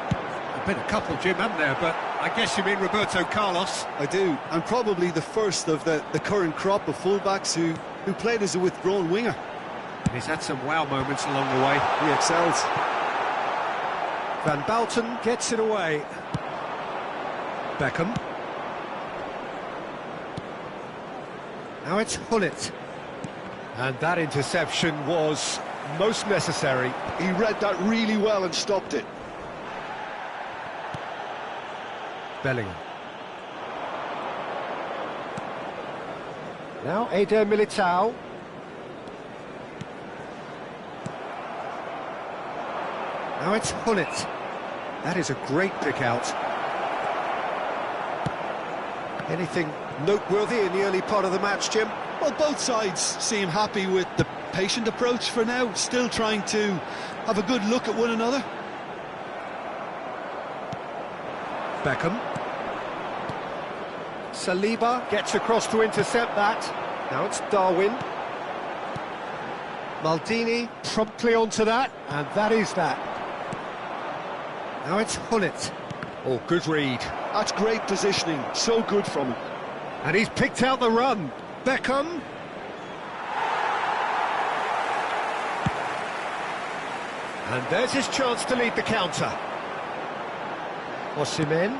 Been a couple, Jim, haven't there? But I guess you mean Roberto Carlos. I do, and probably the first of the current crop of fullbacks who played as a withdrawn winger. He's had some wow moments along the way. He excels. Van Basten gets it away. Beckham. Now it's Gullit. And that interception was most necessary. He read that really well and stopped it. Bellingham. Now Eder Militao. Now it's Gullit. That is a great pick out. Anything noteworthy in the early part of the match, Jim? Well, both sides seem happy with the patient approach for now, still trying to have a good look at one another. Beckham. Saliba gets across to intercept that. Now it's Darwin. Maldini promptly onto that, and that is that. Now it's Gullit. Oh, good read. That's great positioning, so good from him. And he's picked out the run. Beckham. And there's his chance to lead the counter. Osimhen.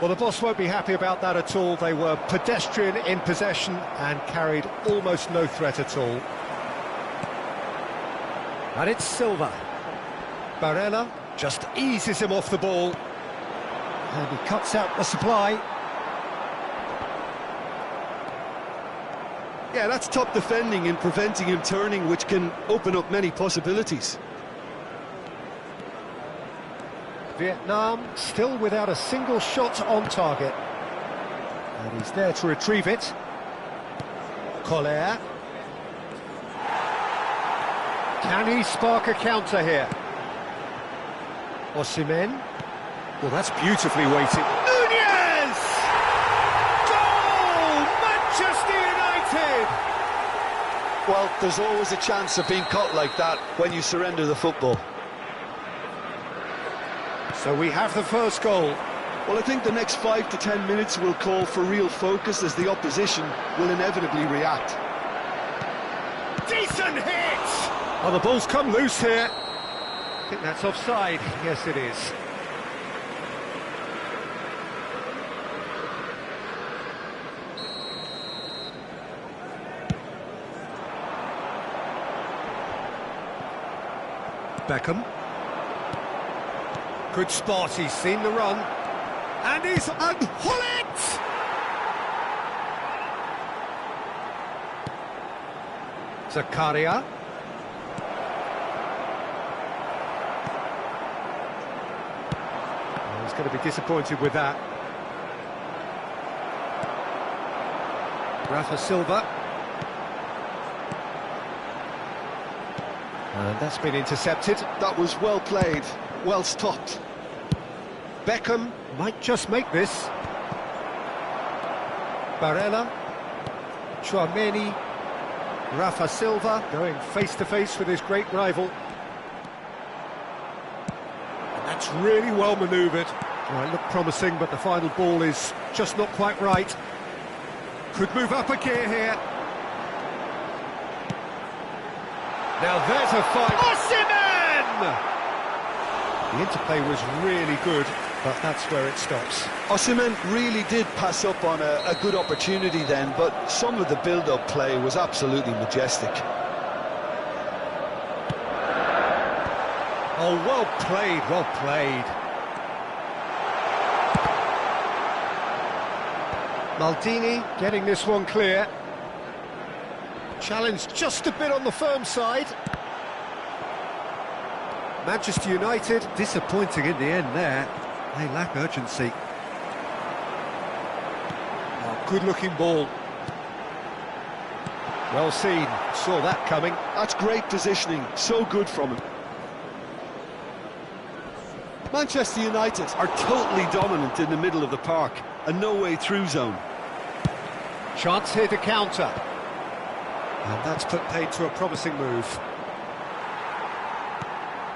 Well, the boss won't be happy about that at all. They were pedestrian in possession and carried almost no threat at all. And it's Silva. Barella just eases him off the ball. And he cuts out the supply. Yeah, that's top defending and preventing him turning, which can open up many possibilities. Vietnam still without a single shot on target. And he's there to retrieve it. Collier. Can he spark a counter here? Osimhen. Well, that's beautifully weighted. Nunez! Goal! Manchester United! Well, there's always a chance of being caught like that when you surrender the football. So we have the first goal. Well, I think the next 5 to 10 minutes will call for real focus as the opposition will inevitably react. Decent hit! Oh, the ball's come loose here. I think that's offside. Yes, it is. Beckham. Good spot, he's seen the run. And he's... And Gullit! Zakaria. Oh, he's going to be disappointed with that. Rafa Silva. And that's been intercepted. That was well played, well stopped. Beckham might just make this. Barella. Tchouameni. Rafa Silva going face-to-face with his great rival. And that's really well manoeuvred. Well, it looked promising, but the final ball is just not quite right. Could move up a gear here. Now there's a fight. Osimhen! The interplay was really good, but that's where it stops. Osimhen really did pass up on a good opportunity then, but some of the build-up play was absolutely majestic. Oh, well played, well played. Maldini getting this one clear. Challenge just a bit on the firm side. Manchester United disappointing in the end there. They lack urgency. Oh, good-looking ball. Well seen. Saw that coming. That's great positioning. So good from him. Manchester United are totally dominant in the middle of the park. A no-way-through zone. Chance here to counter. And that's put paid to a promising move.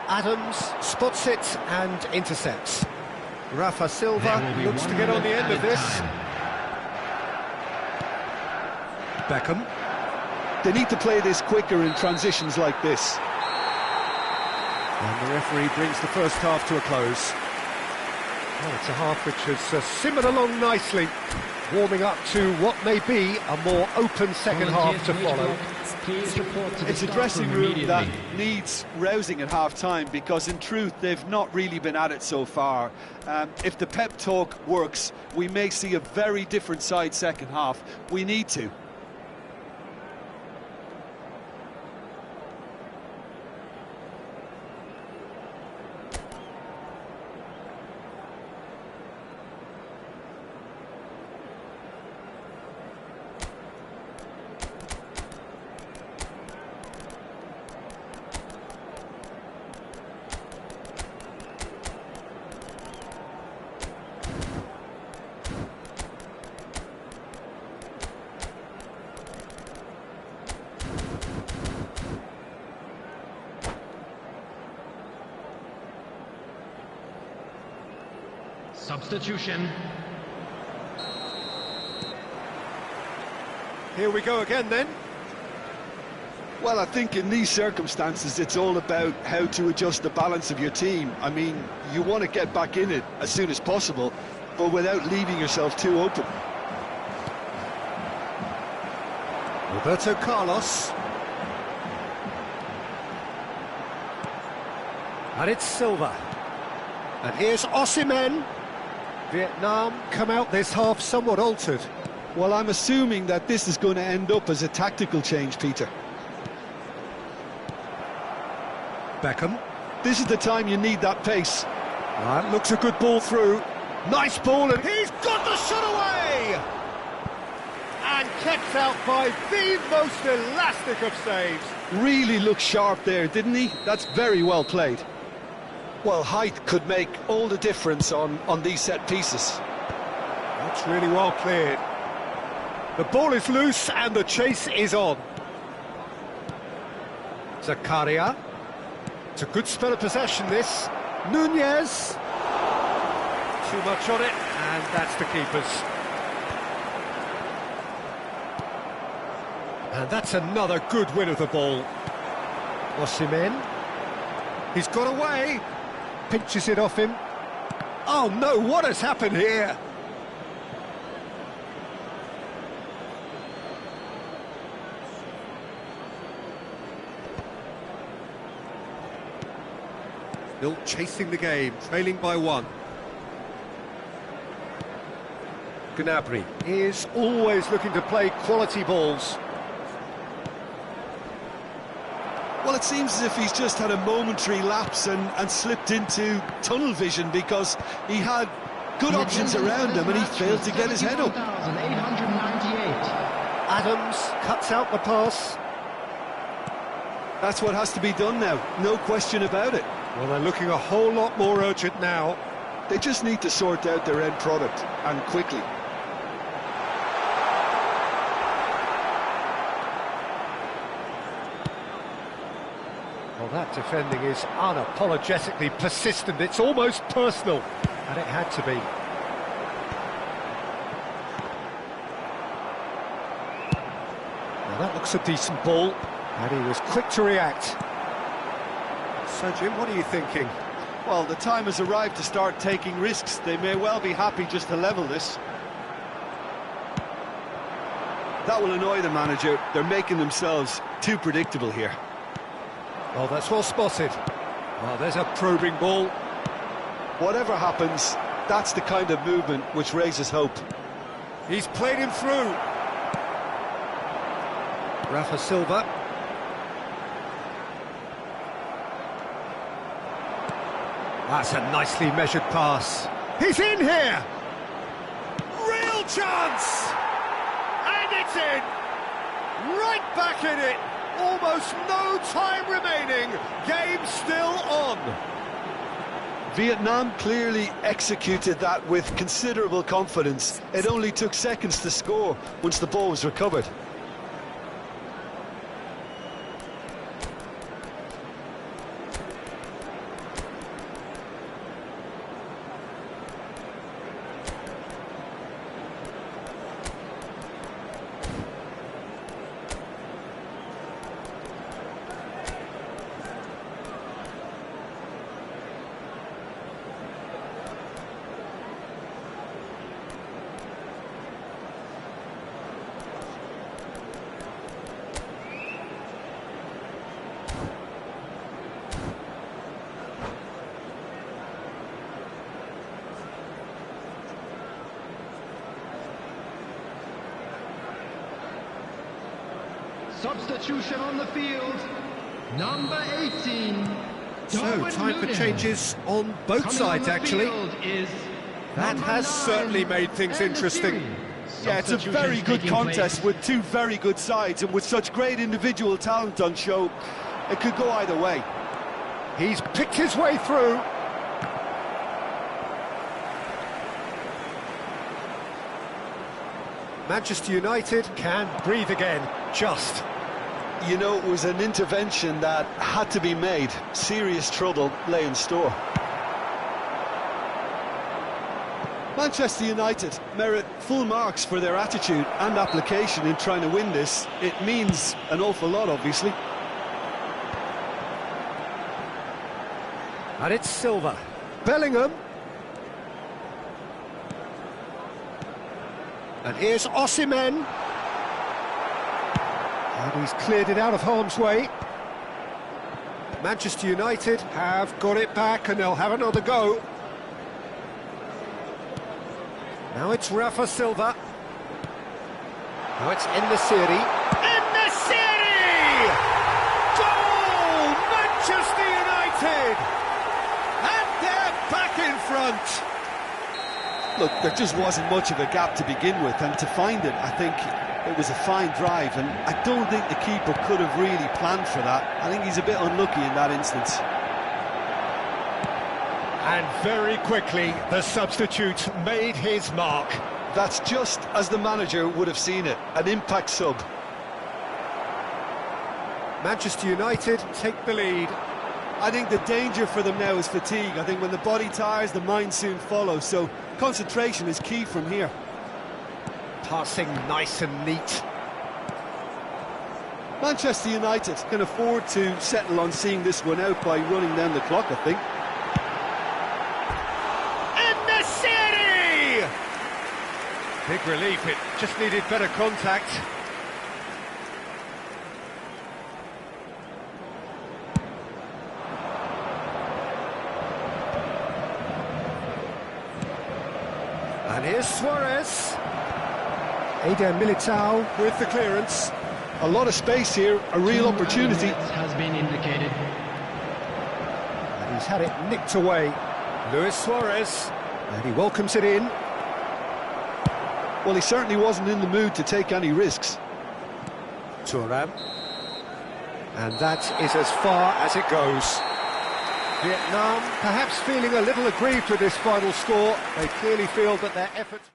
Adams spots it and intercepts. Rafa Silva looks to get on the end of this. Beckham. They need to play this quicker in transitions like this. And the referee brings the first half to a close. Well, it's a half which has simmered along nicely, warming up to what may be a more open second half to follow. It's a dressing room that needs rousing at half-time, because in truth they've not really been at it so far. If the pep talk works, we may see a very different side second half. We need to. Substitution. Here we go again then. Well, I think in these circumstances it's all about how to adjust the balance of your team. I mean, you want to get back in it as soon as possible, but without leaving yourself too open. Roberto Carlos. And it's Silva. And here's Osimhen. Vietnam come out this half somewhat altered. Well, I'm assuming that this is going to end up as a tactical change, Peter. Beckham. This is the time you need that pace. That looks a good ball through. Nice ball, and he's got the shot away! And kept out by the most elastic of saves. Really looked sharp there, didn't he? That's very well played. Well, height could make all the difference on these set pieces. That's really well cleared. The ball is loose and the chase is on. Zakaria. It's a good spell of possession, this. Nunez. Too much on it, and that's the keeper's. And that's another good win of the ball. Osimhen. He's got away. Pinches it off him. Oh no, what has happened here? Still chasing the game, trailing by one. Gnabry is always looking to play quality balls. Well, it seems as if he's just had a momentary lapse and slipped into tunnel vision, because he had good options around him and he failed to get his head up. 898. Adams cuts out the pass. That's what has to be done now, no question about it. Well, they're looking a whole lot more urgent now. They just need to sort out their end product, and quickly. Well, that defending is unapologetically persistent. It's almost personal, and it had to be. Now that looks a decent ball. And he was quick to react. So, Jim, what are you thinking? Well, the time has arrived to start taking risks. They may well be happy just to level this. That will annoy the manager. They're making themselves too predictable here. Well, that's well spotted. Well, there's a probing ball. Whatever happens, that's the kind of movement which raises hope. He's played him through. Rafa Silva. That's a nicely measured pass. He's in here! Real chance! And it's in! Right back in it! Almost no time remaining. Game still on. Vietnam clearly executed that with considerable confidence. It only took seconds to score once the ball was recovered. Substitution on the field, number 18. So, Darwin time for Núñez. changes on both Coming sides, on the actually. field is That number has 9, certainly made things interesting. En-Nesyri. Yeah, it's a very Substitutions good taking contest place. with two very good sides, and with such great individual talent on show, it could go either way. He's picked his way through. Manchester United can breathe again, just. You know, it was an intervention that had to be made. Serious trouble lay in store. Manchester United merit full marks for their attitude and application in trying to win this. It means an awful lot, obviously. And it's Silva. Bellingham. And here's Osimhen. And he's cleared it out of harm's way. Manchester United have got it back and they'll have another go. Now it's Rafa Silva. Now it's En-Nesyri. En-Nesyri! Goal! Manchester United! And they're back in front. Look, there just wasn't much of a gap to begin with, and to find it, I think it was a fine drive, and I don't think the keeper could have really planned for that. I think he's a bit unlucky in that instance. And very quickly, the substitute made his mark. That's just as the manager would have seen it, an impact sub. Manchester United take the lead. I think the danger for them now is fatigue. I think when the body tires, the mind soon follows, so concentration is key from here. Passing nice and neat. Manchester United can afford to settle on seeing this one out by running down the clock, I think. En-Nesyri! Big relief, it just needed better contact. And here's Suarez. Eder Militao with the clearance. A lot of space here, a real 2 opportunity. minutes has been indicated. And he's had it nicked away. Luis Suarez. And he welcomes it in. Well, he certainly wasn't in the mood to take any risks. Thuram. And that is as far as it goes. Vietnam perhaps feeling a little aggrieved with this final score. They clearly feel that their efforts...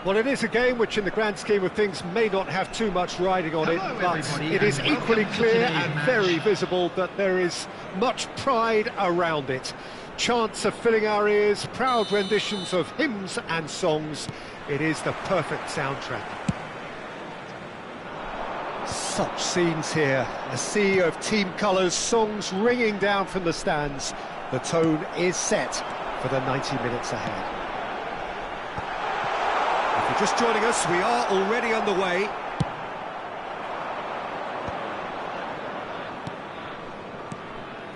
Well, it is a game which in the grand scheme of things may not have too much riding on it, but it is equally clear and very visible that there is much pride around it. Chants are filling our ears, proud renditions of hymns and songs. It is the perfect soundtrack. Such scenes here, a sea of team colours, songs ringing down from the stands. The tone is set for the 90 minutes ahead. If you're just joining us, we are already underway.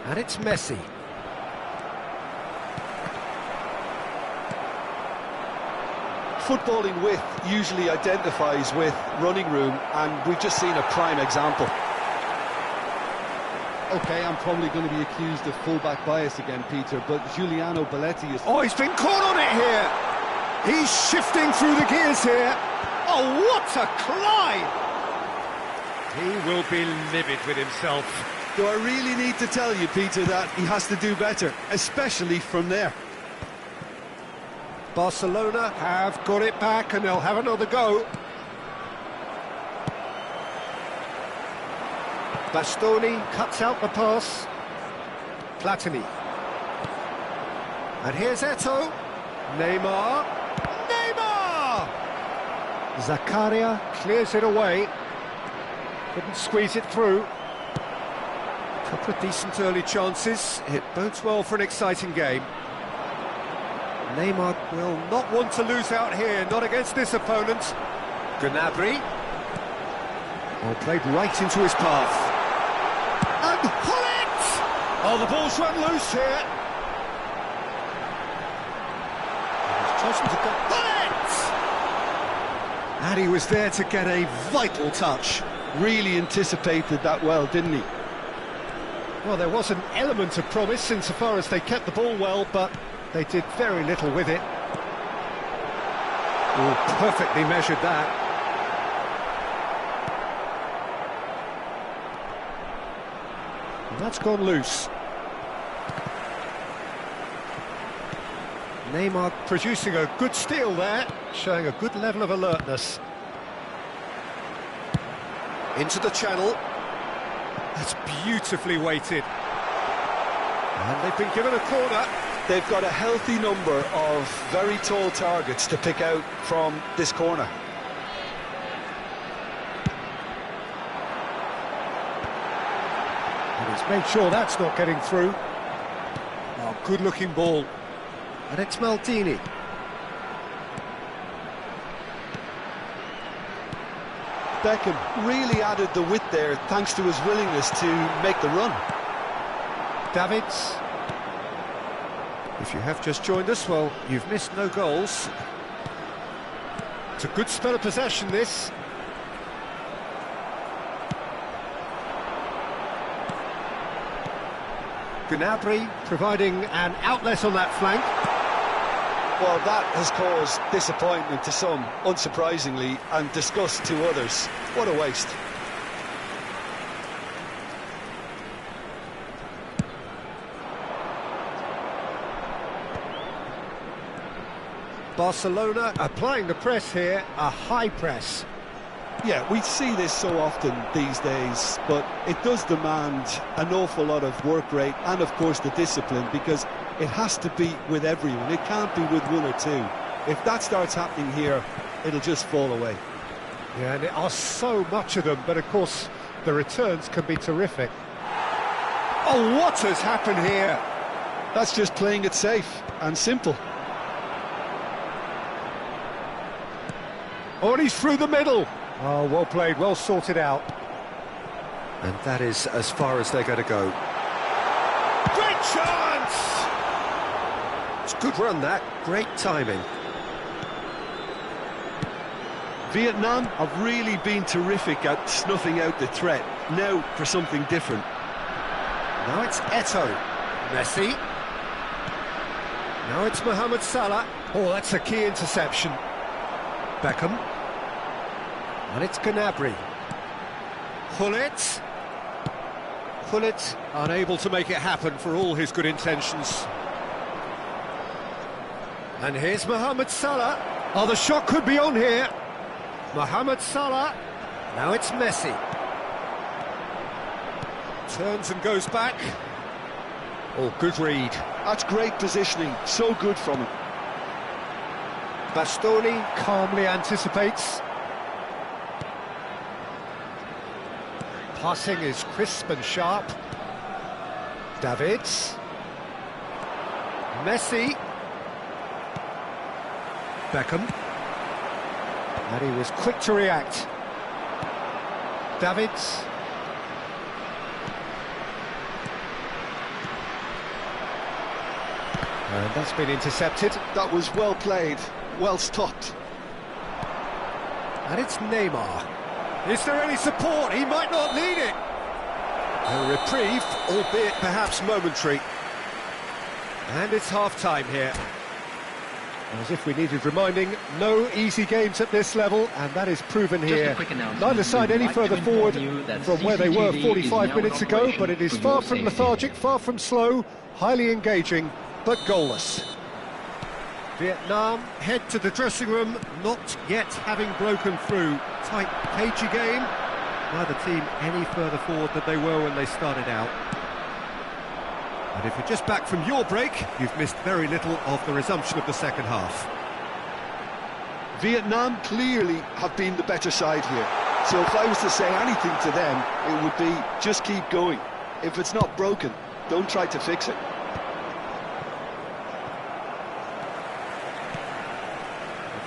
And it's Messi. Footballing width usually identifies with running room, and we've just seen a prime example. Okay, I'm probably going to be accused of fullback bias again, Peter, but Giuliano Belletti is... Oh, he's been caught on it here! He's shifting through the gears here. Oh, what a climb! He will be livid with himself. Do I really need to tell you, Peter, that he has to do better, especially from there? Barcelona have got it back and they'll have another go. Bastoni cuts out the pass. Platini. And here's Eto'o. Neymar. Neymar! Zakaria clears it away. Couldn't squeeze it through. Couple of decent early chances. It bodes well for an exciting game. Neymar will not want to lose out here, not against this opponent. Gnabry. Oh, played right into his path. And Hullet! Oh, the ball's run loose here. He's chosen to go. Hullet! And he was there to get a vital touch. Really anticipated that well, didn't he? Well, there was an element of promise insofar as they kept the ball well, but they did very little with it. Oh, perfectly measured that. And that's gone loose. Neymar producing a good steal there, showing a good level of alertness. Into the channel. That's beautifully weighted. And they've been given a corner. They've got a healthy number of very tall targets to pick out from this corner. And he's made sure that's not getting through. Good-looking ball. And it's Maldini. Beckham really added the width there thanks to his willingness to make the run. Davids. If you have just joined us, well, you've missed no goals. It's a good spell of possession, this. Gnabry providing an outlet on that flank. Well, that has caused disappointment to some, unsurprisingly, and disgust to others. What a waste. Barcelona applying the press here, a high press. Yeah, we see this so often these days, but it does demand an awful lot of work rate and, of course, the discipline, because it has to be with everyone. It can't be with one or two. If that starts happening here, it'll just fall away. Yeah, and there are so much of them, but of course the returns can be terrific. Oh, what has happened here? That's just playing it safe and simple. Oh, and he's through the middle. Oh, well played, well sorted out. And that is as far as they're going to go. Great chance! It's a good run, that. Great timing. Vietnam have really been terrific at snuffing out the threat. Now for something different. Now it's Eto'o. Messi. Now it's Mohamed Salah. Oh, that's a key interception. Beckham. And it's Gnabry. Gullit. Gullit unable to make it happen for all his good intentions. And here's Mohamed Salah. Oh, the shot could be on here. Mohamed Salah. Now it's Messi. Turns and goes back. Oh, good read. That's great positioning. So good from him. Bastoni calmly anticipates. Passing is crisp and sharp. Davids. Messi. Beckham. And he was quick to react. Davids. And that's been intercepted. That was well played, well stopped. And it's Neymar. Is there any support? He might not need it. A reprieve, albeit perhaps momentary. And it's half-time here. As if we needed reminding, no easy games at this level, and that is proven here. Neither side any further forward from where they were 45 minutes ago, but it is far from lethargic, far from slow, highly engaging, but goalless. Vietnam head to the dressing room, not yet having broken through. Tight, cagey game. Neither team any further forward than they were when they started out. And if you're just back from your break, you've missed very little of the resumption of the second half. Vietnam clearly have been the better side here. So if I was to say anything to them, it would be just keep going. If it's not broken, don't try to fix it.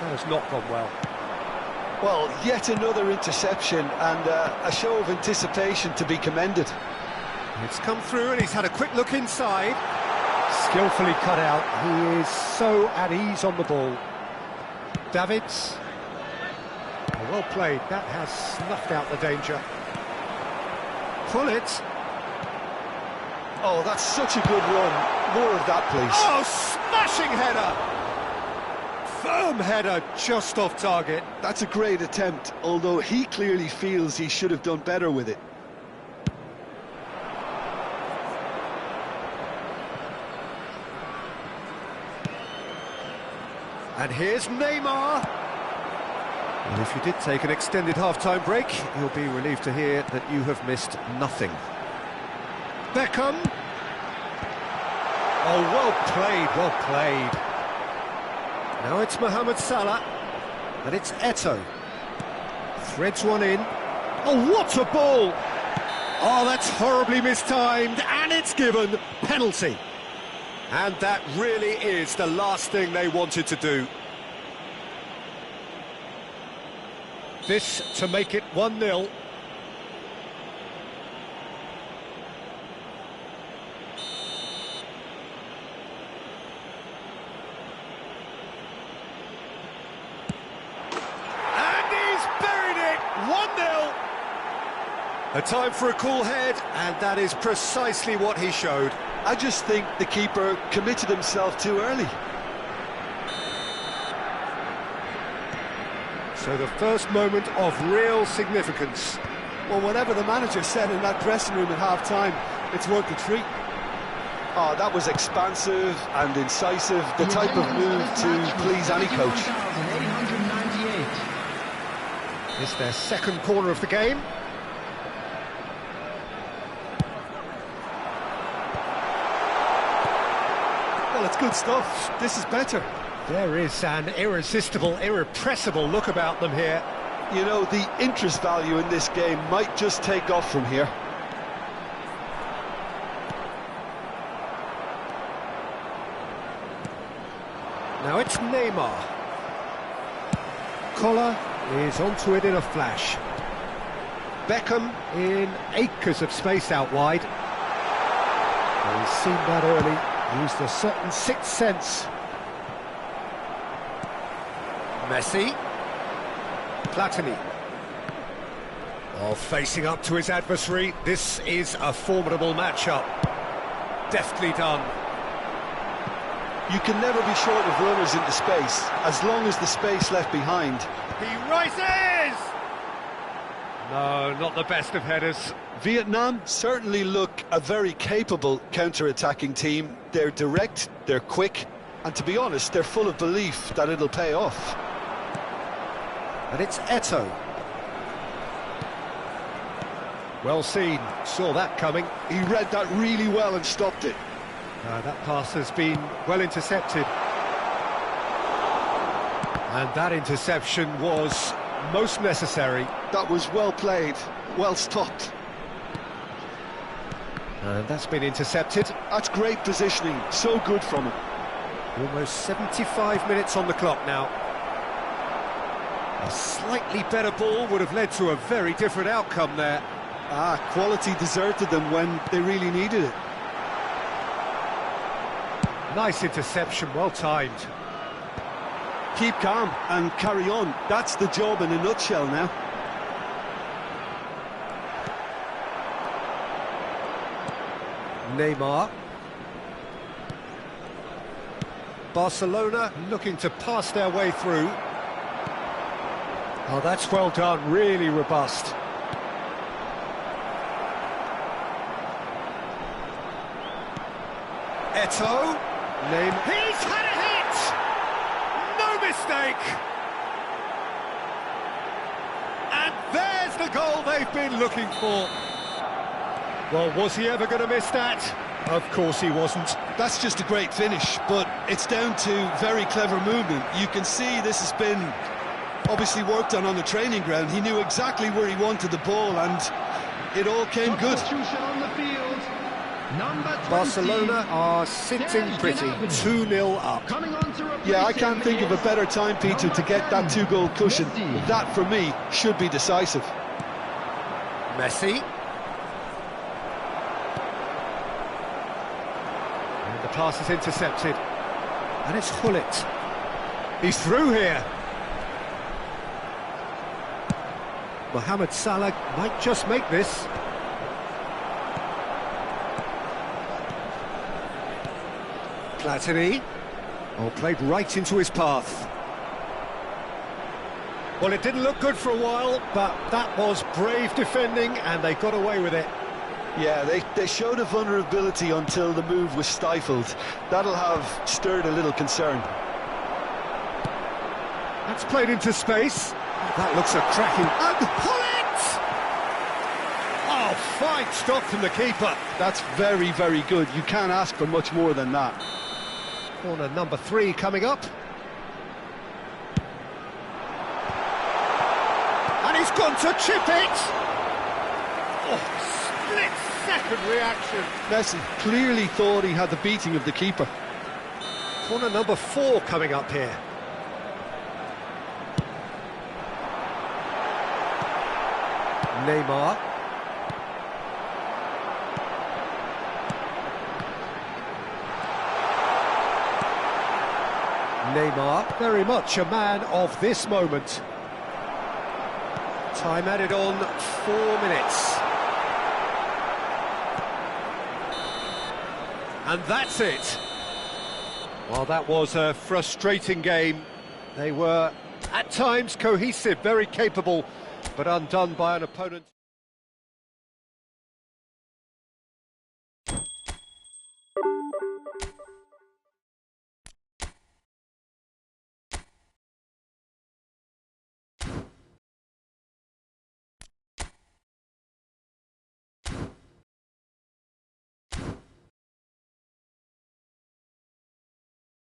That has not gone well. Well, yet another interception and a show of anticipation to be commended. It's come through and he's had a quick look inside. Skillfully cut out. He is so at ease on the ball. Davids. Oh, well played. That has snuffed out the danger. Gullit. Oh, that's such a good run. More of that, please. Oh, smashing header! Firm header, just off target. That's a great attempt, although he clearly feels he should have done better with it. And here's Neymar. And if you did take an extended half-time break, you'll be relieved to hear that you have missed nothing. Beckham. Oh, well played, well played. Now it's Mohamed Salah, and it's Eto'o. Threads one in. Oh, what a ball! Oh, that's horribly mistimed, and it's given penalty. And that really is the last thing they wanted to do. This to make it 1-0. And he's buried it! 1-0! A time for a cool head, and that is precisely what he showed. I just think the keeper committed himself too early. So the first moment of real significance. Well, whatever the manager said in that dressing room at half-time, it's worth the treat. Oh, that was expansive and incisive, the type of move to please any coach. 1898. It's their second corner of the game. Well, it's good stuff. This is better. There is an irresistible, irrepressible look about them here. You know, the interest value in this game might just take off from here. Now it's Neymar. Collar is onto it in a flash. Beckham in acres of space out wide. Well, he's seen that early, used a certain sixth sense. Messi. Platini. Oh, facing up to his adversary. This is a formidable matchup. Deftly done. You can never be short of runners into space, as long as the space left behind. He rises! No, not the best of headers. Vietnam certainly look a very capable counter-attacking team. They're direct, they're quick, and to be honest, they're full of belief that it'll pay off. And it's Eto'o. Well seen, saw that coming. He read that really well and stopped it. That pass has been well intercepted. And that interception was most necessary. That was well played, well stopped. And that's been intercepted. That's great positioning, so good from him. Almost 75 minutes on the clock now. A slightly better ball would have led to a very different outcome there. Quality deserted them when they really needed it. Nice interception, well timed. Keep calm and carry on. That's the job in a nutshell now. Neymar. Barcelona looking to pass their way through. Oh, that's well done, really robust. Eto'o. He's had a hit! No mistake! And there's the goal they've been looking for. Well, was he ever going to miss that? Of course he wasn't. That's just a great finish, but it's down to very clever movement. You can see this has been obviously worked on the training ground. He knew exactly where he wanted the ball, and it all came good. On the field. Number 20. Barcelona are sitting pretty, 2-0 up. Coming on to replace Yeah, I can't think of a better time, Peter, to get that two-goal cushion. Messi. That, for me, should be decisive. Messi. And the pass is intercepted. And it's Gullit. He's through here. Mohamed Salah might just make this. Platini. Oh, played right into his path. Well, it didn't look good for a while, but that was brave defending, and they got away with it. Yeah, they showed a vulnerability until the move was stifled. That'll have stirred a little concern. That's played into space. That looks a cracking... And Gullit! Oh, fine stop from the keeper. That's very, very good. You can't ask for much more than that. Corner number 3 coming up. And he's gone to chip it! Oh, splits second reaction. Messi clearly thought he had the beating of the keeper. Corner number 4 coming up here. Neymar. Neymar, very much a man of this moment. Time added on 4 minutes. And that's it. Well, that was a frustrating game. They were, at times, cohesive, very capable, but undone by an opponent.